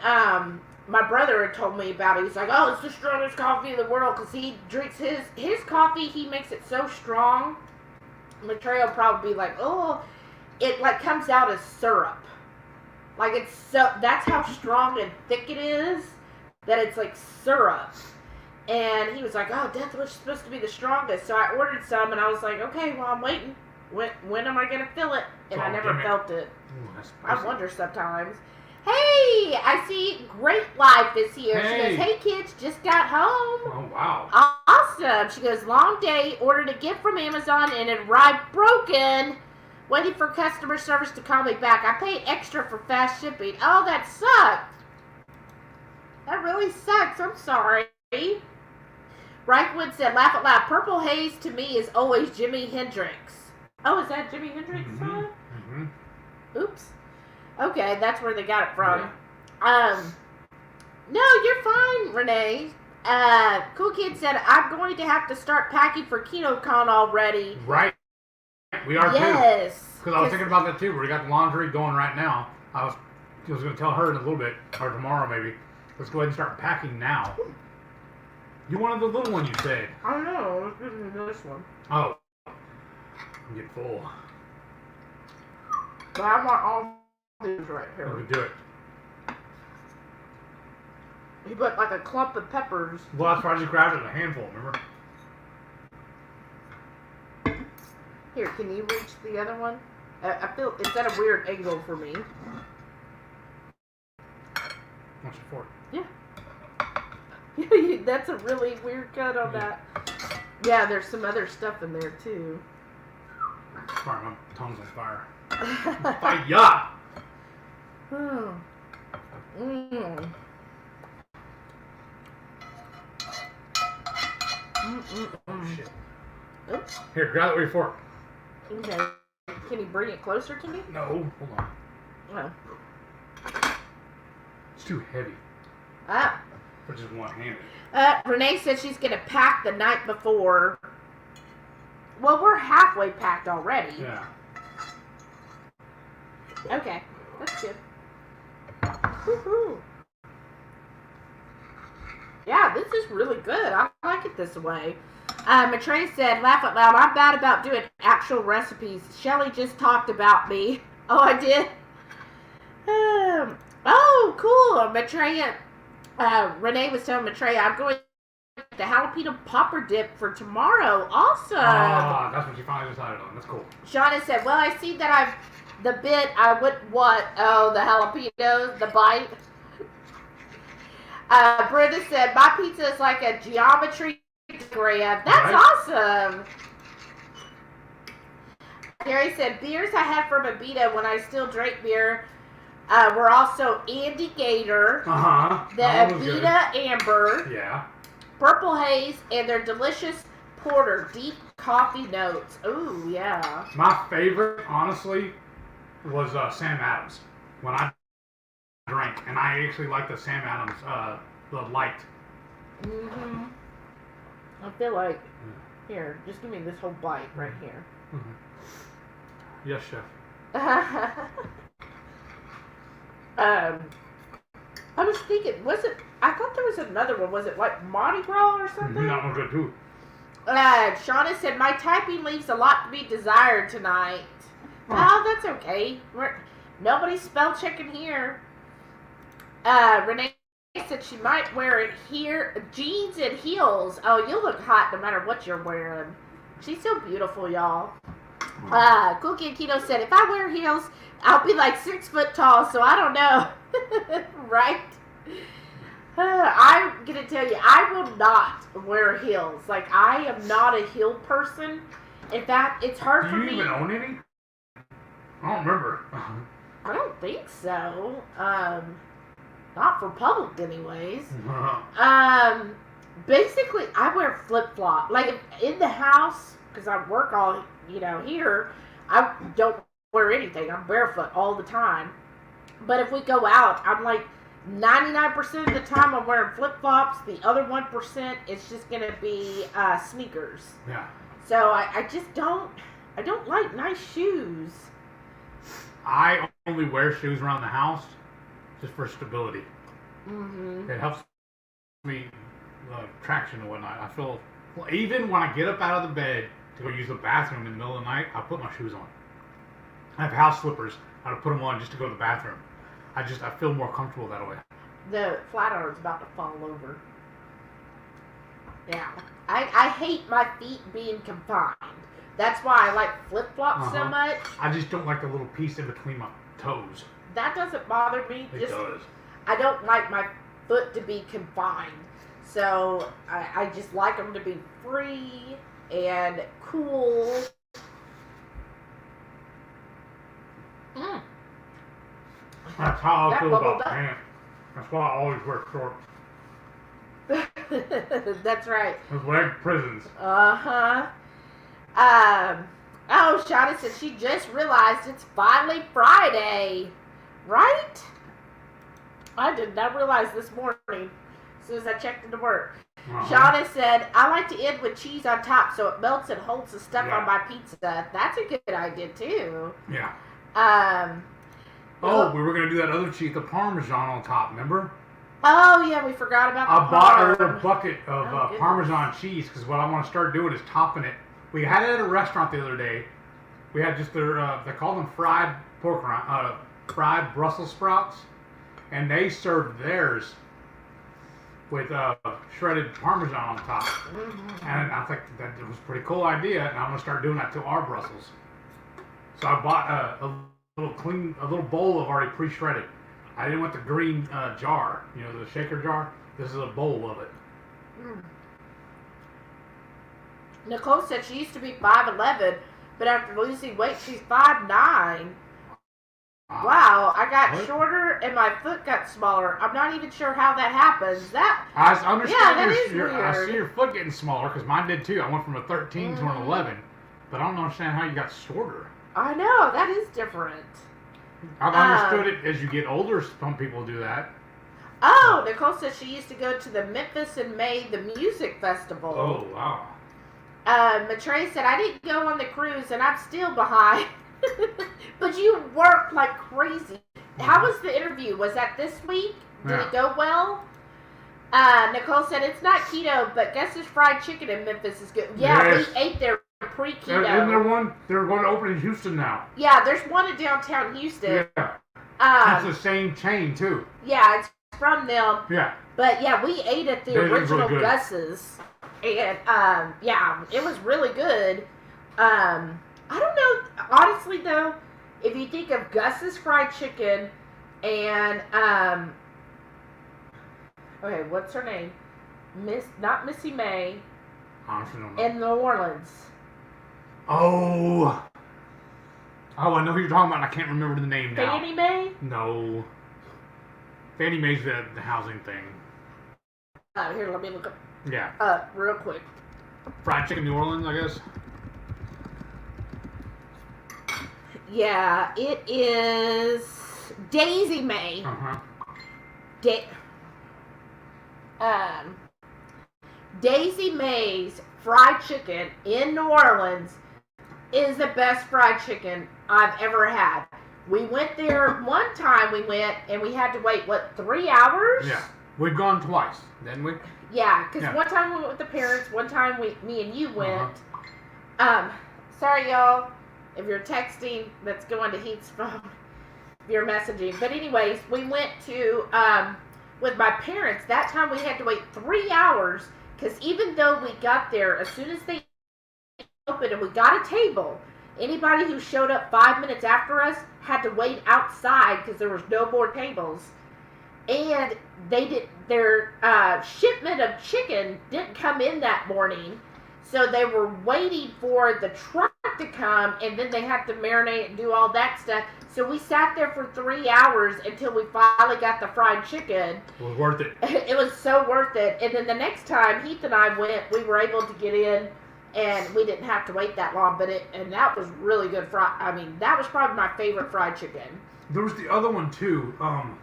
B: my brother had told me about it. He's like, oh, it's the strongest coffee in the world, because he drinks his coffee, he makes it so strong. Maitreya will probably be like, oh, it like comes out as syrup. Like that's how strong and thick it is, that it's like syrup. And he was like, oh, Death Wish is supposed to be the strongest. So I ordered some and I was like, okay, well, I'm waiting. When am I going to fill it? And I never felt it.
A: Ooh,
B: I wonder sometimes. Hey, I see Great Life is here.
A: Hey.
B: She goes, hey kids, just got home.
A: Oh, wow.
B: Awesome. She goes, long day, ordered a gift from Amazon and it arrived broken. Waiting for customer service to call me back. I paid extra for fast shipping. Oh, that sucks. That really sucks. I'm sorry. Reichwood said, laugh out loud. Purple Haze to me is always Jimi Hendrix. Oh, is that Jimi Hendrix song? Oops. Okay, that's where they got it from. Yeah. No, you're fine, Renee. Cool Kid said, I'm going to have to start packing for KetoCon already.
A: Right. We are too.
B: Yes.
A: Because I was thinking about that too. We got the laundry going right now. I was going to tell her in a little bit, or tomorrow maybe. Let's go ahead and start packing now. You wanted the little one, you said.
B: I don't know. Let's do this one.
A: Oh. I'm getting full.
B: But I want all these right here.
A: We can do it.
B: He put like a clump of peppers.
A: Well, that's why I just grabbed it a handful, remember?
B: Here, can you reach the other one? I feel it's at a weird angle for me.
A: What's your fork?
B: Yeah. That's a really weird cut on that. Yeah, there's some other stuff in there too.
A: Sorry, my tongue's on fire. Fire!
B: Oh. Mm.
A: Oh, shit.
B: Oops.
A: Here, grab it with your fork.
B: Okay. Can you bring it closer to me?
A: No, hold on.
B: Oh.
A: It's too heavy
B: Ah.
A: for just one hand.
B: Renee said she's going to pack the night before. Well, we're halfway packed already.
A: Yeah.
B: Okay. That's good. Woohoo. Yeah, this is really good. I like it this way. Matrey said, laugh out loud, I'm bad about doing actual recipes. Shelly just talked about me. Oh, I did? Oh, cool. Maitreya, Renee was telling Maitreya, I'm going to the jalapeno popper dip for tomorrow. Awesome.
A: Ah, that's what you finally decided on. That's cool.
B: Shauna said, well, I see that the bit I wouldn't want, the jalapenos, the bite. Brenda said, my pizza is like a geometry diagram. That's awesome. Gary said, beers I had from Abita when I still drank beer were also Andy Gator, the Abita Amber, Purple Haze, and their delicious porter, deep coffee notes. Ooh, yeah.
A: My favorite, honestly, was Sam Adams when I drank, and I actually like the Sam Adams, the light.
B: Mm-hmm. I feel like, here, just give me this whole bite right here.
A: Mm-hmm. Yes, chef.
B: I was thinking, I thought there was another one. Was it like Mardi Gras or something?
A: That one's good too.
B: Shauna said, my typing leaves a lot to be desired tonight. Oh, that's okay. Nobody's spell checking here. Renee said she might wear it here. Jeans and heels. Oh, you'll look hot no matter what you're wearing. She's so beautiful, y'all. Cookie and Keto said, if I wear heels, I'll be like 6 foot tall, so I don't know. Right? I'm going to tell you, I will not wear heels. Like, I am not a heel person. In fact, it's hard for me.
A: Do you even own any? I don't remember.
B: I don't think so. Not for public anyways. Basically, I wear flip-flop. Like, in the house, because I work all, here, I don't wear anything. I'm barefoot all the time. But if we go out, I'm like, 99% of the time I'm wearing flip-flops. The other 1% is just going to be sneakers.
A: Yeah.
B: So I just don't like nice shoes.
A: I only wear shoes around the house just for stability.
B: Mm-hmm.
A: It helps me traction and whatnot. I feel, even when I get up out of the bed to go use the bathroom in the middle of the night, I put my shoes on. I have house slippers. I put them on just to go to the bathroom. I feel more comfortable that way.
B: The flat iron's about to fall over. Yeah. I hate my feet being confined. That's why I like flip-flops so much.
A: I just don't like the little piece in between my toes.
B: That doesn't bother me.
A: It does.
B: I don't like my foot to be confined. So I just like them to be free and cool.
A: That's how I feel about pants. That's why I always wear shorts.
B: That's right.
A: Those leg prisons.
B: Oh, Shauna said she just realized it's finally Friday. Right? I did not realize this morning as soon as I checked into work. Shauna said, I like to end with cheese on top so it melts and holds the stuff on my pizza. That's a good idea, too.
A: Yeah.
B: We
A: were going to do that other cheese, the Parmesan on top, remember?
B: Oh, yeah, we forgot about the
A: I bought a little bucket of Parmesan cheese because what I want to start doing is topping it. We had it at a restaurant the other day. We had just their, they call them fried fried Brussels sprouts. And they served theirs with shredded Parmesan on top. And I think that was a pretty cool idea, and I'm gonna start doing that to our Brussels. So I bought a little bowl of already pre-shredded. I didn't want the green jar, the shaker jar. This is a bowl of it.
B: Nicole said she used to be 5'11", but after losing weight, she's 5'9". Wow, I got shorter and my foot got smaller. I'm not even sure how that happens.
A: I understand.
B: Yeah, that is weird.
A: I see your foot getting smaller because mine did too. I went from a 13 to an 11, but I don't understand how you got shorter.
B: I know, that is different.
A: I've understood it as you get older. Some people do that.
B: Oh, Nicole said she used to go to the Memphis in May, the music festival.
A: Oh, wow.
B: Matre said, I didn't go on the cruise and I'm still behind. But you worked like crazy. How was the interview? Was that this week? Did it go well? Nicole said, it's not keto, but guess this fried chicken in Memphis is good. Yeah,
A: yes.
B: We ate there pre-keto.
A: Isn't there one? They're going to open in Houston now.
B: Yeah, there's one in downtown Houston.
A: Yeah. It's the same chain, too.
B: Yeah, it's from them.
A: Yeah.
B: But yeah, we ate at the original really Gus's. And yeah, it was really good. I don't know, honestly though, if you think of Gus's fried chicken and okay, what's her name? Not Missy May.
A: Honestly, don't know.
B: In New Orleans.
A: Oh, I know who you're talking about. I can't remember the name now.
B: Fannie Mae?
A: No. Fannie Mae's the housing thing.
B: Here, let me look up.
A: Yeah.
B: Real quick.
A: Fried chicken New Orleans, I guess.
B: Yeah, it is Daisy May. Daisy Mae's fried chicken in New Orleans is the best fried chicken I've ever had. We went there one time. We went and we had to wait 3 hours?
A: Yeah, we've gone twice, didn't we?
B: Yeah, because one time we went with the parents. One time me and you went. Sorry, y'all. If you're texting, that's going to Heath's phone. If you're messaging. But anyways, we went to, with my parents. That time we had to wait 3 hours. Because even though we got there, as soon as they opened and we got a table, anybody who showed up 5 minutes after us had to wait outside because there was no more tables. And their shipment of chicken didn't come in that morning. So they were waiting for the truck to come, and then they had to marinate and do all that stuff. So we sat there for 3 hours until we finally got the fried chicken.
A: It was worth it.
B: It was so worth it. And then the next time Heath and I went, we were able to get in, and we didn't have to wait that long. And that was really good that was probably my favorite fried chicken.
A: There was the other one too. I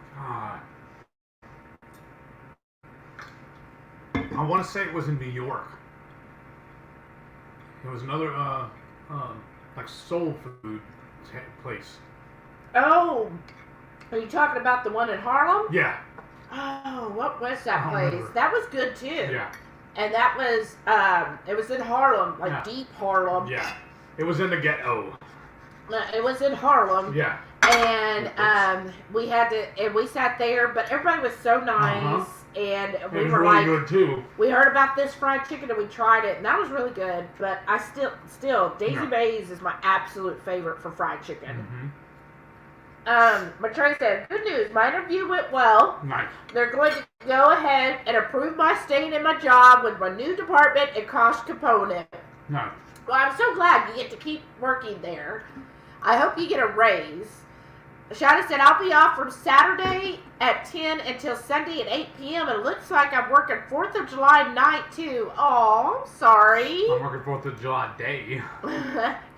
A: want to say it was in New York. It was another like soul food place.
B: Oh, are you talking about the one in Harlem?
A: Yeah.
B: Oh, what was that place? Remember. That was good too.
A: Yeah.
B: And that was it was in Harlem, deep Harlem.
A: Yeah. It was in the ghetto.
B: It was in Harlem.
A: Yeah.
B: And we sat there, but everybody was so nice. And we were
A: really good too.
B: We heard about this fried chicken and we tried it, and that was really good. But I still Daisy Mae's is my absolute favorite for fried chicken. Matre said, good news, my interview went well.
A: Nice.
B: They're going to go ahead and approve my staying in my job with my new department and cost component.
A: Nice.
B: Well, I'm so glad you get to keep working there. I hope you get a raise. Shada said, I'll be off from Saturday at 10 until Sunday at 8 p.m. And it looks like I'm working 4th of July night, too. Aw, I'm sorry.
A: I'm working 4th of July day.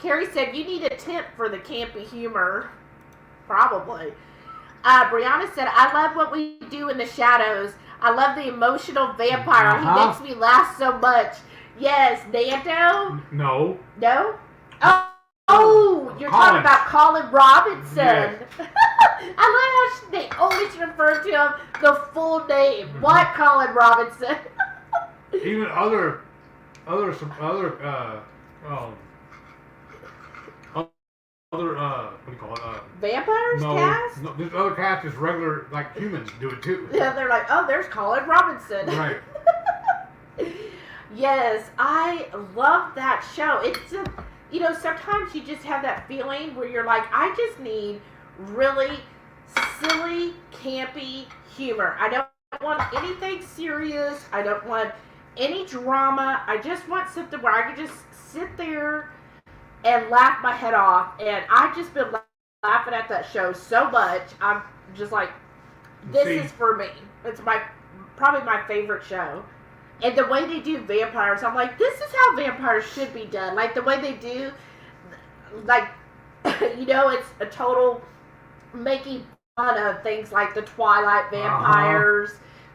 B: Carrie said, you need a tent for the campy humor. Probably. Brianna said, I love what we do in the shadows. I love the emotional vampire. He makes me laugh so much. Yes, Nando?
A: No.
B: No? Oh, you're talking about Colin Robinson. Yes. I love how they always refer to him the full name. What Colin Robinson?
A: Even other what do you call it?
B: vampires
A: No,
B: cast?
A: no, this other cast is regular, like humans do it too.
B: Yeah, they're like, oh, there's Colin Robinson.
A: Right.
B: Yes, I love that show. It's a, you know, sometimes you just have that feeling where you're like, I just need really silly, campy humor. I don't want anything serious. I don't want any drama. I just want something where I can just sit there and laugh my head off. And I've just been laughing at that show so much. I'm just like, this is for me. It's probably my favorite show. And the way they do vampires, I'm like, this is how vampires should be done. Like, the way they do, like, you know, it's a total making fun of things like the Twilight vampires,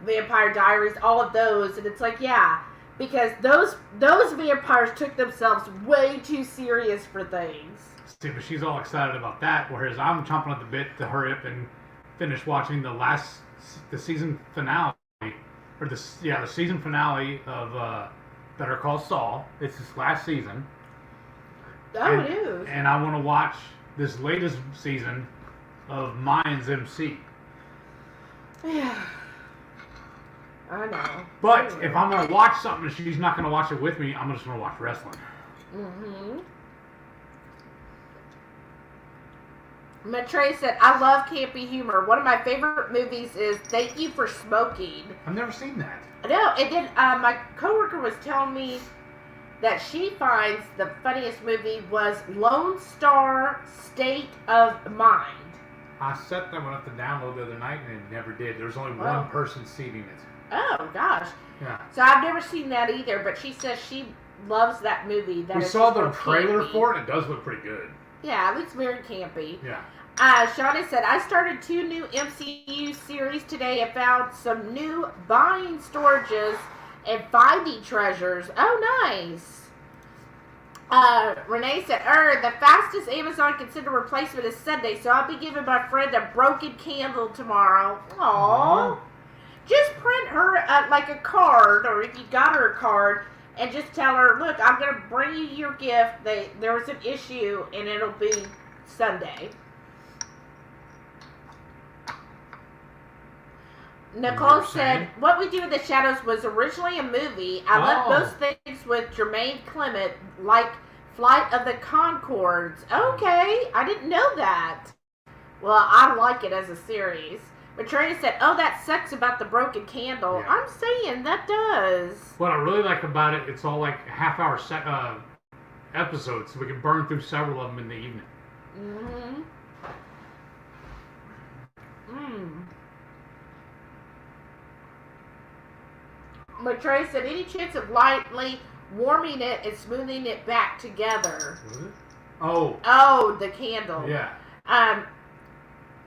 B: Vampire Diaries, all of those. And it's like, yeah, because those vampires took themselves way too serious for things.
A: See, but she's all excited about that, whereas I'm chomping at the bit to hurry up and finish watching the season finale. Or the season finale of Better Call Saul. It's his last season.
B: Oh, it is.
A: And I want to watch this latest season of Mayans MC.
B: Yeah. I know.
A: But if I'm going to watch something and she's not going to watch it with me, I'm just going to watch wrestling.
B: Mm-hmm. Matre said, I love campy humor. One of my favorite movies is Thank You for Smoking.
A: I've never seen that.
B: No, and then my coworker was telling me that she finds the funniest movie was Lone Star State of Mind.
A: I set that one up to download the other night and it never did. There was only one person seeing it.
B: Oh, gosh.
A: Yeah.
B: So I've never seen that either, but she says she loves that movie.
A: We saw the trailer for it. It does look pretty good.
B: Yeah, it looks very campy.
A: Yeah.
B: Shauna said, I started 2 new MCU series today and found some new buying storages and finding treasures. Oh, nice. Renee said, the fastest Amazon can send a replacement is Sunday, so I'll be giving my friend a broken candle tomorrow. Aww. Just print her like a card, or if you got her a card, and just tell her, look, I'm going to bring you your gift. There was an issue, and it'll be Sunday. Nicole said, What We Do in the Shadows was originally a movie. I love most things with Jermaine Clement, like Flight of the Conchords. Okay, I didn't know that. Well, I like it as a series. Matrina said, that sucks about the broken candle. Yeah. I'm saying that does.
A: What I really like about it, it's all like half-hour episodes, so we can burn through several of them in the evening.
B: Mm-hmm. Matrey said, any chance of lightly warming it and smoothing it back together?
A: Was it? Oh.
B: Oh, the candle.
A: Yeah.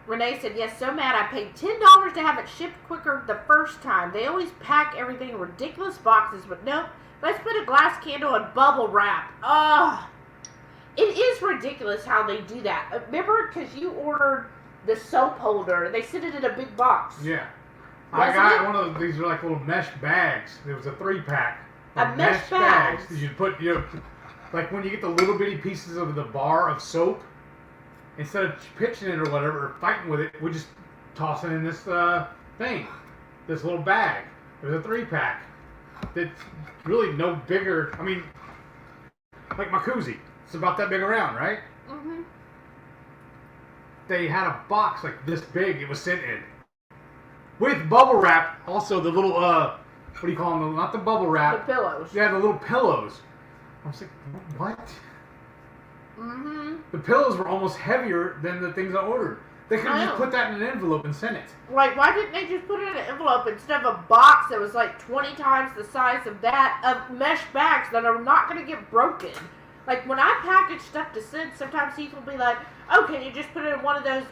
B: Renee said, yes, so mad I paid $10 to have it shipped quicker the first time. They always pack everything in ridiculous boxes, but nope. Let's put a glass candle in bubble wrap. Ugh. It is ridiculous how they do that. Remember, because you ordered the soap holder, they sent it in a big box.
A: Yeah. I got one of these are like little mesh bags. It was a 3-pack.
B: A mesh bags.
A: You put, like when you get the little bitty pieces of the bar of soap, instead of pitching it or whatever, or fighting with it, we just toss it in this thing, this little bag. It was a 3-pack. That's really no bigger. I mean, like my koozie. It's about that big around, right?
B: Mm-hmm.
A: They had a box like this big. It was sent in with bubble wrap. Also, the little what do you call them? Not the bubble wrap.
B: The pillows.
A: Yeah, the little pillows. I was like, what?
B: Mm-hmm.
A: The pillows were almost heavier than the things I ordered. They could have just put that in an envelope and sent it.
B: Like, why didn't they just put it in an envelope instead of a box that was like 20 times the size of that, of mesh bags that are not going to get broken? Like, when I package stuff to send, sometimes Heath will be like, oh, can you just put it in one of those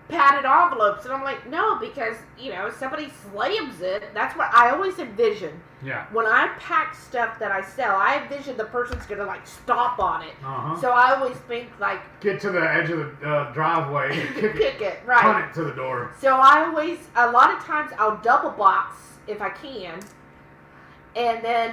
B: padded envelopes? And I'm like, no, because, if somebody slams it, that's what I always envision.
A: Yeah.
B: When I pack stuff that I sell, I envision the person's going to, like, stomp on it.
A: Uh-huh.
B: So I always think, like...
A: Get to the edge of the driveway.
B: Kick it, right.
A: Punt it to the door.
B: So I always, a lot of times, I'll double box if I can. And then,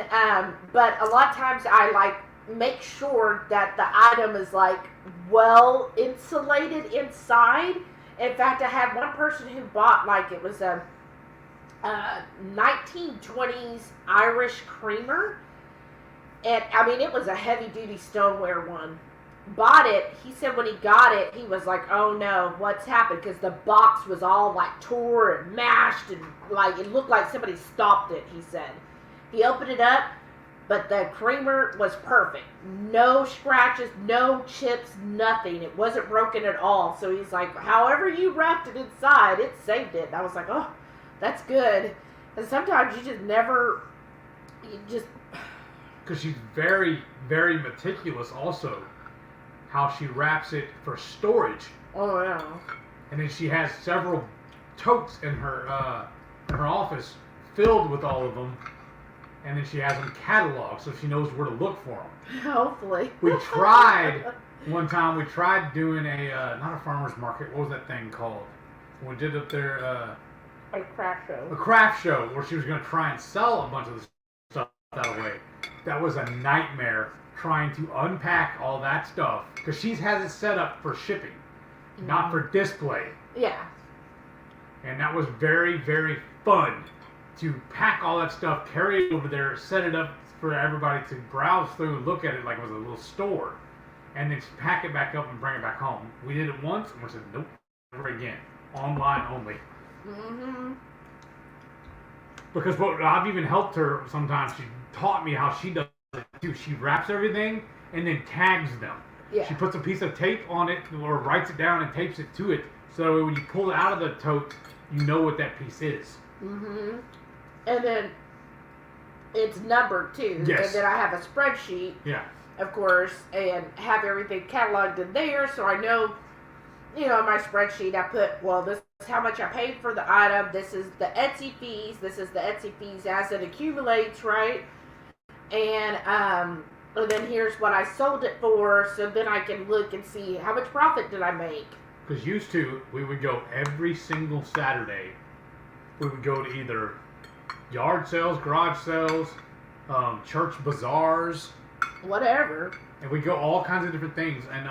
B: but a lot of times I, like, make sure that the item is like well insulated inside. In fact, I had one person who bought like it was a 1920s Irish creamer, and I mean it was a heavy duty stoneware one. Bought it. He said when he got it, he was like, "Oh no, what's happened?" Because the box was all like tore and mashed and like it looked like somebody stopped it. He said he opened it up. But the creamer was perfect. No scratches, no chips, nothing. It wasn't broken at all. So he's like, however you wrapped it inside, it saved it. And I was like, oh, that's good. And sometimes you just never,
A: Because she's very, very meticulous also. How she wraps it for storage.
B: Oh, yeah.
A: And then she has several totes in her office filled with all of them. And then she has them cataloged so she knows where to look for them.
B: Hopefully.
A: We tried, one time, doing not a farmer's market, what was that thing called? We did up there,
B: a craft show.
A: A craft show where she was going to try and sell a bunch of the stuff that way. That was a nightmare trying to unpack all that stuff because she has it set up for shipping, not for display.
B: Yeah.
A: And that was very, very fun. To pack all that stuff, carry it over there, set it up for everybody to browse through and look at it like it was a little store. And then pack it back up and bring it back home. We did it once and we said, nope, never again. Online only.
B: Mm-hmm.
A: Because I've even helped her sometimes. She taught me how she does it too. She wraps everything and then tags them.
B: Yeah.
A: She puts a piece of tape on it or writes it down and tapes it to it. So when you pull it out of the tote, you know what that piece is.
B: Mm-hmm. And then it's numbered too.
A: Yes.
B: And then I have a spreadsheet, of course, and have everything cataloged in there so I know, on my spreadsheet I put, well, this is how much I paid for the item, this is the Etsy fees, as it accumulates, right? And then here's what I sold it for, so then I can look and see how much profit did I make.
A: Because used to, we would go every single Saturday. We would go to either yard sales, garage sales, church bazaars,
B: whatever,
A: and we'd go all kinds of different things, and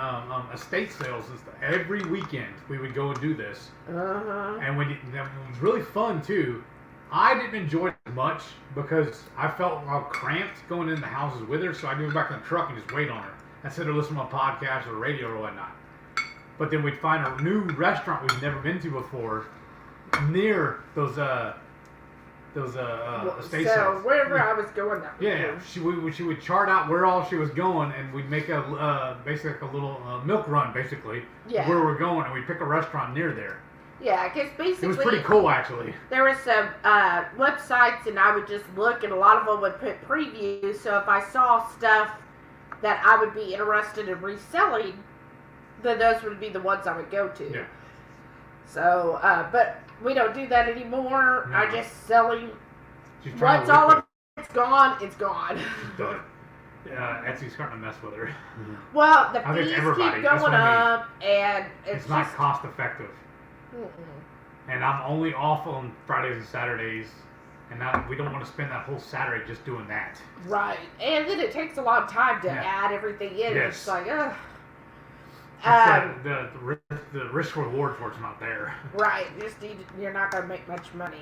A: estate sales and stuff. Every weekend we would go and do this. And it was really fun too. I didn't enjoy it much because I felt all cramped going in the houses with her, so I'd go back in the truck and just wait on her instead of listening to a podcast or radio or whatnot. But then we'd find a new restaurant we've never been to before near those estate sales.
B: So wherever I was going, that
A: was she would chart out where all she was going, and we'd make basically like a little milk run, basically, where we're going, and we'd pick a restaurant near there.
B: Yeah, because basically
A: it was pretty cool, actually.
B: There were some websites, and I would just look, and a lot of them would put previews. So if I saw stuff that I would be interested in reselling, then those would be the ones I would go to.
A: Yeah.
B: So, but we don't do that anymore.
A: No.
B: I just selling.
A: Once
B: all of it's gone, it's gone.
A: Done. Etsy's starting to mess with her.
B: Well, the
A: I think
B: fees
A: everybody.
B: keep
A: That's
B: going
A: what I mean.
B: up, and
A: it's not cost effective. And I'm only off on Fridays and Saturdays, and we don't want to spend that whole Saturday just doing that.
B: Right, and then it takes a lot of time to add everything in.
A: Yes.
B: It's like, ugh.
A: The risk reward for it's not there.
B: Right, you're not going to make much money.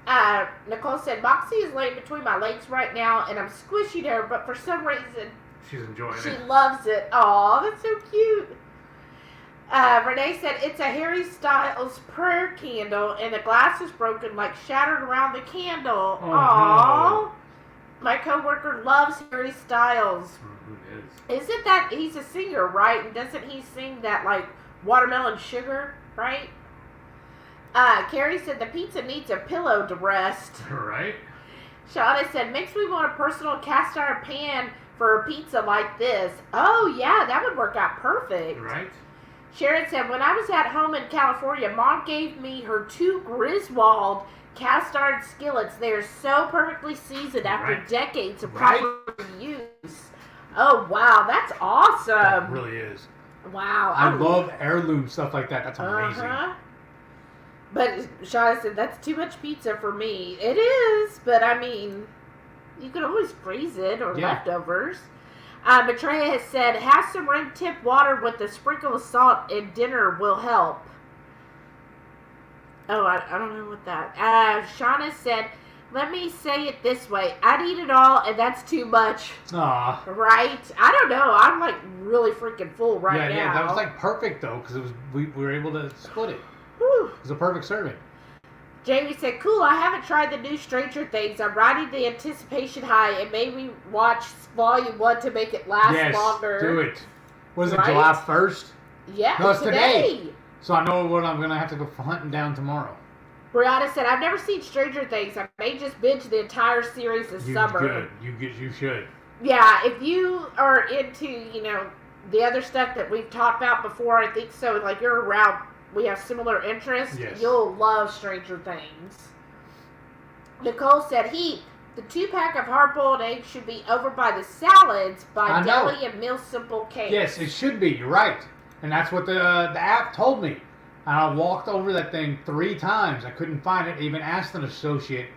A: Uh-uh.
B: Nicole said, Moxie is laying between my legs right now, and I'm squishing her, but for some reason,
A: she's enjoying it.
B: She loves it. Aw, that's so cute. Renee said, it's a Harry Styles prayer candle, and the glass is broken, like shattered around the candle.
A: Oh,
B: Aww.
A: no.
B: My coworker loves Harry Styles.
A: Who is?
B: Isn't that, he's a singer, right? And doesn't he sing that, like, Watermelon Sugar, right? Carrie said, the pizza needs a pillow to rest.
A: Right.
B: Shauna said, makes me want a personal cast iron pan for a pizza like this. Oh, yeah, that would work out perfect.
A: Right.
B: Sharon said, when I was at home in California, Mom gave me her 2 Griswold cast iron skillets. They are so perfectly seasoned after decades of proper use. Oh, wow, that's awesome.
A: It really is.
B: Wow.
A: I love heirloom stuff like that. That's amazing.
B: But Shauna said, that's too much pizza for me. It is, but I mean, you could always freeze it or leftovers. Maitreya has said, have some room temp water with a sprinkle of salt and dinner will help. Oh, I don't know what that. Shauna said, let me say it this way. I'd eat it all, and that's too much.
A: Aw.
B: Right? I don't know. I'm like really freaking full right now.
A: Yeah, that was like perfect though, because we were able to split it.
B: Whew.
A: It was a perfect serving.
B: Jamie said, cool, I haven't tried the new Stranger Things. I'm riding the anticipation high and made me watch Volume 1 to make it last longer.
A: Do it. Was it
B: Right?
A: July 1st?
B: Yeah,
A: No, it's
B: today.
A: So I know what I'm going to have to go hunting down tomorrow.
B: Brianna said, I've never seen Stranger Things. I may just binge the entire series this summer.
A: You should.
B: Yeah, if you are into, the other stuff that we've talked about before, I think so. Like, you're around, we have similar interests.
A: Yes.
B: You'll love Stranger Things. Nicole said, Heath, the 2-pack of hard-boiled eggs should be over by the salads by Deli and Meal Simple Cakes.
A: Yes, it should be. You're right. And that's what the app told me. And I walked over that thing 3 times. I couldn't find it. I even asked an associate.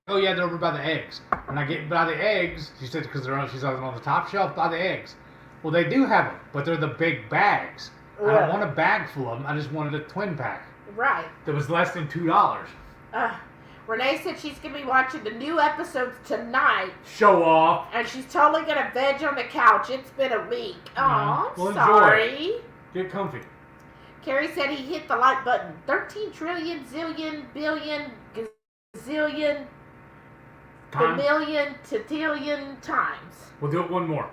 A: Oh, yeah, they're over by the eggs. When I get by the eggs, she said, because she's on the top shelf by the eggs. Well, they do have them, but they're the big bags. I don't want a bag full of them. I just wanted a twin pack.
B: Right.
A: That was less than $2.
B: Renee said she's going to be watching the new episodes tonight.
A: Show off.
B: And she's totally going to veg on the couch. It's been a week. Aw,
A: well,
B: sorry.
A: Enjoy. Get comfy.
B: Carrie said he hit the like button 13 trillion, zillion, billion, gazillion, million, tatillion times.
A: We'll do it one more.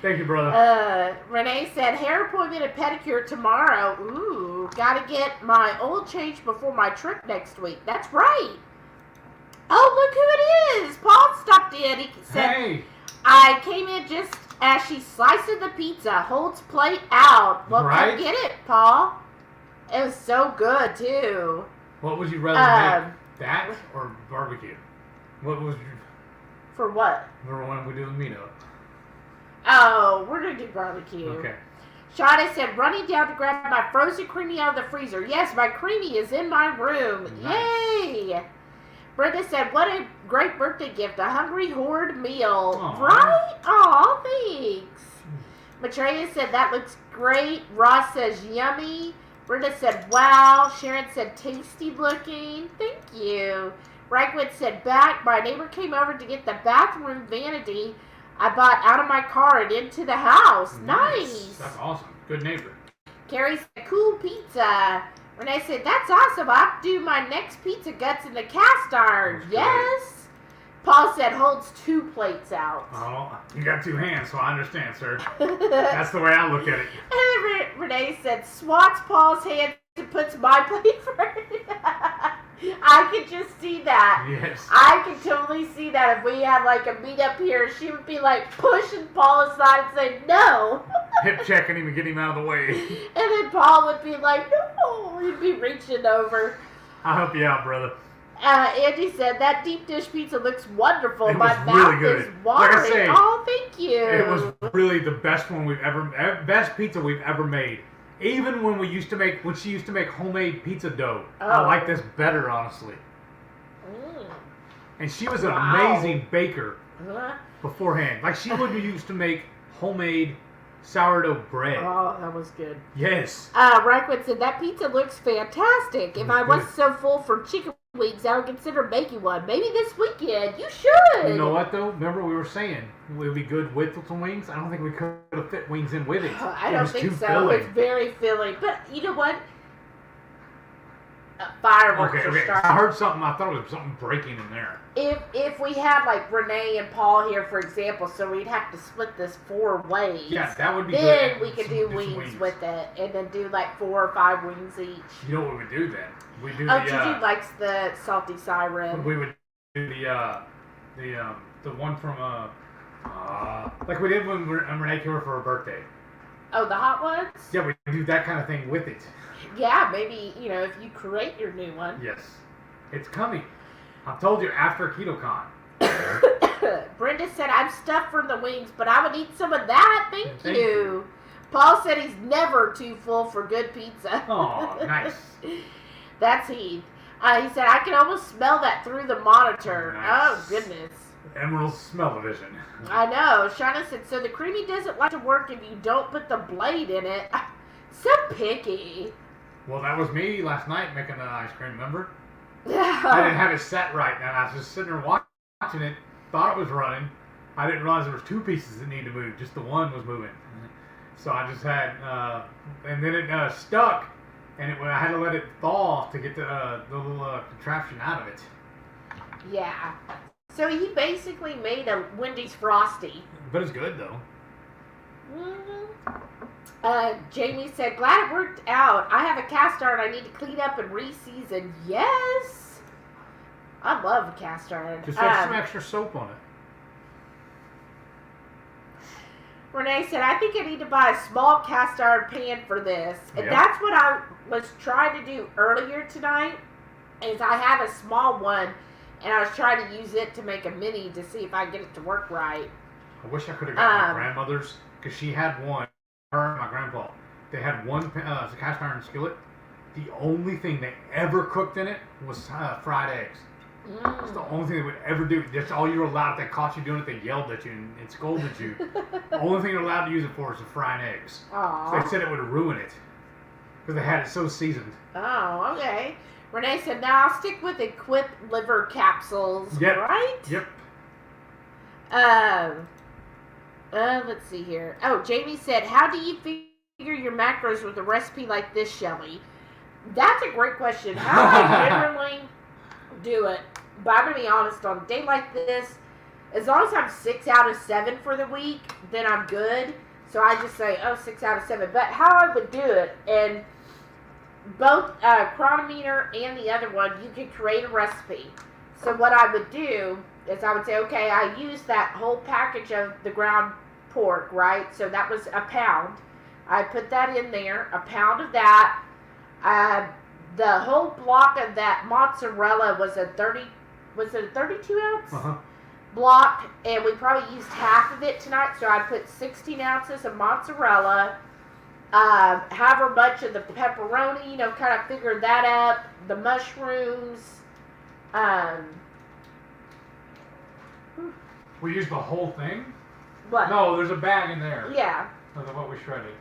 A: Thank you, brother.
B: Renee said hair appointment and pedicure tomorrow. Ooh, gotta get my oil changed before my trip next week. That's right. Oh, look who it is. Paul stopped in. He said,
A: hey.
B: I came in just as she slices the pizza, holds plate out. Well,
A: right?
B: come get it, Paul. It was so good, too.
A: What would you rather make? That or barbecue? What was your...
B: For what?
A: For when we do the meetup.
B: Oh, we're going to do barbecue.
A: Okay.
B: Shauna said, running down to grab my frozen creamy out of the freezer. Yes, my creamy is in my room. Nice. Yay! Brenda said, what a great birthday gift. A hungry horde meal.
A: Aww.
B: Right? Aw, thanks. Maitreya said, that looks great. Ross says, yummy. Brenda said, wow. Sharon said, tasty looking. Thank you. Ragwood said, back. My neighbor came over to get the bathroom vanity I bought out of my car and into the house. Nice.
A: That's awesome. Good neighbor.
B: Carrie said, cool pizza. Renee said, that's awesome. I'll do my next pizza guts in the cast iron. Yes. Paul said, holds 2 plates out.
A: Oh, you got 2 hands, so I understand, sir. That's the way I look at it.
B: And then Renee said, swats Paul's hands and puts my plate first. I could just see that.
A: Yes.
B: I could totally see that if we had like a meetup here, she would be like pushing Paul aside and say, no.
A: Hip checking him and getting him out of the way.
B: And then Paul would be like, no. He'd be reaching over.
A: I'll help you out, brother.
B: Andy said, that deep dish pizza looks wonderful.
A: It
B: My
A: was
B: mouth
A: really
B: is
A: good.
B: watering.
A: Like I say,
B: oh, thank you.
A: It was really the best one best pizza we've ever made. Even when she used to make homemade pizza dough. I like this better, honestly. And she was an amazing baker beforehand. Like, she would used to make homemade sourdough bread.
B: Oh, that was good.
A: Yes.
B: Rackwood said, that pizza looks fantastic. If I wasn't so full from chicken wings, I would consider making one. Maybe this weekend. You should.
A: You know what, though? Remember we were saying it would be good with some wings? I don't think we could have fit wings in with it.
B: I don't think so.
A: Filling.
B: It's very filling. But you know what? Fireworks are starting.
A: I heard something. I thought it was something breaking in there.
B: If we had like Renee and Paul here, for example, so we'd have to split this 4 ways.
A: Yeah, that would be good.
B: Then we could do wings with it, and then do like 4 or 5 wings each.
A: You know what we would do then? We do
B: Gigi likes the salty siren.
A: We would do the one from like we did when Renee came over for her birthday.
B: Oh, the hot ones?
A: Yeah, we do that kind of thing with it.
B: Yeah, maybe, if you create your new one.
A: Yes. It's coming. I've told you after KetoCon.
B: Brenda said, I'm stuffed from the wings, but I would eat some of that. Thank you. Paul said he's never too full for good pizza.
A: Oh, nice.
B: That's Heath. He said, I can almost smell that through the monitor.
A: Nice.
B: Oh, goodness.
A: Emerald's smell-o-vision.
B: I know. Shauna said, so the creamy doesn't like to work if you don't put the blade in it. So picky.
A: Well, that was me last night making the ice cream, remember? I didn't have it set right, and I was just sitting there watching it, thought it was running. I didn't realize there was two pieces that needed to move, just the one was moving. So I just had, and then it stuck, and I had to let it thaw to get the little contraption out of it.
B: Yeah. So he basically made a Wendy's Frosty.
A: But it's good, though.
B: Jamie said, glad it worked out. I have a cast iron I need to clean up and re-season. Yes! I love a cast iron.
A: Just put some extra soap on it.
B: Renee said, I think I need to buy a small cast iron pan for this. And
A: Yep.
B: that's what I was trying to do earlier tonight, is I have a small one, and I was trying to use it to make a mini to see if I get it to work right.
A: I wish I could have got my grandmother's, because she had one. Her and my grandpa, they had one cast iron skillet. The only thing they ever cooked in it was fried eggs. That's the only thing they would ever do. That's all you were allowed. If they caught you doing it, they yelled at you and scolded you. The only thing they're allowed to use it for is the frying eggs.
B: Aww.
A: So they said it would ruin it because they had it so seasoned.
B: Oh, okay. Renee said, now I'll stick with Equip liver capsules,
A: Yep.
B: right?
A: Yep.
B: Let's see here. Oh, Jamie said, how do you figure your macros with a recipe like this, Shelly? That's a great question. How I generally do it, but I'm going to be honest, on a day like this, as long as I'm 6 out of 7 for the week, then I'm good. So I just say, 6 out of 7. But how I would do it, and both Chronometer and the other one, you can create a recipe. So what I would do is I would say, okay, I used that whole package of the ground pork, right? So that was a pound. I put that in there, a pound of that. The whole block of that mozzarella was a 32 ounce block, and we probably used half of it tonight. So I put 16 ounces of mozzarella, however much of the pepperoni, kind of figure that up, the mushrooms.
A: We used the whole thing?
B: What?
A: No, there's a bag in there.
B: Yeah.
A: Of what we shredded.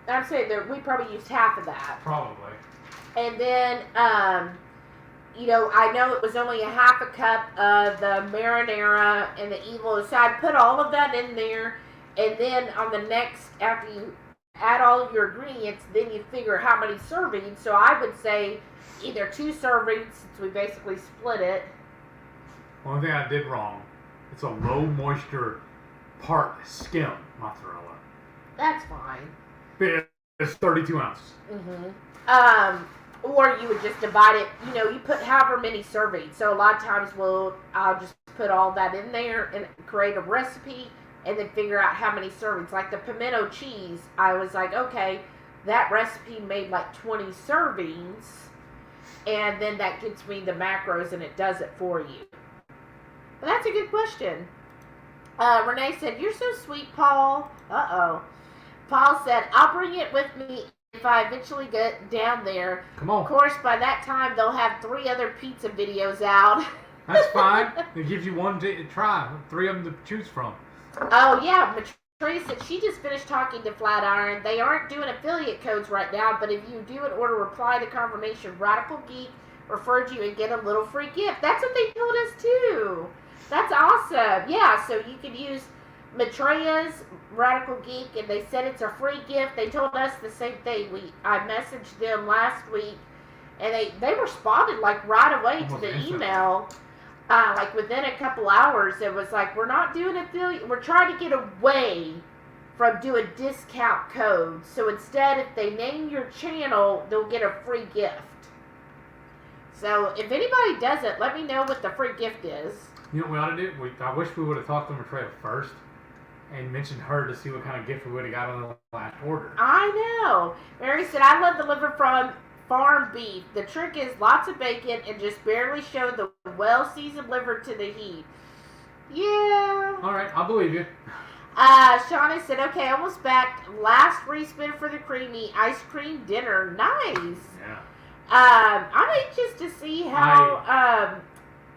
B: I'm saying that we probably used half of that.
A: Probably.
B: And then, I know it was only a half a cup of the marinara and the evil. So I put all of that in there. And then on the next, after you add all of your ingredients, then you figure how many servings. So I would say either 2 servings, since we basically split it.
A: One thing I did wrong, it's a low moisture part skim mozzarella.
B: That's fine.
A: It's 32 ounces.
B: Or you would just divide it, you put however many servings. So a lot of times I'll just put all that in there and create a recipe and then figure out how many servings. Like the pimento cheese, I was like, okay, that recipe made like 20 servings, and then that gets me the macros and it does it for you. But that's a good question. Renee said, you're so sweet, Paul. Paul said, I'll bring it with me if I eventually get down there.
A: Come on.
B: Of course, by that time, they'll have 3 other pizza videos out.
A: That's fine. It gives you one to try, 3 of them to choose from.
B: Oh, yeah. Matrice said she just finished talking to Flatiron. They aren't doing affiliate codes right now, but if you do an order, reply to confirmation, Radical Geek referred you and get a little free gift. That's what they told us, too. That's awesome. Yeah, so you could use Matreya's Radical Geek, and they said it's a free gift. They told us the same thing. I messaged them last week, and they responded like right away to the email, like within a couple hours. It was like, we're not doing affiliate. We're trying to get away from doing discount codes. So instead, if they name your channel, they'll get a free gift. So if anybody does it, let me know what the free gift is.
A: You know what we ought to do? I wish we would have talked to Matreya first and mentioned her to see what kind of gift we would have got on the last order.
B: I know. Mary said, I love the liver from farm beef. The trick is lots of bacon and just barely show the well-seasoned liver to the heat. Yeah.
A: All right, I'll believe you.
B: Shauna said, okay, almost back. Last respin for the creamy ice cream dinner. Nice.
A: Yeah.
B: I'm anxious to see how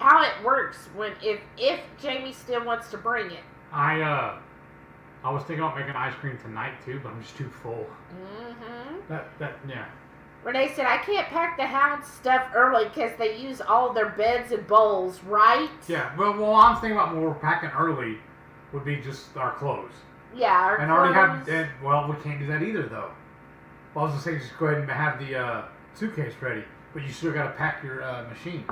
B: how it works when if Jamie still wants to bring it.
A: I was thinking about making ice cream tonight too, but I'm just too full. Yeah.
B: Renee said, I can't pack the hound stuff early because they use all their beds and bowls, right?
A: Yeah, well, I'm thinking about when we're packing early would be just our clothes.
B: Yeah, our
A: and
B: clothes.
A: Already have, well, we can't do that either, though. Well, I was going to say, just go ahead and have the suitcase ready, but you still got to pack your machine.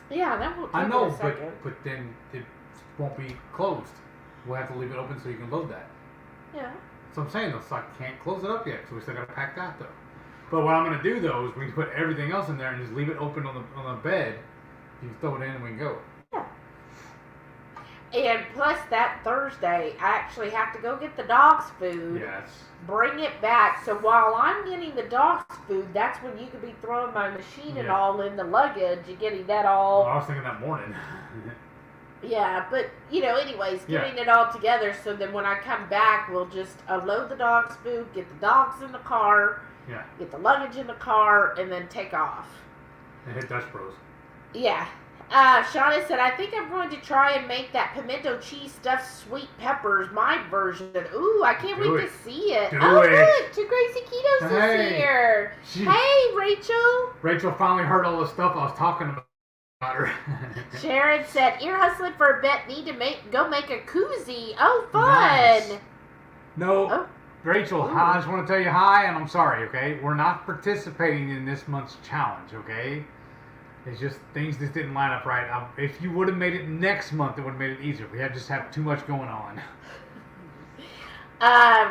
B: Yeah, that will take
A: I know,
B: a second.
A: but then it won't be closed. We'll have to leave it open so you can load that.
B: Yeah.
A: So I'm saying, though, so I can't close it up yet, so we still got to pack that, though. But what I'm going to do, though, is we can put everything else in there and just leave it open on the bed. You can throw it in and we can go.
B: Yeah. And plus that Thursday, I actually have to go get the dog's food.
A: Yes.
B: Bring it back. So while I'm getting the dog's food, that's when you could be throwing my machine and all in the luggage and getting that all.
A: Well, I was thinking that morning.
B: Yeah, but, anyways, getting it all together so that when I come back, we'll just unload the dog's food, get the dogs in the car, get the luggage in the car, and then take off.
A: And hit Dutch Bros.
B: Yeah. Shauna said, I think I'm going to try and make that pimento cheese stuffed sweet peppers, my version. Ooh, I can't wait to see it.
A: Do
B: it.
A: Look,
B: Two Gracie Ketos is here. Hey, Rachel.
A: Rachel finally heard all the stuff I was talking about her.
B: Sharon said, ear hustling for a bet, need to go make a koozie. Oh, fun.
A: Nice. No.
B: Oh.
A: Rachel, I just want to tell you hi, and I'm sorry, okay? We're not participating in this month's challenge, okay? It's just things just didn't line up right. If you would have made it next month, it would have made it easier. We just have too much going on.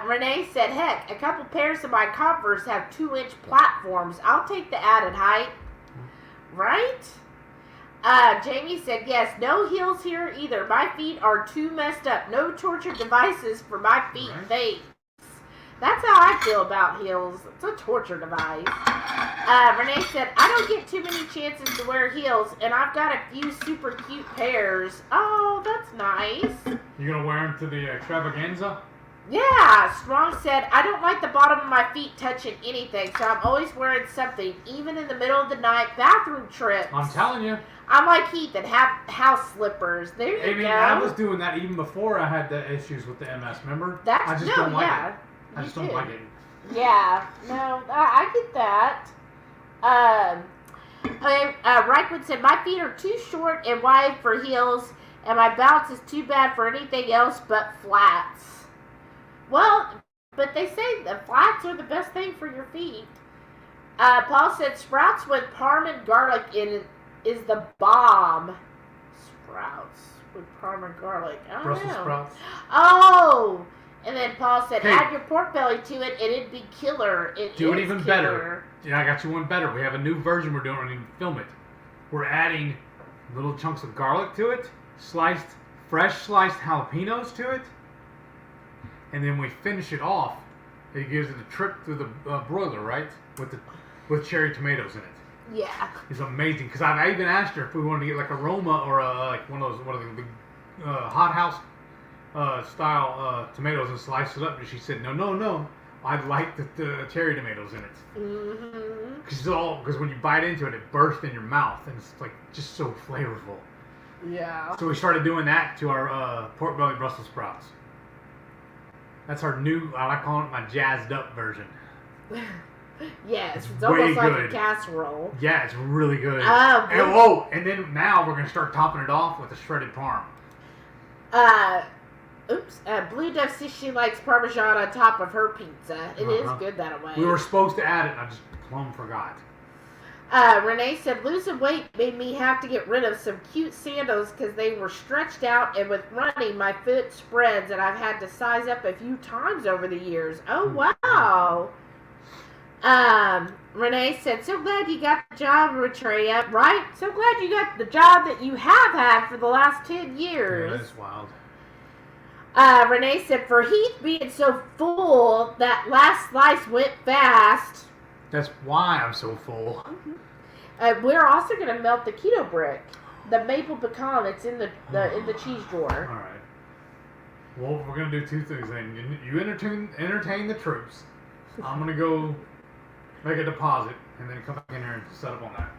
B: Renee said, heck, a couple pairs of my Converse have 2-inch platforms. I'll take the added height. Right? Jamie said, yes, no heels here either. My feet are too messed up. No torture devices for my feet. Right. Thanks. That's how I feel about heels. It's a torture device. Renee said, I don't get too many chances to wear heels, and I've got a few super cute pairs. Oh, that's nice.
A: You gonna wear them to the extravaganza?
B: Yeah. Strong said, I don't like the bottom of my feet touching anything, so I'm always wearing something, even in the middle of the night bathroom trips.
A: I'm telling you.
B: I'm like Heath and have house slippers. There you go.
A: I was doing that even before I had the issues with the MS, remember? I just don't like it. I just don't like it. Yeah, no,
B: I get that. Reichman said, my feet are too short and wide for heels, and my bounce is too bad for anything else but flats. Well, but they say the flats are the best thing for your feet. Paul said, sprouts with parm and garlic in it is the bomb. Sprouts with parm and garlic. I don't know.
A: Brussels sprouts.
B: Oh! And then Paul said, add your pork belly to it, and it'd be killer.
A: Do it even better. Yeah, I got you one better. We have a new version we're doing. We're going to film it. We're adding little chunks of garlic to it, fresh sliced jalapenos to it, and then we finish it off. It gives it a trip through the broiler, right? With cherry tomatoes in it.
B: Yeah.
A: It's amazing. Because I even asked her if we wanted to get like a Roma or like one of those, what are they, hot house style tomatoes and slice it up, and she said, no, I'd like the cherry tomatoes in it.
B: Mm-hmm.
A: Because when you bite into it, it bursts in your mouth, and it's like just so flavorful.
B: Yeah.
A: So we started doing that to our pork belly Brussels sprouts. That's our new, I like calling it my jazzed up version.
B: Yes, it's almost like a casserole.
A: Yeah, it's really good. And then now we're going to start topping it off with a shredded parm.
B: Blue Dove says she likes Parmesan on top of her pizza. It is good that way.
A: We were supposed to add it, and I just plumb forgot.
B: Renee said, losing weight made me have to get rid of some cute sandals because they were stretched out, and with running, my foot spreads, and I've had to size up a few times over the years. Oh, wow. Renee said, so glad you got the job, Retrea, right? So glad you got the job that you have had for the last 10 years.
A: Yeah, that's wild.
B: Renee said, for Heath being so full, that last slice went fast.
A: That's why I'm so full.
B: Mm-hmm. We're also going to melt the keto brick, the maple pecan that's in the cheese drawer.
A: All right. Well, we're going to do two things then. You entertain the troops. I'm going to go make a deposit and then come back in here and set up on that.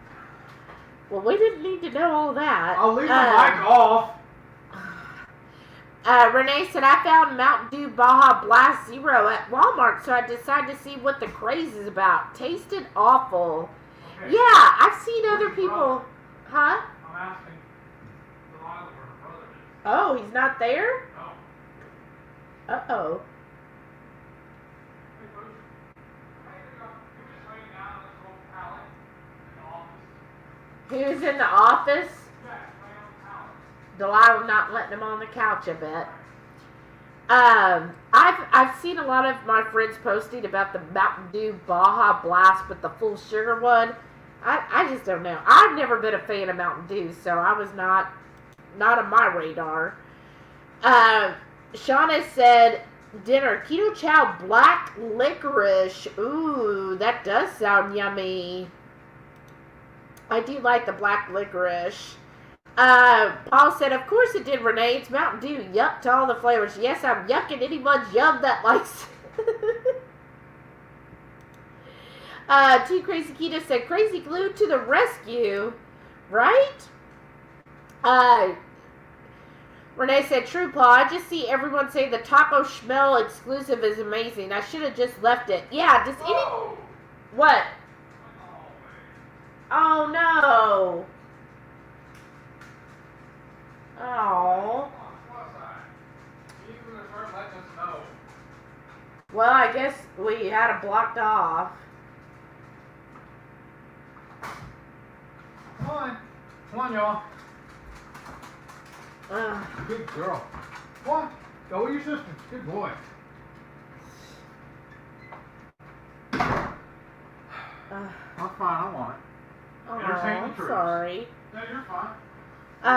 B: Well, we didn't need to know all that.
A: I'll leave the mic off.
B: Renee said, I found Mountain Dew Baja Blast Zero at Walmart, so I decided to see what the craze is about. Tasted awful.
A: Okay.
B: Yeah, I've seen other
A: Where's your
B: people.
A: brother?
B: Huh?
A: I'm asking Delilah where her brother is.
B: Oh, he's not there?
A: No.
B: Uh-oh.
A: Hey, Bruce. Hey, you just laying down on this little pallet in the office.
B: Who's in the office?
A: Yeah, laying on the pallet.
B: Delilah not letting him on the couch, I bet. I've seen a lot of my friends posting about the Mountain Dew Baja Blast with the full sugar one. I just don't know. I've never been a fan of Mountain Dew, so I was not on my radar. Shauna said, dinner, Keto Chow black licorice. Ooh, that does sound yummy. I do like the black licorice. Paul said, of course it did, Renee. It's Mountain Dew. Yuck to all the flavors. Yes, I'm yucking anyone's yum that likes. T Crazy Keto said, crazy glue to the rescue. Right? Renee said, true, Paul. I just see everyone say the Taco Schmel exclusive is amazing. I should have just left it. Yeah, does any...
A: Oh!
B: What?
A: Oh, man.
B: Oh, no. Oh. Well, I guess we had it blocked off.
A: Come on, y'all. Good girl. What? Go with your sister. Good boy. I'm fine. I want it. Entertain the
B: Oh,
A: troops.
B: sorry.
A: No, you're fine. We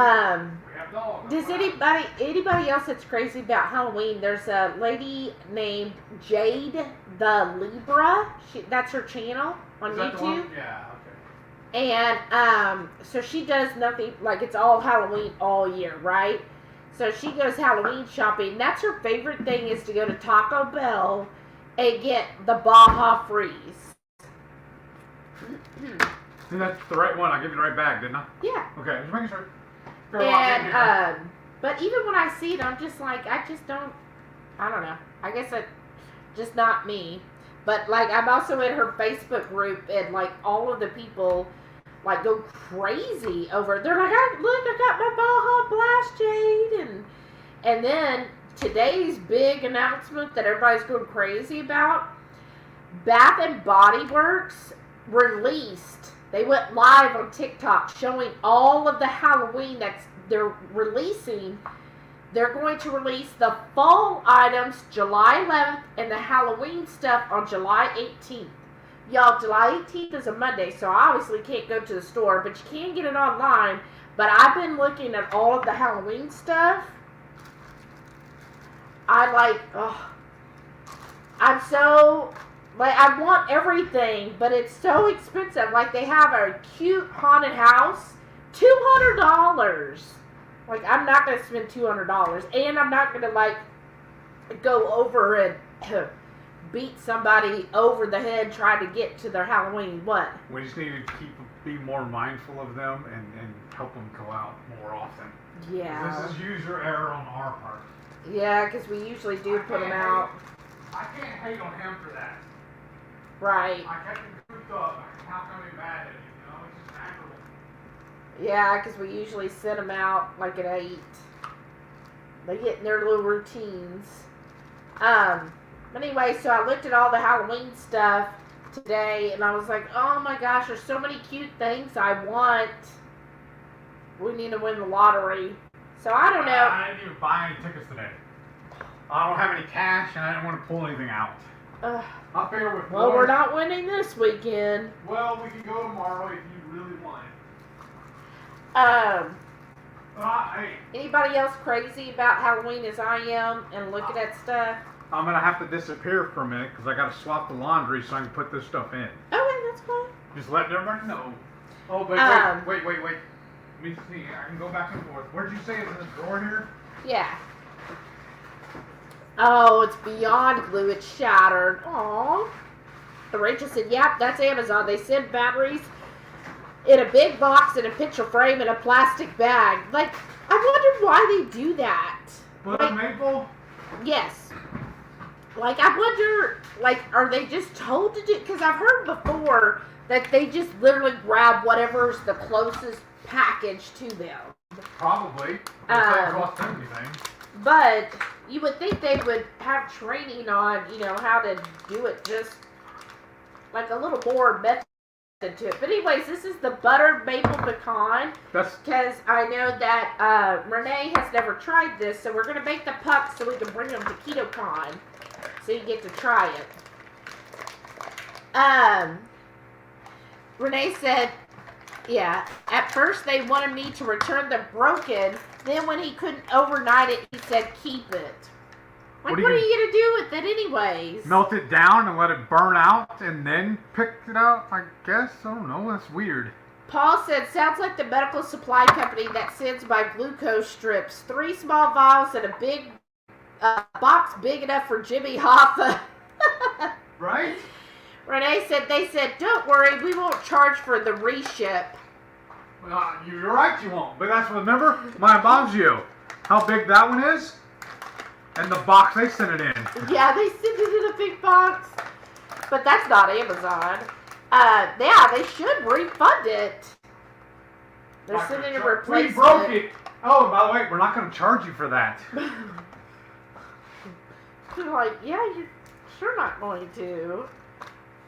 A: have dogs.
B: Does anybody else that's crazy about Halloween? There's a lady named Jade the Libra. That's her channel on
A: Is that the
B: YouTube.
A: one? Yeah. Okay.
B: And so she does nothing, like it's all Halloween all year, right? So she goes Halloween shopping. That's her favorite thing is to go to Taco Bell and get the Baja Freeze.
A: See, that's the right one. I give you the right bag, didn't I?
B: Yeah.
A: Okay, just making sure. Figure out what I'm
B: And but even when I see it, I'm just like, I don't know. I guess it's just not me. But like, I'm also in her Facebook group, and like all of the people like go crazy over. They're like, I got my Baja Blast Jade, and then today's big announcement that everybody's going crazy about: Bath and Body Works released. They went live on TikTok showing all of the Halloween they're releasing. They're going to release the fall items July 11th and the Halloween stuff on July 18th. Y'all, July 18th is a Monday, so I obviously can't go to the store, but you can get it online. But I've been looking at all of the Halloween stuff. I'm so... Like, I want everything, but it's so expensive. Like, they have a cute haunted house, $200. Like, I'm not going to spend $200. And I'm not going to, like, go over and beat somebody over the head trying to get to their Halloween. What?
C: We just need to be more mindful of them and help them go out more often.
B: Yeah.
A: This is user error on our part.
B: Yeah, because we usually do put them out.
A: I can't hate on him for that.
B: Right.
A: I kept him cooped up. How come he mad at him? You know, it's just natural.
B: Yeah, because we usually send them out like at 8. They get in their little routines. But anyway, so I looked at all the Halloween stuff today, and I was like, oh my gosh, there's so many cute things I want. We need to win the lottery. So I don't know.
C: I didn't even buy any tickets today. I don't have any cash, and I didn't want to pull anything out.
A: I figure with
B: Well, we're not winning this weekend.
A: Well, we can go tomorrow if you really want it. Hey,
B: Anybody else crazy about Halloween as I am and looking at stuff?
C: I'm gonna have to disappear for a minute because I gotta swap the laundry so I can put this stuff in.
B: Okay, that's fine.
C: Just letting everybody know.
A: oh, but wait. Let me see. I can go back and forth. Where'd you say it's in this drawer here?
B: Yeah. Oh, it's beyond glue. It's shattered. Aww. Rachel said, yep, that's Amazon. They send batteries in a big box in a picture frame in a plastic bag. Like, I wonder why they do that.
C: Butter maple?
B: Yes. Like, I wonder, like, are they just told to do? Because I've heard before that they just literally grab whatever's the closest package to them.
C: Probably. It doesn't cost anything.
B: But you would think they would have training on, how to do it just like a little more method to it. But anyways, this is the buttered maple pecan. Because I know that Renee has never tried this, so we're going to make the pucks so we can bring them to KetoCon. So you get to try it. Renee said, yeah, at first they wanted me to return the broken. Then when he couldn't overnight it, he said, keep it. Like, what are you going to do with it anyways?
C: Melt it down and let it burn out and then pick it out, I guess? I don't know. That's weird.
B: Paul said, sounds like the medical supply company that sends my glucose strips. 3 small vials and a big box big enough for Jimmy Hoffa.
C: Right?
B: Renee said, they said, don't worry, we won't charge for the reship.
C: Well, you're right, you won't. But that's, remember, my mom's you. How big that one is? And the box they sent it in.
B: Yeah, they sent it in a big box. But that's not Amazon. Yeah, they should refund it. They're sending a replacement.
C: We broke it. Oh, by the way, we're not going to charge you for that.
B: They're like, yeah, you're sure not going to.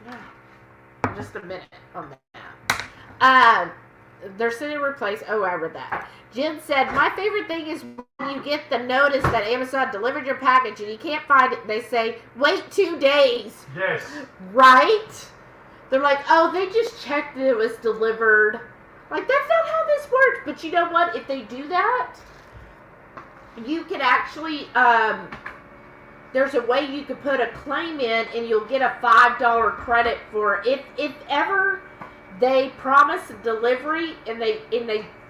B: Yeah. Just a minute on that. They're sending a replace. Oh, I read that. Jen said, my favorite thing is when you get the notice that Amazon delivered your package and you can't find it. They say, wait 2 days.
C: Yes.
B: Right? They're like, oh, they just checked that it was delivered. Like, that's not how this works. But you know what? If they do that, you can actually, there's a way you could put a claim in and you'll get a $5 credit for if ever they promise a delivery and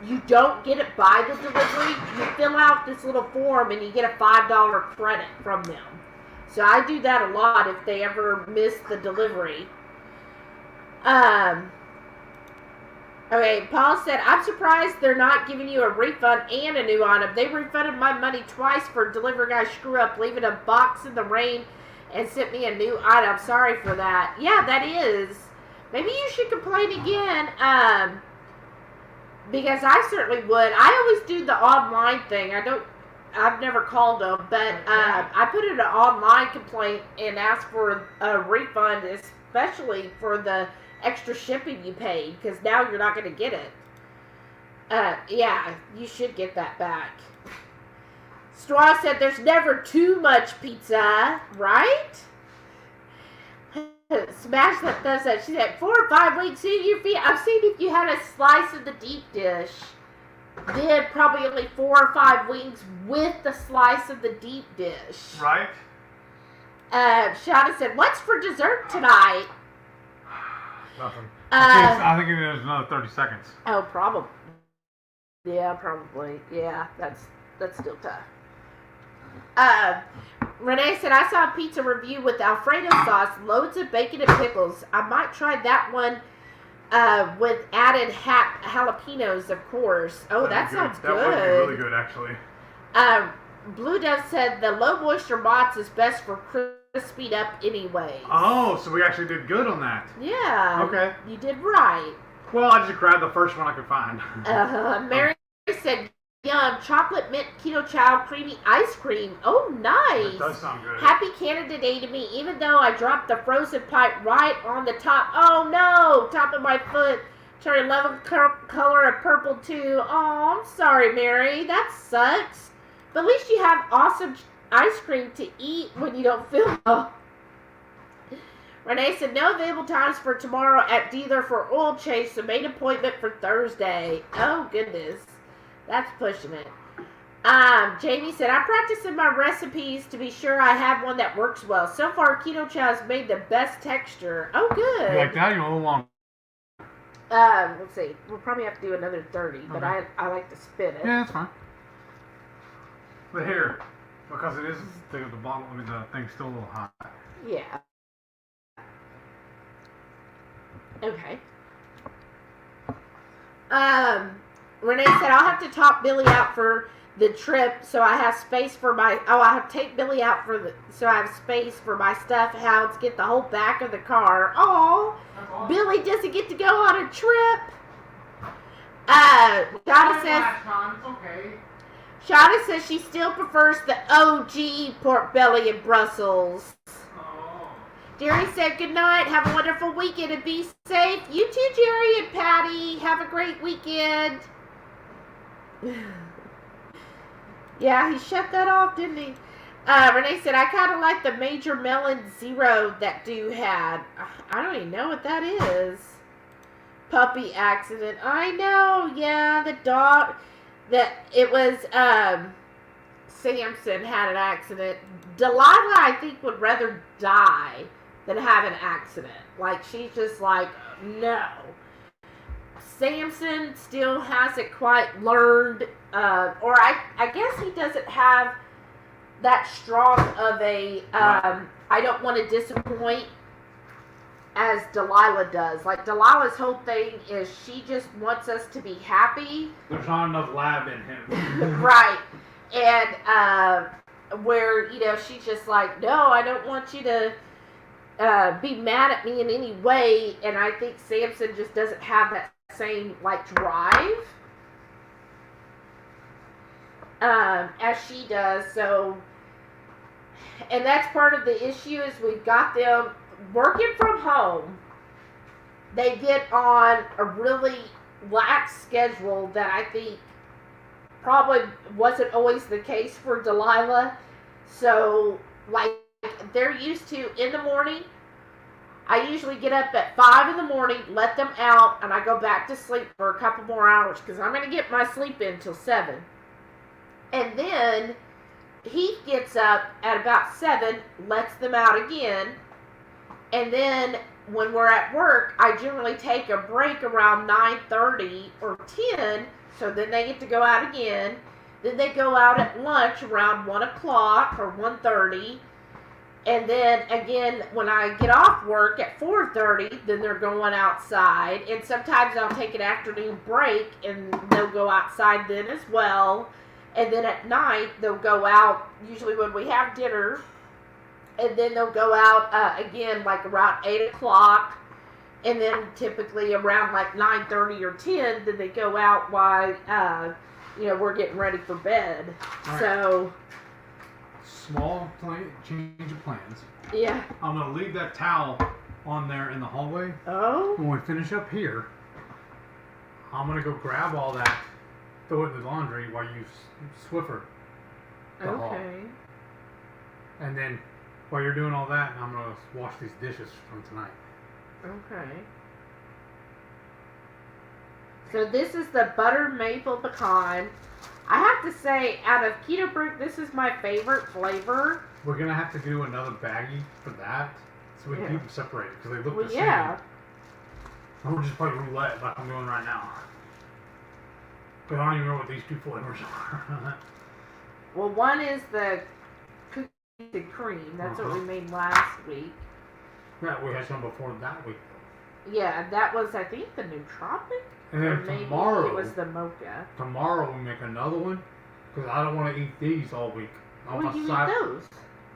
B: you don't get it by the delivery, you fill out this little form and you get a $5 credit from them. So I do that a lot if they ever miss the delivery. Okay, Paul said, I'm surprised they're not giving you a refund and a new item. They refunded my money twice for delivery guy screw up, leaving a box in the rain and sent me a new item. Sorry for that. Yeah, that is. Maybe you should complain again, because I certainly would. I always do the online thing. I've never called them, but I put in an online complaint and asked for a refund, especially for the extra shipping you paid, because now you're not going to get it. Yeah, you should get that back. Straw said there's never too much pizza, right? Smash that does that. She said 4 or 5 weeks in your feet. I've seen if you had a slice of the deep dish, then probably only 4 or 5 wings with the slice of the deep dish.
C: Right.
B: Shauna said, what's for dessert tonight?
C: Nothing. I think it is another 30 seconds.
B: Oh, probably. Yeah, probably. Yeah, that's still tough. Renee said, I saw a pizza review with Alfredo sauce, loads of bacon and pickles. I might try that one with added jalapenos, of course. Oh, that sounds good.
C: That would be really good, actually.
B: Blue Dove said the low moisture mozz is best for crisping up anyway.
C: Oh, so we actually did good on that.
B: Yeah.
C: Okay.
B: You did right.
C: Well, I just grabbed the first one I could find.
B: Mary said, yum, chocolate mint Keto Chow creamy ice cream. Oh, nice.
C: That does sound good.
B: Happy Canada Day to me, even though I dropped the frozen pipe right on the top. Oh, no. Top of my foot. Turning 11 color of purple, too. Oh, I'm sorry, Mary. That sucks. But at least you have awesome ice cream to eat when you don't feel well. Renee said, no available times for tomorrow at dealer for oil change, so made appointment for Thursday. Oh, goodness. That's pushing it. Jamie said, I'm practicing my recipes to be sure I have one that works well. So far, Keto Chow has made the best texture. Oh, good.
C: You like that? You want a little long?
B: Let's see. We'll probably have to do another 30, but
C: okay.
B: I like to spin it.
C: Yeah, that's fine. But here, because it is the bottom, I mean, the thing's still a little hot.
B: Yeah. Renee said, I'll have to talk Billy out for the trip so I have space for my... Oh, I have to take Billy out so I have space for my stuff, how to get the whole back of the car. Oh, awesome. Billy doesn't get to go on a trip. Shauna says...
A: It's okay.
B: Shauna says she still prefers the OG pork belly in Brussels.
A: Oh.
B: Jerry said, good night. Have a wonderful weekend and be safe. You too, Jerry and Patty. Have a great weekend. Yeah, he shut that off, didn't he? Renee said, I kind of like the Major Melon Zero that dude had. I don't even know what that is. Puppy accident. I know, yeah, the dog. It was, Samson had an accident. Delilah, I think, would rather die than have an accident. Like, she's just like, no. Samson still hasn't quite learned, or I guess he doesn't have that strong of a, I don't want to disappoint as Delilah does. Like, Delilah's whole thing is she just wants us to be happy.
A: There's not enough lab in him.
B: Right. And, where, you know, she's just like, no, I don't want you to be mad at me in any way. And I think Samson just doesn't have that same, like, drive as she does. So, and that's part of the issue is we've got them working from home. They get on a really lax schedule that I think probably wasn't always the case for Delilah. So, like, they're used to in the morning. I usually get up at 5 in the morning, let them out, and I go back to sleep for a couple more hours because I'm going to get my sleep in till 7. And then Heath gets up at about 7, lets them out again, and then when we're at work, I generally take a break around 9:30 or 10, so then they get to go out again. Then they go out at lunch around 1 o'clock or 1:30. And then again, when I get off work at 4:30, then they're going outside. And sometimes I'll take an afternoon break and they'll go outside then as well. And then at night, they'll go out, usually when we have dinner. And then they'll go out again like around 8 o'clock. And then typically around like 9:30 or 10, then they go out while, we're getting ready for bed.
A: Right.
B: So...
A: Small change of plans.
B: Yeah.
A: I'm going to leave that towel on there in the hallway.
B: Oh?
A: When we finish up here, I'm going to go grab all that, throw it in the laundry while you Swiffer the hall.
B: Okay.
A: And then while you're doing all that, I'm going to wash these dishes from tonight.
B: Okay. So this is the butter maple pecan. I have to say, out of Keto Brew, this is my favorite flavor.
A: We're going to have to do another baggie for that, so we can keep them separated, because they look the same.
B: Yeah.
A: And we'll just play roulette like I'm doing right now. But I don't even know what these two flavors are.
B: Well, one is the cookies and cream. That's what we made last week.
A: Yeah, we had some before that week.
B: Yeah, that was, I think, the nootropic.
A: And then tomorrow,
B: it was the mocha.
A: Tomorrow we make another one, because I don't want to eat these all week.
B: Where do you eat those?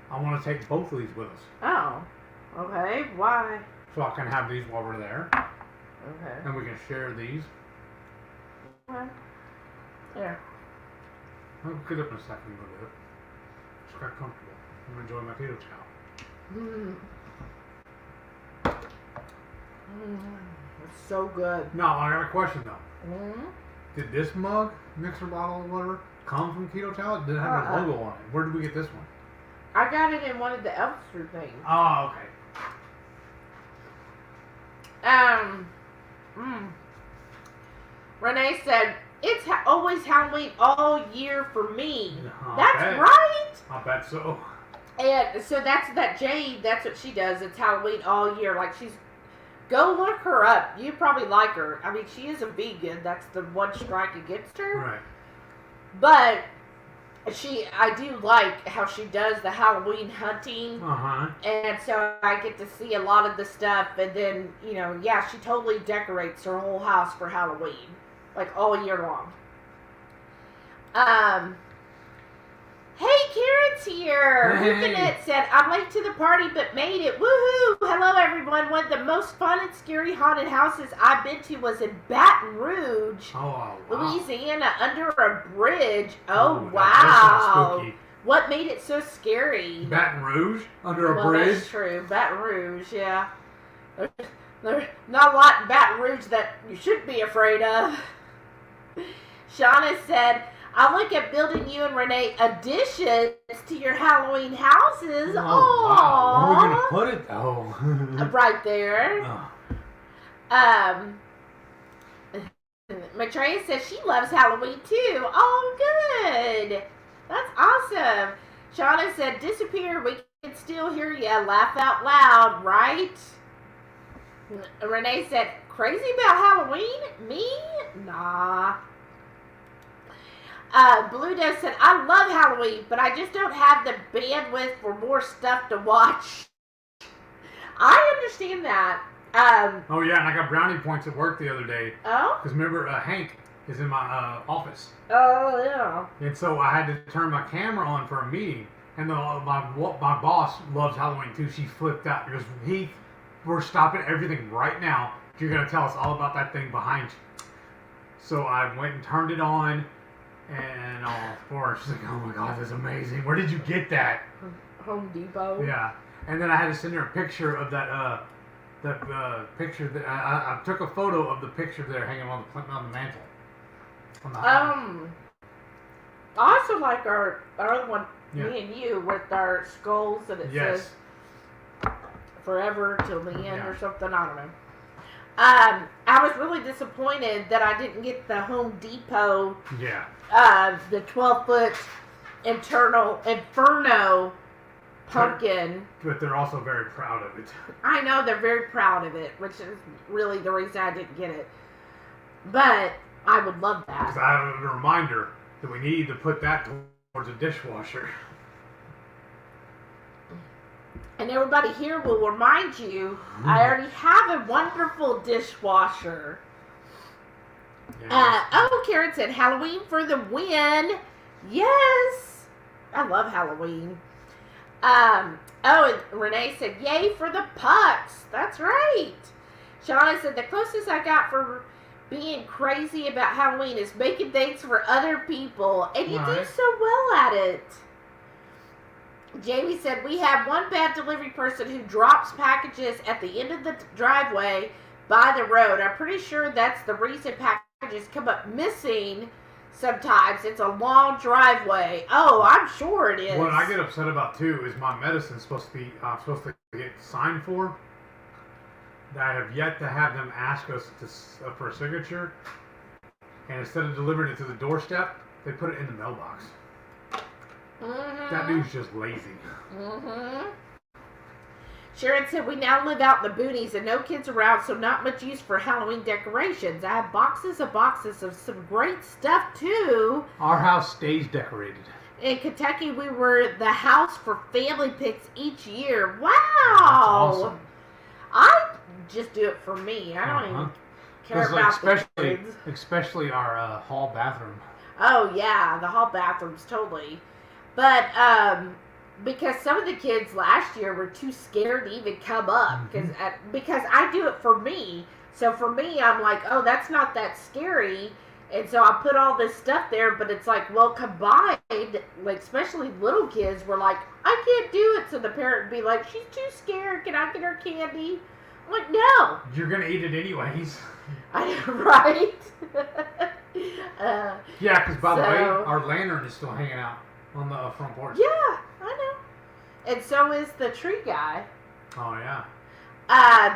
A: I want to take both of these with us.
B: Oh, okay. Why?
A: So I can have these while we're there.
B: Okay.
A: And we can share these.
B: Okay. There.
A: I'll get up in a second and go do it. Just got comfortable. I'm enjoying my Keto Chow.
B: It's so good.
A: No, I got a question though.
B: Mm-hmm.
A: Did this mug, mixer bottle, or whatever, come from Keto Chow? Did it have a logo on it? Where did we get this one?
B: I got it in one of the Elster things.
A: Oh, okay.
B: Renee said, it's always Halloween all year for me.
A: That's
B: right.
A: I bet so.
B: And so that Jade, that's what she does. It's Halloween all year. Like, go look her up. You probably like her. I mean, she is a vegan. That's the one strike against her.
A: Right.
B: But I do like how she does the Halloween hunting. And so I get to see a lot of the stuff. And then, she totally decorates her whole house for Halloween. like all year long. Hey, Karen's here. Lucanet said, I'm late to the party but made it. Woohoo! Hello, everyone. One of the most fun and scary haunted houses I've been to was in Baton Rouge, Louisiana, under a bridge. Oh, wow.
A: That sounds spooky.
B: What made it so scary?
A: Baton Rouge? Under a bridge?
B: That's true. Baton Rouge, yeah. There's not a lot in Baton Rouge that you should be afraid of. Shauna said, I look at building you and Renee additions to your Halloween houses.
A: Oh, wow. Where are we going to put it, though?
B: Right there.
A: Oh.
B: Maitreya says she loves Halloween, too. Oh, good. That's awesome. Shauna said, disappear. We can still hear you. Laugh out loud, right? Renee said, crazy about Halloween? Me? Nah. Blue Dove said, I love Halloween, but I just don't have the bandwidth for more stuff to watch. I understand that.
A: Oh, yeah, and I got brownie points at work the other day.
B: Oh?
A: Because remember, Hank is in my office.
B: Oh, yeah.
A: And so I had to turn my camera on for a meeting. And my boss loves Halloween, too. She flipped out. She goes, Heath, we're stopping everything right now. You're going to tell us all about that thing behind you. So I went and turned it on. And of course, she's like, oh my God, that's amazing. Where did you get that?
B: Home Depot.
A: Yeah. And then I had to send her a picture of that, picture that I took a photo of the picture there hanging on the mantle.
B: I also like our other one, me and you, with our skulls and it says forever till the end or something. I don't know. I was really disappointed that I didn't get the Home Depot.
A: Yeah.
B: The 12-foot Inferno pumpkin.
A: But they're also very proud of it.
B: I know they're very proud of it, which is really the reason I didn't get it. But I would love that.
A: Because I have a reminder that we need to put that towards a dishwasher.
B: And everybody here will remind you, I already have a wonderful dishwasher.
A: Yeah.
B: Karen said, Halloween for the win. Yes. I love Halloween. And Renee said, yay for the pucks. That's right. Shauna said, the closest I got for being crazy about Halloween is making things for other people. And you do so well at it. Jamie said, we have one bad delivery person who drops packages at the end of the driveway by the road. I'm pretty sure that's the reason packages come up missing sometimes. It's a long driveway. Oh, I'm sure it is.
A: What I get upset about, too, is my medicine's supposed to get signed for. I have yet to have them ask us for a signature. And instead of delivering it to the doorstep, they put it in the mailbox. Mm-hmm. That dude's just lazy.
B: Mm-hmm. Sharon said, we now live out in the boonies and no kids around, so not much use for Halloween decorations. I have boxes of some great stuff, too.
A: Our house stays decorated.
B: In Kentucky, we were the house for family pics each year. Wow!
A: That's awesome.
B: I just do it for me. I don't even care about the kids.
A: Especially our hall bathroom.
B: Oh, yeah. The hall bathroom's totally... But, because some of the kids last year were too scared to even come up. Because I do it for me. So for me, I'm like, oh, that's not that scary. And so I put all this stuff there. But it's like, well, combined, like, especially little kids were like, I can't do it. So the parent would be like, she's too scared. Can I get her candy? I'm like, no.
A: You're going to eat it anyways.
B: Right?
A: Yeah, because by the way, our lantern is still hanging out on the front porch.
B: Yeah, I know. And so is the tree guy.
A: Oh, yeah.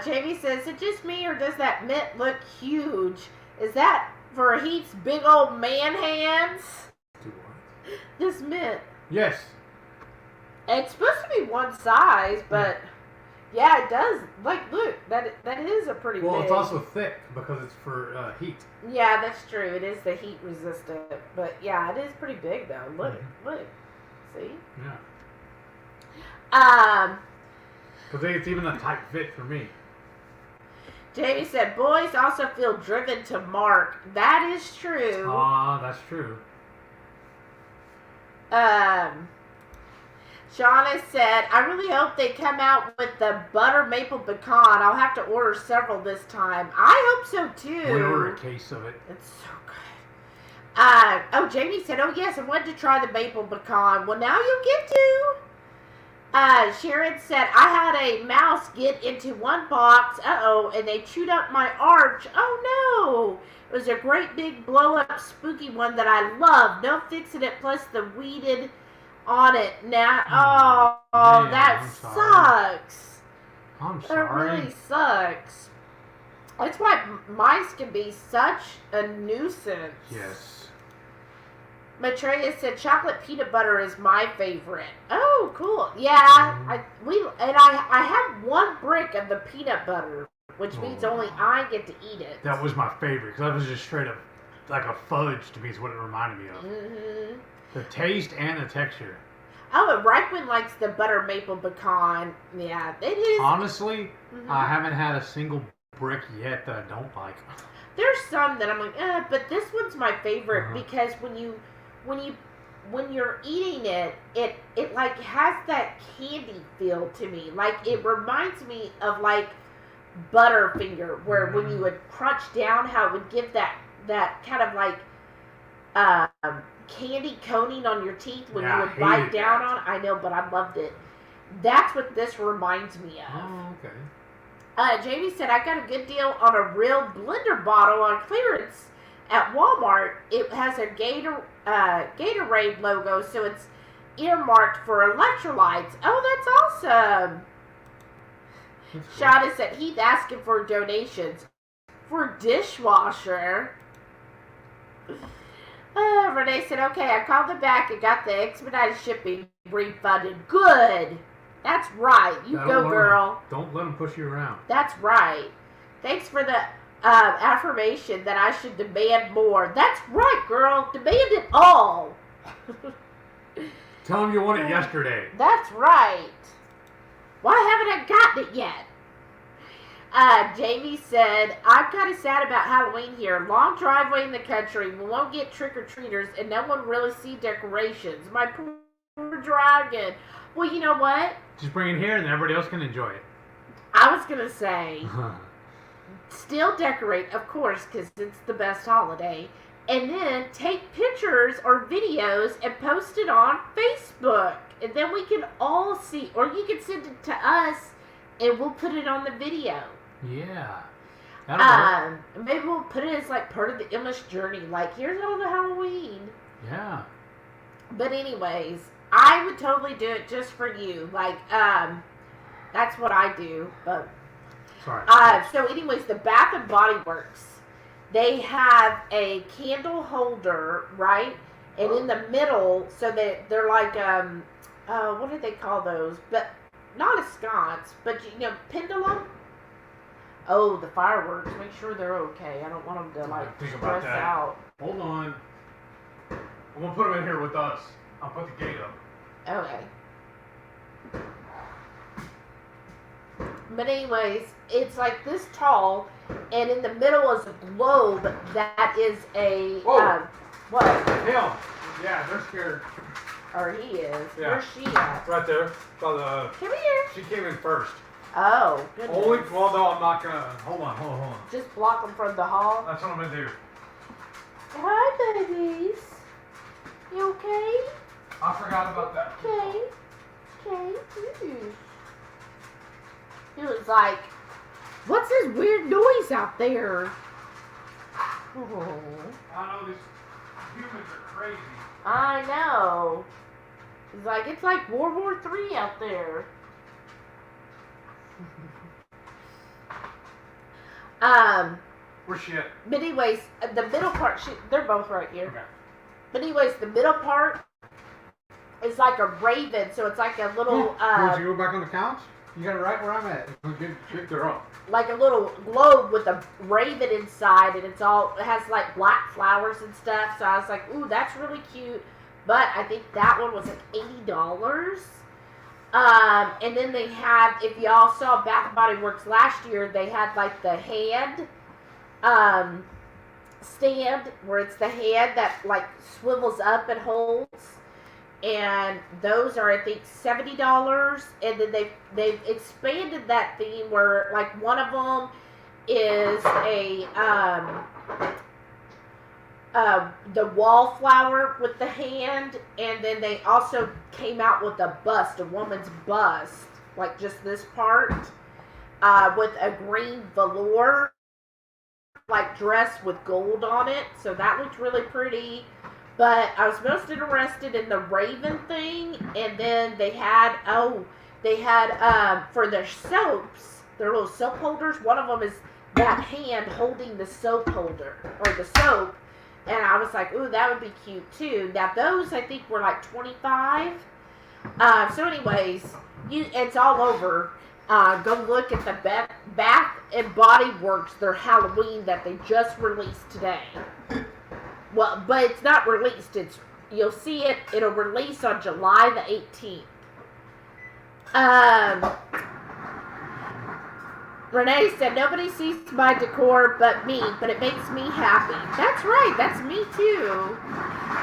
B: Jamie says, is it just me or does that mitt look huge? Is that for Heath's big old man hands?
A: Do what?
B: This mitt.
A: Yes.
B: It's supposed to be one size, but yeah, it does. Like, look, that is a pretty big.
A: Well, it's also thick because it's for heat.
B: Yeah, that's true. It is the heat resistant. But yeah, it is pretty big though. Look, look. See?
A: Yeah. I think it's even a tight fit for me.
B: Jamie said, boys also feel driven to mark. That is true.
A: That's true.
B: Shauna said, I really hope they come out with the butter maple pecan. I'll have to order several this time. I hope so too.
A: We order a case of it.
B: It's so good. Jamie said, oh yes, I wanted to try the maple pecan. Well, now you'll get to. Sharon said, I had a mouse get into one box, and they chewed up my arch. Oh no! It was a great big blow-up spooky one that I love. No fixing it, plus the weeded on it now.
A: Man,
B: that sucks.
A: I'm sorry.
B: That really sucks. That's why mice can be such a nuisance.
A: Yes.
B: Maitreya said chocolate peanut butter is my favorite. Oh, cool. Yeah, I have one brick of the peanut butter, which means only I get to eat it.
A: That was my favorite because that was just straight up like a fudge to me. Is what it reminded me of.
B: Mm-hmm.
A: The taste and the texture.
B: Oh, and Reichman likes the butter maple pecan. Yeah, it is.
A: Honestly, I haven't had a single brick yet that I don't like.
B: There's some that I'm like, but this one's my favorite because when you're eating it, it like has that candy feel to me. Like it reminds me of like Butterfinger, where when you would crunch down, how it would give that kind of like candy coating on your teeth when you would bite down on. I know, but I loved it. That's what this reminds me of.
A: Oh, okay.
B: Jamie said, I got a good deal on a real blender bottle on clearance at Walmart. It has a Gatorade logo, so it's earmarked for electrolytes. Oh, that's awesome. Shauna said, Heath asking for donations for dishwasher. Renee said, okay, I called them back and got the expedited shipping refunded. Good. That's right. You go, girl.
A: Don't let them push you around.
B: That's right. Thanks for the affirmation that I should demand more. That's right, girl. Demand it all.
A: Tell them you want it yesterday.
B: That's right. Why haven't I gotten it yet? Jamie said, I'm kind of sad about Halloween here. Long driveway in the country. We won't get trick-or-treaters, and no one really see decorations. My poor dragon. Well, you know what?
A: Just bring it here, and everybody else can enjoy it.
B: I was going to say, still decorate, of course, because it's the best holiday. And then take pictures or videos and post it on Facebook. And then we can all see. Or you can send it to us, and we'll put it on the video.
A: Yeah. That'll work.
B: Maybe we'll put it as like part of the English journey. Like, here's all the Halloween.
A: Yeah.
B: But anyways, I would totally do it just for you. Like, that's what I do. But
A: sorry.
B: So anyways, the Bath and Body Works, they have a candle holder, right? And in the middle, so they're like what do they call those? But not a sconce, but pendulum. Oh, the fireworks. Make sure they're okay. I don't want them to like stress out.
A: Hold on. I'm gonna put them in here with us. I'll put the gate up.
B: Okay. But anyways, it's like this tall, and in the middle is a globe that is a what?
A: Him. Yeah, they're scared.
B: Or he is.
A: Yeah.
B: Where's she at?
A: Right there.
B: Come here.
A: She came in first.
B: Oh, goodness.
A: Well, no, I'm not gonna. Hold on.
B: Just block them from the hall.
A: That's what I'm gonna do.
B: Hi, babies. You okay?
A: I forgot about that.
B: Okay. He was like, what's this weird noise out there? Oh.
A: I know these humans are crazy.
B: I know. He's like, it's like World War III out there.
A: Where's she at?
B: But anyways, the middle part, they're both right here.
A: Okay.
B: But anyways, the middle part is like a raven, so it's like a little,
A: you go back on the couch? You got it right where I'm at. Good girl.
B: like a little globe with a raven inside, and it has like black flowers and stuff. So I was like, ooh, that's really cute. But I think that one was like $80. And then they have, if y'all saw Bath and Body Works last year, they had like the hand stand where it's the hand that like swivels up and holds. And those are, I think, $70. And then they've expanded that theme where like one of them is the wallflower with the hand, and then they also came out with a bust, a woman's bust, like just this part, with a green velour, like dress with gold on it. So that looked really pretty. But I was most interested in the raven thing, and then they had for their soaps, their little soap holders. One of them is that hand holding the soap holder or the soap. And I was like, ooh, that would be cute too. Now those I think were like $25. So anyways, it's all over. Go look at the Bath and Body Works, their Halloween that they just released today. Well, but it's not released. You'll see it. It'll release on July the 18th. Renee said, nobody sees my decor but me, but it makes me happy. That's right. That's me too.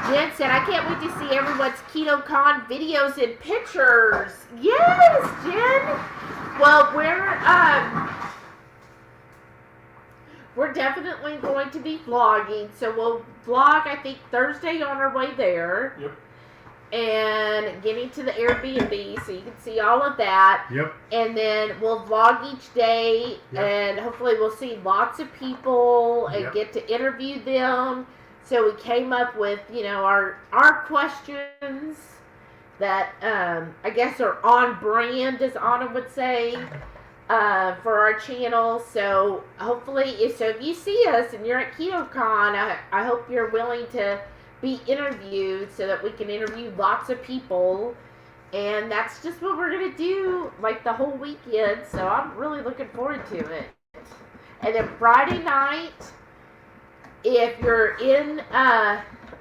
B: Jen said, I can't wait to see everyone's KetoCon videos and pictures. Yes, Jen. Well, we're definitely going to be vlogging. So we'll vlog, I think, Thursday on our way there.
C: Yep.
B: And getting to the Airbnb, so you can see all of that.
C: Yep.
B: And then we'll vlog each day,
C: yep.
B: And hopefully we'll see lots of people and
C: yep.
B: get to interview them. So we came up with, our questions that I guess are on brand, as Anna would say, for our channel. So hopefully, if you see us and you're at KetoCon, I hope you're willing to be interviewed so that we can interview lots of people. And that's just what we're going to do like the whole weekend. So I'm really looking forward to it. And then Friday night, if you're in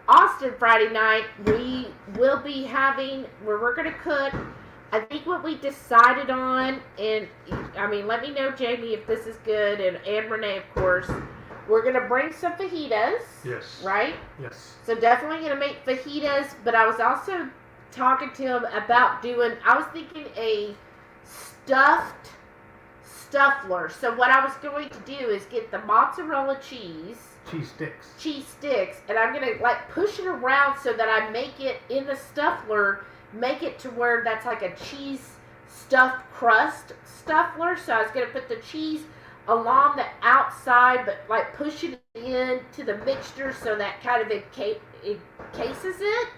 B: Austin Friday night, we will be having, where we're going to cook. I think what we decided on, and I mean, let me know, Jamie, if this is good, and Renee, of course. We're going to bring some fajitas.
C: Yes.
B: Right?
C: Yes.
B: So definitely going to make fajitas, but I was also talking to him about I was thinking a stuffed stuffler. So what I was going to do is get the mozzarella cheese. Cheese sticks. And I'm going to like push it around so that I make it in the stuffler, make it to where that's like a cheese stuffed crust stuffler. So I was going to put the cheese along the outside, but like push it into the mixture so that kind of encases it.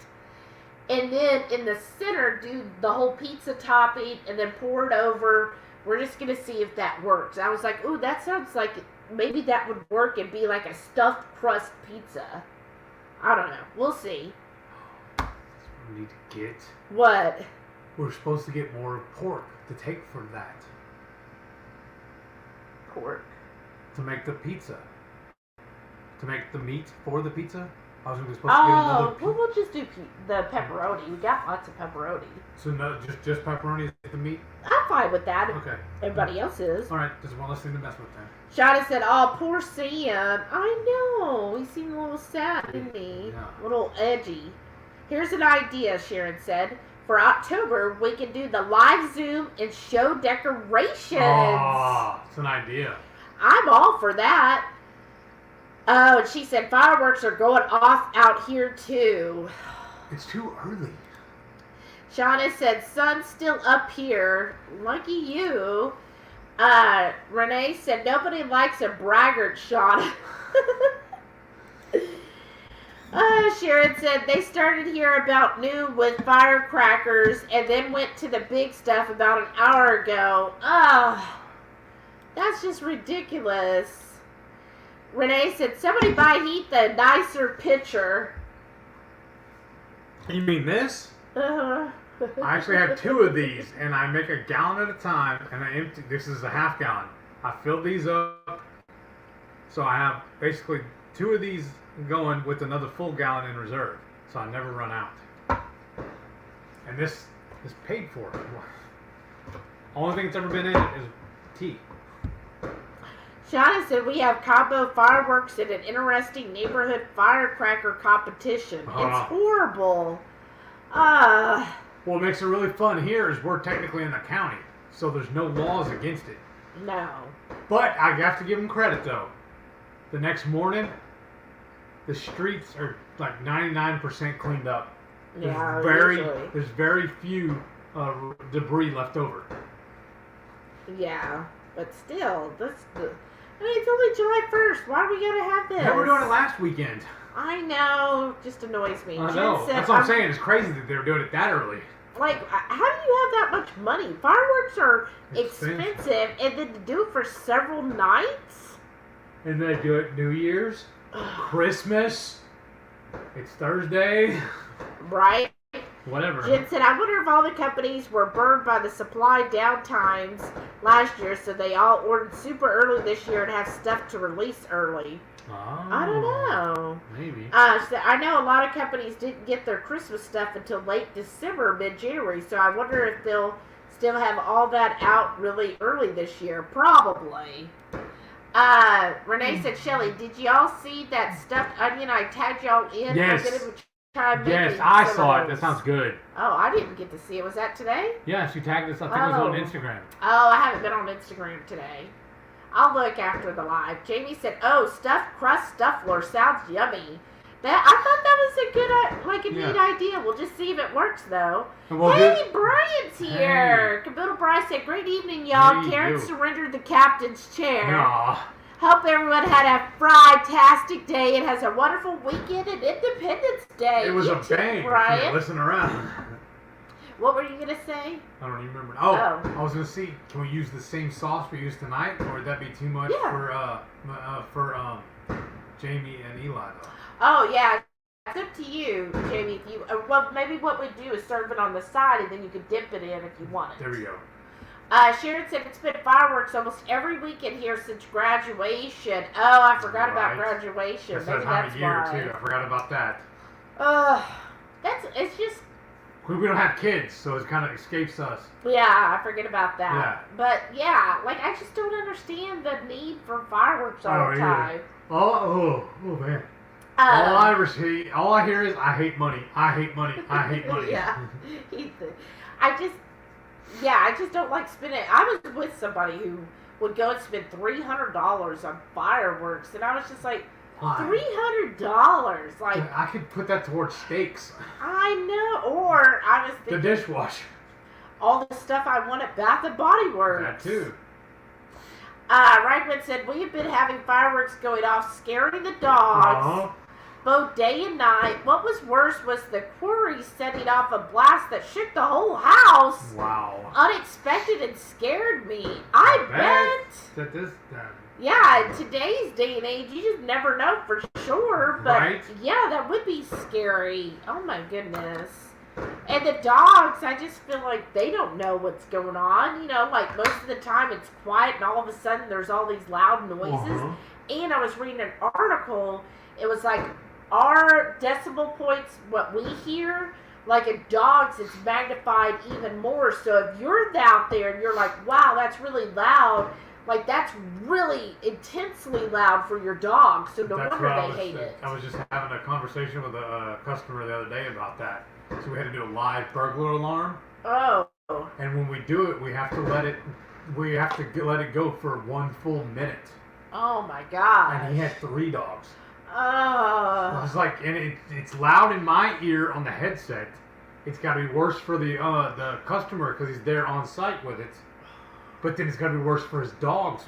B: And then in the center, do the whole pizza topping and then pour it over. We're just going to see if that works. I was like, ooh, that sounds like maybe that would work and be like a stuffed crust pizza. I don't know. We'll see.
A: We need to get.
B: What?
A: We're supposed to get more pork to take for that.
B: Pork.
A: To make the pizza. To make the meat for the pizza. I was supposed to get another.
B: Well, we'll just do the pepperoni. We got lots of pepperoni.
A: So no, just pepperoni is the meat.
B: I'm fine with that.
A: Okay.
B: Everybody else is.
A: All right, just one less thing to mess with then.
B: Shada said, "Oh, poor Sam. I know. He seemed a little sad, didn't he?
A: Yeah.
B: A little edgy." Here's an idea, Sharon said. For October, we can do the live Zoom and show decorations.
A: Oh, it's an idea.
B: I'm all for that. Oh, and she said fireworks are going off out here too.
A: It's too early.
B: Shauna said sun's still up here. Lucky you. Renee said nobody likes a braggart, Shauna. Sharon said they started here about noon with firecrackers and then went to the big stuff about an hour ago. Oh, that's just ridiculous. Renee said somebody buy Heath a nicer pitcher.
A: You mean this?
B: Uh-huh.
A: I actually have two of these, and I make a gallon at a time, and I empty. This is a half gallon. I fill these up, so I have basically two of these going with another full gallon in reserve, so I never run out. And this is paid for. Only thing that's ever been in it is tea.
B: Shauna said we have combo fireworks in an interesting neighborhood firecracker competition. It's horrible.
A: What makes it really fun here is we're technically in the county, so there's no laws against it.
B: No.
A: But I have to give them credit though. The next morning, the streets are like 99% cleaned up.
B: Yeah,
A: There's very few debris left over.
B: Yeah, but still, it's only July 1st. Why do we gotta have this?
A: Yeah, we're doing it last weekend.
B: I know, just annoys me.
A: I know. That's what I'm saying. It's crazy that they were doing it that early.
B: Like, how do you have that much money? Fireworks are expensive, and then to do it for several nights?
A: And they do it New Year's, Christmas, it's Thursday.
B: Right?
A: Whatever.
B: Jen said, I wonder if all the companies were burned by the supply downtimes last year, so they all ordered super early this year and have stuff to release early.
A: Oh,
B: I don't know.
A: Maybe.
B: So I know a lot of companies didn't get their Christmas stuff until late December, mid-January, so I wonder if they'll still have all that out really early this year. Probably. Renee said, Shelly, did y'all see that stuffed onion I tagged y'all in?
A: Yes.
B: Yes,
A: I saw it. That sounds good.
B: Oh, I didn't get to see it. Was that today?
A: Yes, you tagged us. I think it was on Instagram.
B: Oh, I haven't been on Instagram today. I'll look after the live. Jamie said, "Oh, stuffed crust stuffler sounds yummy." I thought that was a good, neat idea. We'll just see if it works, though. Hey, Brian's here. Caboodle Brian said, "Great evening, y'all.
A: Hey,
B: Karen surrendered the captain's chair.
A: Aww.
B: Hope everyone had a fantastic day and has a wonderful weekend and Independence Day."
A: It was
B: you
A: a
B: too,
A: bang.
B: Brian.
A: Yeah, listen around.
B: What were you gonna say?
A: I don't even remember. Oh, I was gonna see. Can we use the same sauce we used tonight, or would that be too much for Jamie and Eli though?
B: Oh yeah, it's up to you, Jamie. If you well, maybe what we do is serve it on the side, and then you could dip it in if you want it.
A: There we go.
B: Sharon said it's been fireworks almost every weekend here since graduation. Oh, I forgot about graduation.
A: That's
B: Maybe
A: that time
B: that's
A: of year
B: why.
A: too. I forgot about that.
B: It's just.
A: We don't have kids, so it kind of escapes us.
B: Yeah, I forget about that.
A: Yeah.
B: But yeah, I just don't understand the need for fireworks all the time.
A: Oh man. All I hear is I hate money. I hate money. I hate money.
B: Yeah. I just don't like spending. I was with somebody who would go and spend $300 on fireworks, and I was just like, $300? Like,
A: I could put that towards steaks.
B: I know. Or I was thinking
A: the dishwasher.
B: All the stuff I want at Bath and Body Works.
A: That too.
B: Reichman said, we have been having fireworks going off, scaring the dogs, both day and night. What was worse was the quarry setting off a blast that shook the whole house.
A: Wow.
B: Unexpected and scared me. I bet. Yeah, in today's day and age, you just never know for sure. But yeah, that would be scary. Oh my goodness. And the dogs, I just feel like they don't know what's going on. You know, like most of the time it's quiet and all of a sudden there's all these loud noises. And I was reading an article, it was like our decibel points, what we hear, like in dogs, it's magnified even more. So if you're out there and you're like, wow, that's really loud, like that's really intensely loud for your dog. So no wonder they hate it.
A: I was just having a conversation with a customer the other day about that. So we had to do a live burglar alarm.
B: Oh.
A: And when we do it, we have to let it go for 1 full minute.
B: Oh my god.
A: And he had 3 dogs.
B: Oh.
A: I was like, and it's loud in my ear on the headset. It's got to be worse for the customer because he's there on site with it. But then it's got to be worse for his dogs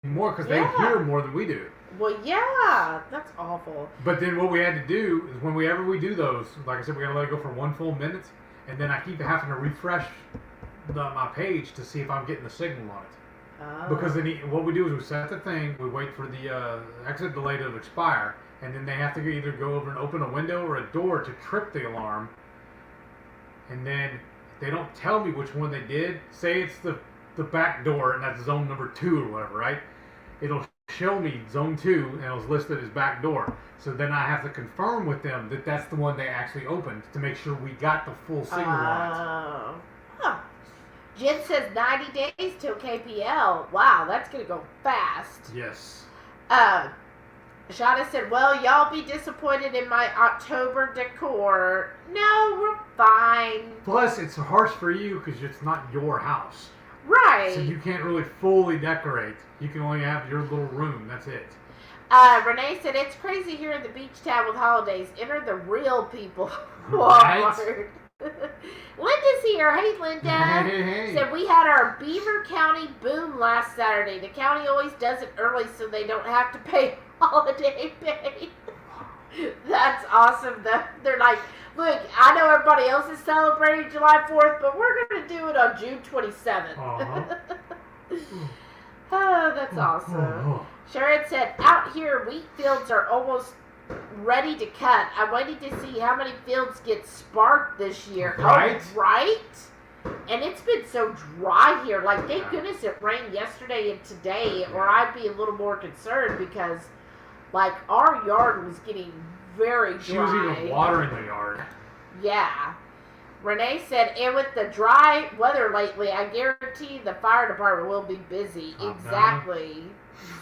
A: more because they hear more than we do.
B: Well, yeah, that's awful.
A: But then what we had to do is whenever we do those, like I said, we got to let it go for 1 full minute, and then I keep having to refresh my page to see if I'm getting the signal on it. Oh. Because then what we do is we set the thing, we wait for the exit delay to expire, and then they have to either go over and open a window or a door to trip the alarm. And then they don't tell me which one they did. Say it's the back door, and that's zone number 2 or whatever, right? It'll show me zone 2, and it's listed as back door. So then I have to confirm with them that that's the one they actually opened to make sure we got the full signal on it.
B: Huh. Jen says 90 days till KPL. Wow, that's going to go fast.
C: Yes.
B: Shauna said, well, y'all be disappointed in my October decor. No, we're fine.
C: Plus, it's harsh for you because it's not your house.
B: Right.
C: So you can't really fully decorate. You can only have your little room. That's it.
B: Renee said, it's crazy here in the beach town with holidays. Enter the real people.
C: Right?
B: Linda's here. Hey, Linda.
C: Hey.
B: Said, we had our Beaver County boom last Saturday. The county always does it early so they don't have to pay holiday pay. That's awesome. They're like, look, I know everybody else is celebrating July 4th, but we're going to do it on June 27th.
C: Uh-huh.
B: Oh, that's awesome. Sharon said, out here, wheat fields are almost ready to cut. I'm waiting to see how many fields get sparked this year.
C: Right?
B: Oh, right? And it's been so dry here. Like, thank goodness it rained yesterday and today, or I'd be a little more concerned because, like, our yard was getting very dry.
C: She was even watering the yard.
B: Yeah. Renee said, and with the dry weather lately, I guarantee the fire department will be busy. Exactly.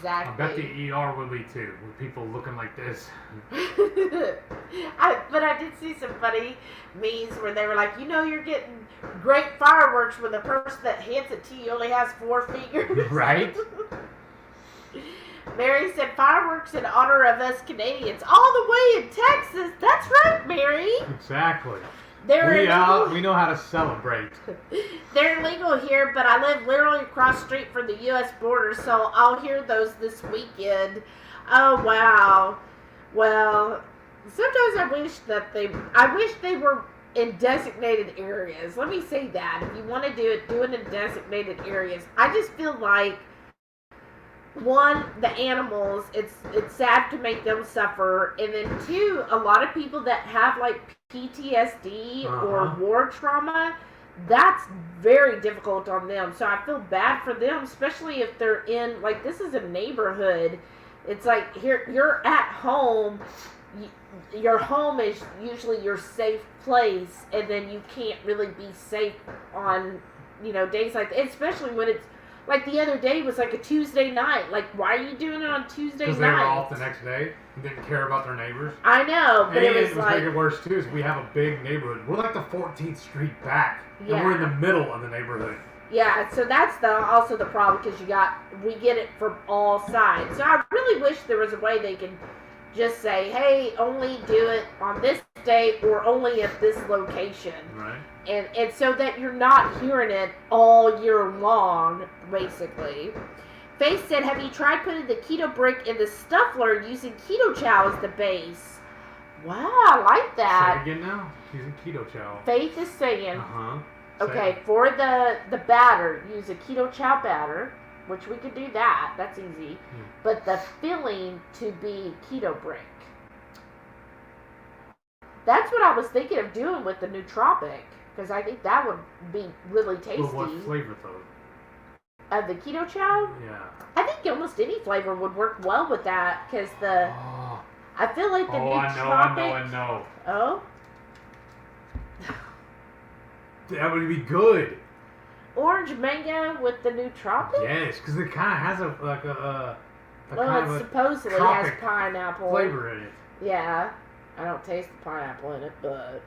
C: I bet the ER will be too, with people looking like this.
B: But I did see some funny memes where they were like, you know, you're getting great fireworks when the person that hands it to you only has 4 fingers.
C: Right?
B: Mary said, fireworks in honor of us Canadians all the way in Texas. That's right, Mary.
C: Exactly.
B: We
C: know how to celebrate.
B: They're illegal here, but I live literally across the street from the U.S. border, so I'll hear those this weekend. Oh, wow. Well, sometimes I wish they were in designated areas. Let me say that. If you want to do it in designated areas. I just feel like, one, the animals, it's sad to make them suffer, and then 2, a lot of people that have like PTSD or war trauma, that's very difficult on them. So I feel bad for them, especially if they're in, like, this is a neighborhood. It's like, here you're at home, your home is usually your safe place, and then you can't really be safe on, days like that, especially when it's like the other day was like a Tuesday night. Like, why are you doing it on Tuesday night?
C: Because they were off the next day and didn't care about their neighbors.
B: I know, but
C: and
B: it was like...
C: make it worse, too, is we have a big neighborhood. We're like the 14th Street back.
B: Yeah.
C: And we're in the middle of the neighborhood.
B: Yeah, so that's also the problem, because we get it from all sides. So I really wish there was a way they could just say, hey, only do it on this day or only at this location.
C: Right.
B: And so that you're not hearing it all year long, basically. Faith said, have you tried putting the keto brick in the stuffler using Keto Chow as the base? Wow, I like that.
C: Say it again now. Using Keto Chow.
B: Faith is saying,
C: Say
B: okay,
C: it.
B: for the batter, use a Keto Chow batter, which we could do that. That's easy. But the filling to be keto brick. That's what I was thinking of doing with the nootropic, because I think that would be really tasty.
C: But what flavor, though?
B: Of the Keto Chow?
C: Yeah.
B: I think almost any flavor would work well with that, because I feel like the nootropic...
C: I know.
B: Oh?
C: That would be good.
B: Orange mango with the nootropic?
C: Yes, because it kind of has a
B: Well, it supposedly has pineapple
C: flavor in it.
B: Yeah, I don't taste the pineapple in it, but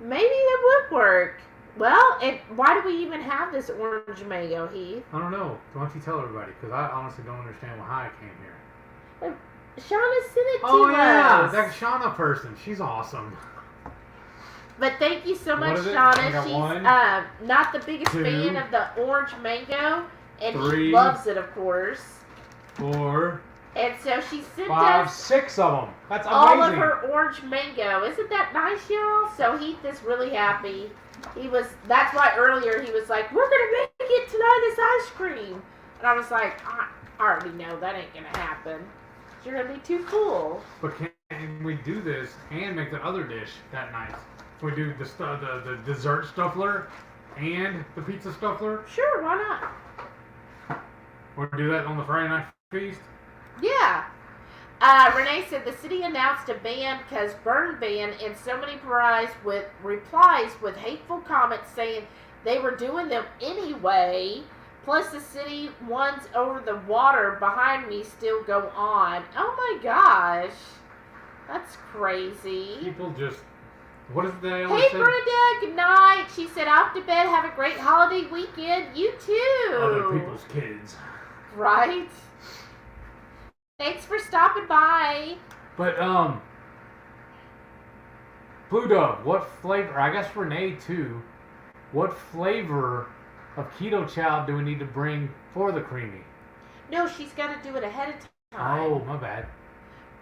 B: maybe that would work. Well, and why do we even have this orange mango, Heath?
C: I don't know. Why don't you tell everybody? Because I honestly don't understand how I came here.
B: Shauna sent it to us.
C: Oh yeah, that Shauna person. She's awesome.
B: But thank you so much,
C: What is it?
B: Shauna.
C: I got
B: She's
C: one,
B: not the biggest
C: 2,
B: fan of the orange mango, and
C: 3,
B: he loves it, of course.
C: 4,
B: And so she sent
C: 5,
B: us
C: 6 of them. That's amazing.
B: all of her orange mango. Isn't that nice, y'all? So Heath is really happy. That's why earlier he was like, we're going to make it tonight as ice cream. And I was like, I already know that ain't going to happen. You're going to be too cool.
C: But can we do this and make the other dish that night? Can we do the dessert stuffler and the pizza stuffler?
B: Sure, why not?
C: Or do that on the Friday night feast?
B: Yeah. Renee said the city announced a ban because burn ban, and so many replies with hateful comments saying they were doing them anyway. Plus, the city ones over the water behind me still go on. Oh my gosh. That's crazy.
C: People just... What is it they
B: Hey,
C: always say?
B: Brenda, good night. She said, off to bed. Have a great holiday weekend. You too.
C: Other people's kids.
B: Right? Thanks for stopping by.
C: But, Blue Dog, what flavor... I guess Renee, too. What flavor of Keto Chow do we need to bring for the creamy?
B: No, she's got to do it ahead of time.
C: Oh, my bad.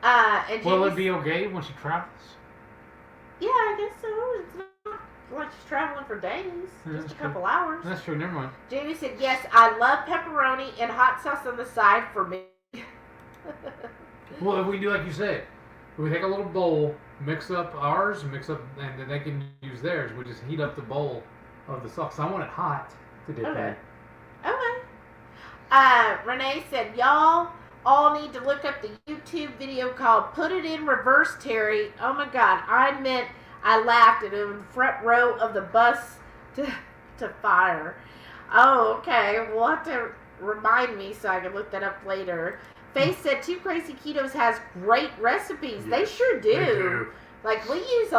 B: And
C: Will it be okay when she travels?
B: Yeah, I guess so. It's not like she's traveling for days. Just a couple hours.
C: That's true. Never mind.
B: Jamie said, yes, I love pepperoni and hot sauce on the side for me.
C: Well, if we do like you said, we take a little bowl, mix up ours, and then they can use theirs. We just heat up the bowl of the sauce. I want it hot to dip in.
B: Okay. Renee said, y'all all need to look up the YouTube video called Put It in Reverse, Terry. Oh my God. I laughed and it was the front row of the bus to fire. Oh, okay. We'll have to remind me so I can look that up later. Faith said, Two Crazy Ketos has great recipes. Yes, they sure do.
C: They do.
B: Like, we use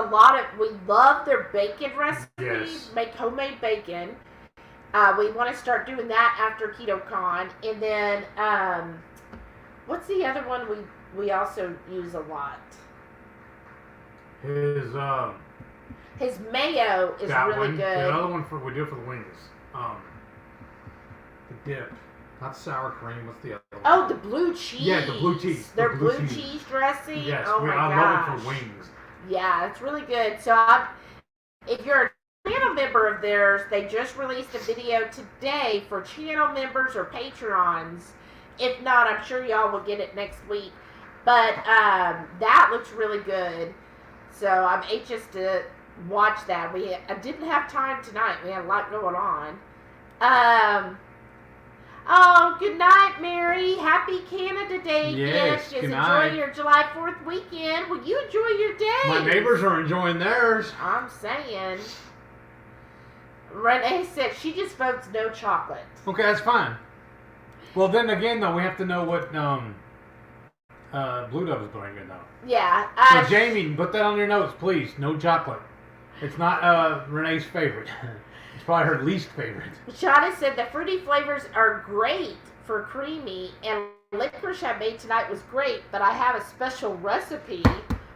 B: we love their bacon recipes.
C: Yes.
B: Make homemade bacon. We want to start doing that after KetoCon. And then, what's the other one we also use a lot? His mayo is really good.
C: The other one we do it for the wings. The dip. Not sour cream. What's the other one?
B: Oh, the blue cheese.
C: Yeah, the blue cheese.
B: Their blue cheese dressing.
C: Yes,
B: oh my
C: I
B: gosh.
C: love it for wings.
B: Yeah, it's really good. So, if you're a channel member of theirs, they just released a video today for channel members or Patreons. If not, I'm sure y'all will get it next week. But that looks really good. So I'm anxious to watch that. I didn't have time tonight. We had a lot going on. Oh, good night, Mary. Happy Canada Day.
C: Yes,
B: Just
C: good night.
B: Enjoy your July 4th weekend. Will you enjoy your day?
C: My neighbors are enjoying theirs.
B: I'm saying. Renee said she just votes no chocolate.
C: Okay, that's fine. Well, then again, though, we have to know what Blue Dove is bringing, though.
B: Yeah.
C: So, Jamie, put that on your notes, please. No chocolate. It's not Renee's favorite. It's probably her least favorite.
B: Shauna said the fruity flavors are great for creamy, and licorice I made tonight was great, but I have a special recipe.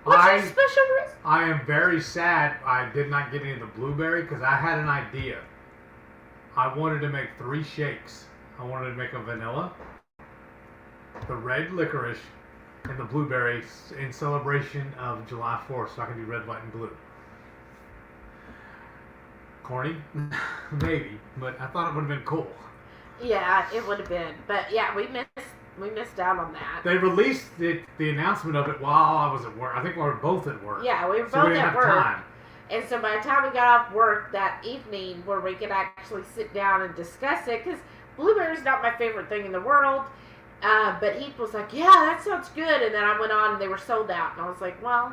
B: What's your special recipe?
C: I am very sad I did not get any of the blueberry because I had an idea. I wanted to make 3 shakes. I wanted to make a vanilla, the red licorice, and the blueberry in celebration of July 4th, so I can do red, white, and blue. Corny? Maybe, but I thought it would have been cool.
B: Yeah, it would have been. But yeah, we missed out on that.
C: They released the announcement of it while I was at work. I think we were both at work.
B: Yeah, we were
C: so
B: both
C: we didn't
B: at
C: have
B: work.
C: Time.
B: And so by the time we got off work that evening where we could actually sit down and discuss it, because blueberry's not my favorite thing in the world, but Heath was like, yeah, that sounds good. And then I went on and they were sold out. And I was like, well,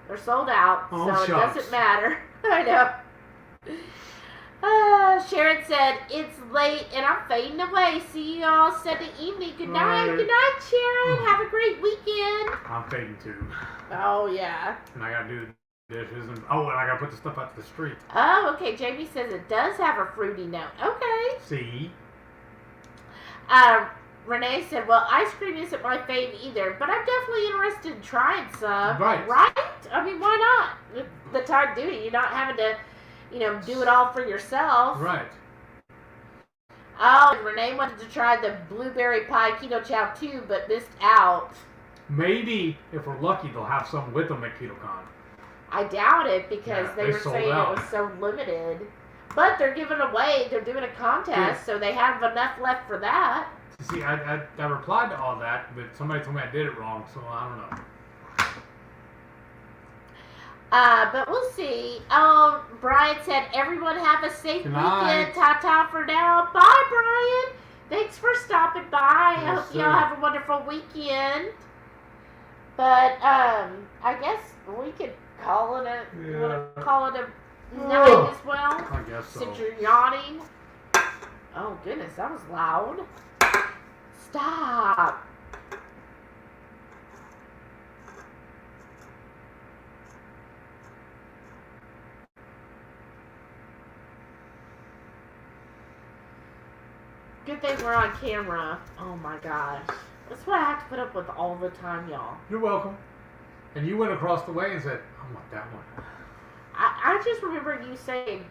B: they're sold out,
C: oh,
B: so
C: shucks.
B: It doesn't matter. I know. Sharon said, it's late and I'm fading away. See you all Sunday evening. Good night.
C: Right.
B: Good night, Sharon. Have a great weekend.
C: I'm fading too.
B: Oh, yeah.
C: And I gotta do the dishes and I gotta put the stuff out to the street.
B: Oh, okay. Jamie says it does have a fruity note. Okay.
C: See?
B: Renee said, well, ice cream isn't my fave either, but I'm definitely interested in trying some.
C: Right.
B: Right? I mean, why not? The time to do it. You're not having to, do it all for yourself.
C: Right.
B: Oh, and Renee wanted to try the blueberry pie Keto Chow too, but missed out.
C: Maybe, if we're lucky, they'll have some with them at KetoCon.
B: I doubt it because they were saying
C: out.
B: it was so limited. But they're giving away, they're doing a contest, so they have enough left for that.
C: See, I replied to all that, but somebody told me I did it wrong, so I don't know.
B: But we'll see. Oh, Brian said, everyone have a safe weekend. Ta-ta for now. Bye, Brian. Thanks for stopping by. I hope y'all have a wonderful weekend. But, I guess we could call it a night as well?
C: I guess so.
B: Since you're yawning? Oh goodness, that was loud. Stop. Good thing we're on camera. Oh my gosh. That's what I have to put up with all the time, y'all.
C: You're welcome. And you went across the way and said, I want that one.
B: I just remember you saying,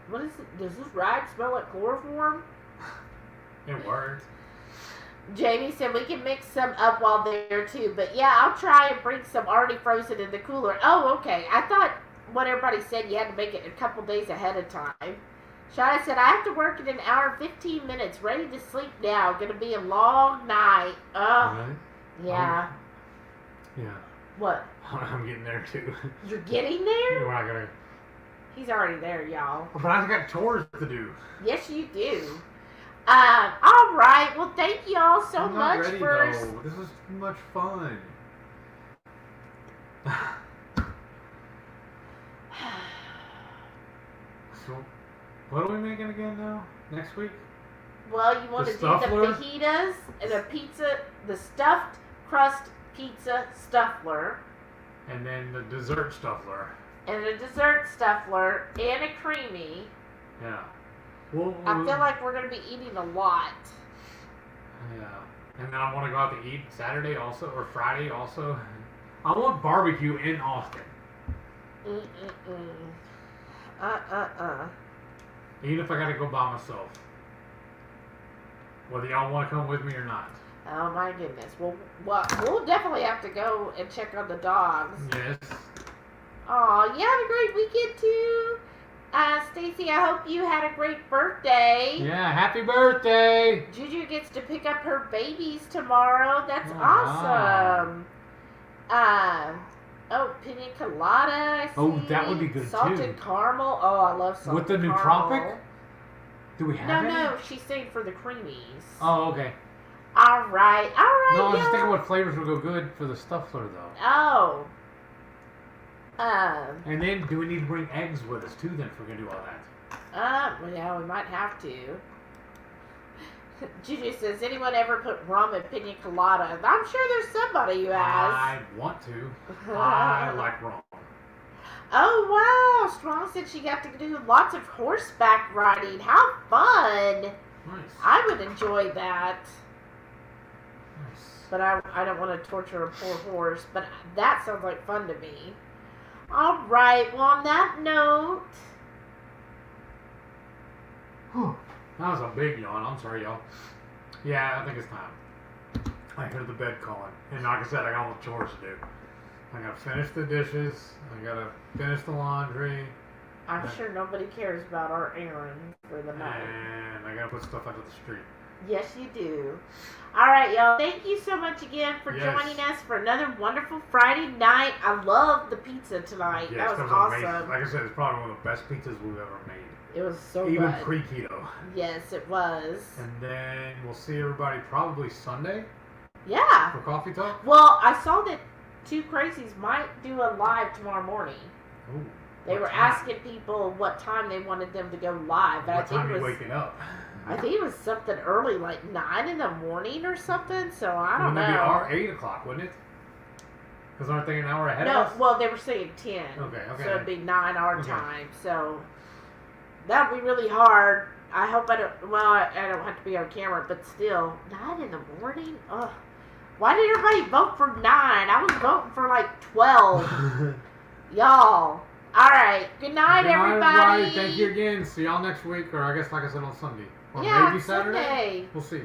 B: what is it? Does this rag smell like chloroform?
C: It worked.
B: Jamie said we can mix some up while there too. But yeah, I'll try and bring some already frozen in the cooler. Oh, okay. I thought what everybody said you had to make it a couple days ahead of time. Shana said, I have to work in an hour and 15 minutes. Ready to sleep now. Gonna be a long night.
C: Really?
B: Yeah.
C: Yeah.
B: What?
C: I'm getting there too.
B: You're getting there?
C: We're not gonna.
B: He's already there, y'all.
C: But I've got chores to do.
B: Yes, you do. All right. Well, thank you all so
C: I'm not
B: much
C: ready,
B: for.
C: though. This is too much fun. So, what are we making again now? Next week?
B: Well, you want
C: The
B: to do the
C: stuffler?
B: fajitas and a pizza, the stuffed crust pizza stuffler,
C: And then the dessert stuffler.
B: and a dessert stuffler, and a creamy.
C: Yeah. Well,
B: I feel like we're going to be eating a lot.
C: Yeah. And then I want to go out to eat Saturday also, or Friday also. I want barbecue in Austin. Even if I gotta go by myself. Whether y'all want to come with me or not.
B: Oh my goodness. Well, we'll definitely have to go and check on the dogs.
C: Yes.
B: Aw, you had a great weekend too. Stacy, I hope you had a great birthday.
C: Yeah, happy birthday!
B: Juju gets to pick up her babies tomorrow. That's
C: Oh,
B: awesome. Pina colada. I see.
C: Oh, that would be good,
B: Salted
C: too.
B: caramel. Oh, I love salted
C: With the
B: caramel.
C: nootropic? Do we have any?
B: No, she's saying for the creamies.
C: Oh, okay.
B: All right.
C: No, I was just
B: yeah.
C: thinking what flavors would go good for the stuffler, though.
B: Oh.
C: And then, do we need to bring eggs with us, too, then, if we're going to do all that?
B: Well, yeah, we might have to. Juju says, anyone ever put rum in pina colada? I'm sure there's somebody who has.
C: I want to. I like rum.
B: Oh, wow. Strong said she got to do lots of horseback riding. How fun.
C: Nice.
B: I would enjoy that.
C: Nice.
B: But I don't want to torture a poor horse. But that sounds like fun to me. All right. Well, on that note.
C: That was a big yawn. I'm sorry, y'all. Yeah, I think it's time. I hear the bed calling. And like I said, I got all the chores to do. I gotta finish the dishes. I gotta finish the laundry.
B: I'm sure nobody cares about our errand for the night.
C: And I gotta put stuff out to the street.
B: Yes, you do. All right, y'all. Thank you so much again for
C: Yes.
B: joining us for another wonderful Friday night. I love the pizza tonight.
C: Yes,
B: that was awesome.
C: amazing. Like I said, it's probably one of the best pizzas we've ever made.
B: It was so
C: Even
B: good.
C: pre-keto.
B: Yes, it was.
C: And then we'll see everybody probably Sunday
B: Yeah.
C: for coffee talk.
B: Well, I saw that Two Crazies might do a live tomorrow morning.
C: Ooh,
B: They
C: what
B: were
C: time?
B: asking people what time they wanted them to go live. And
C: What time are you
B: was,
C: waking up?
B: I think it was something early, like 9 in the morning or something. So I don't
C: Wouldn't it be
B: know.
C: 8 o'clock, wouldn't it? Because aren't they an hour ahead
B: No,
C: of us?
B: well, they were saying 10.
C: Okay.
B: So it'd be 9 our
C: Okay.
B: time. So that'd be really hard. I hope I don't. Well, I don't have to be on camera, but still, 9 in the morning. Ugh. Why did everybody vote for 9? I was voting for like 12. Y'all. All right. Good night,
C: Good night,
B: everybody.
C: Thank you again. See y'all next week, or I guess, like I said, on Sunday. Or
B: Yeah,
C: maybe Saturday.
B: Sunday.
C: We'll see.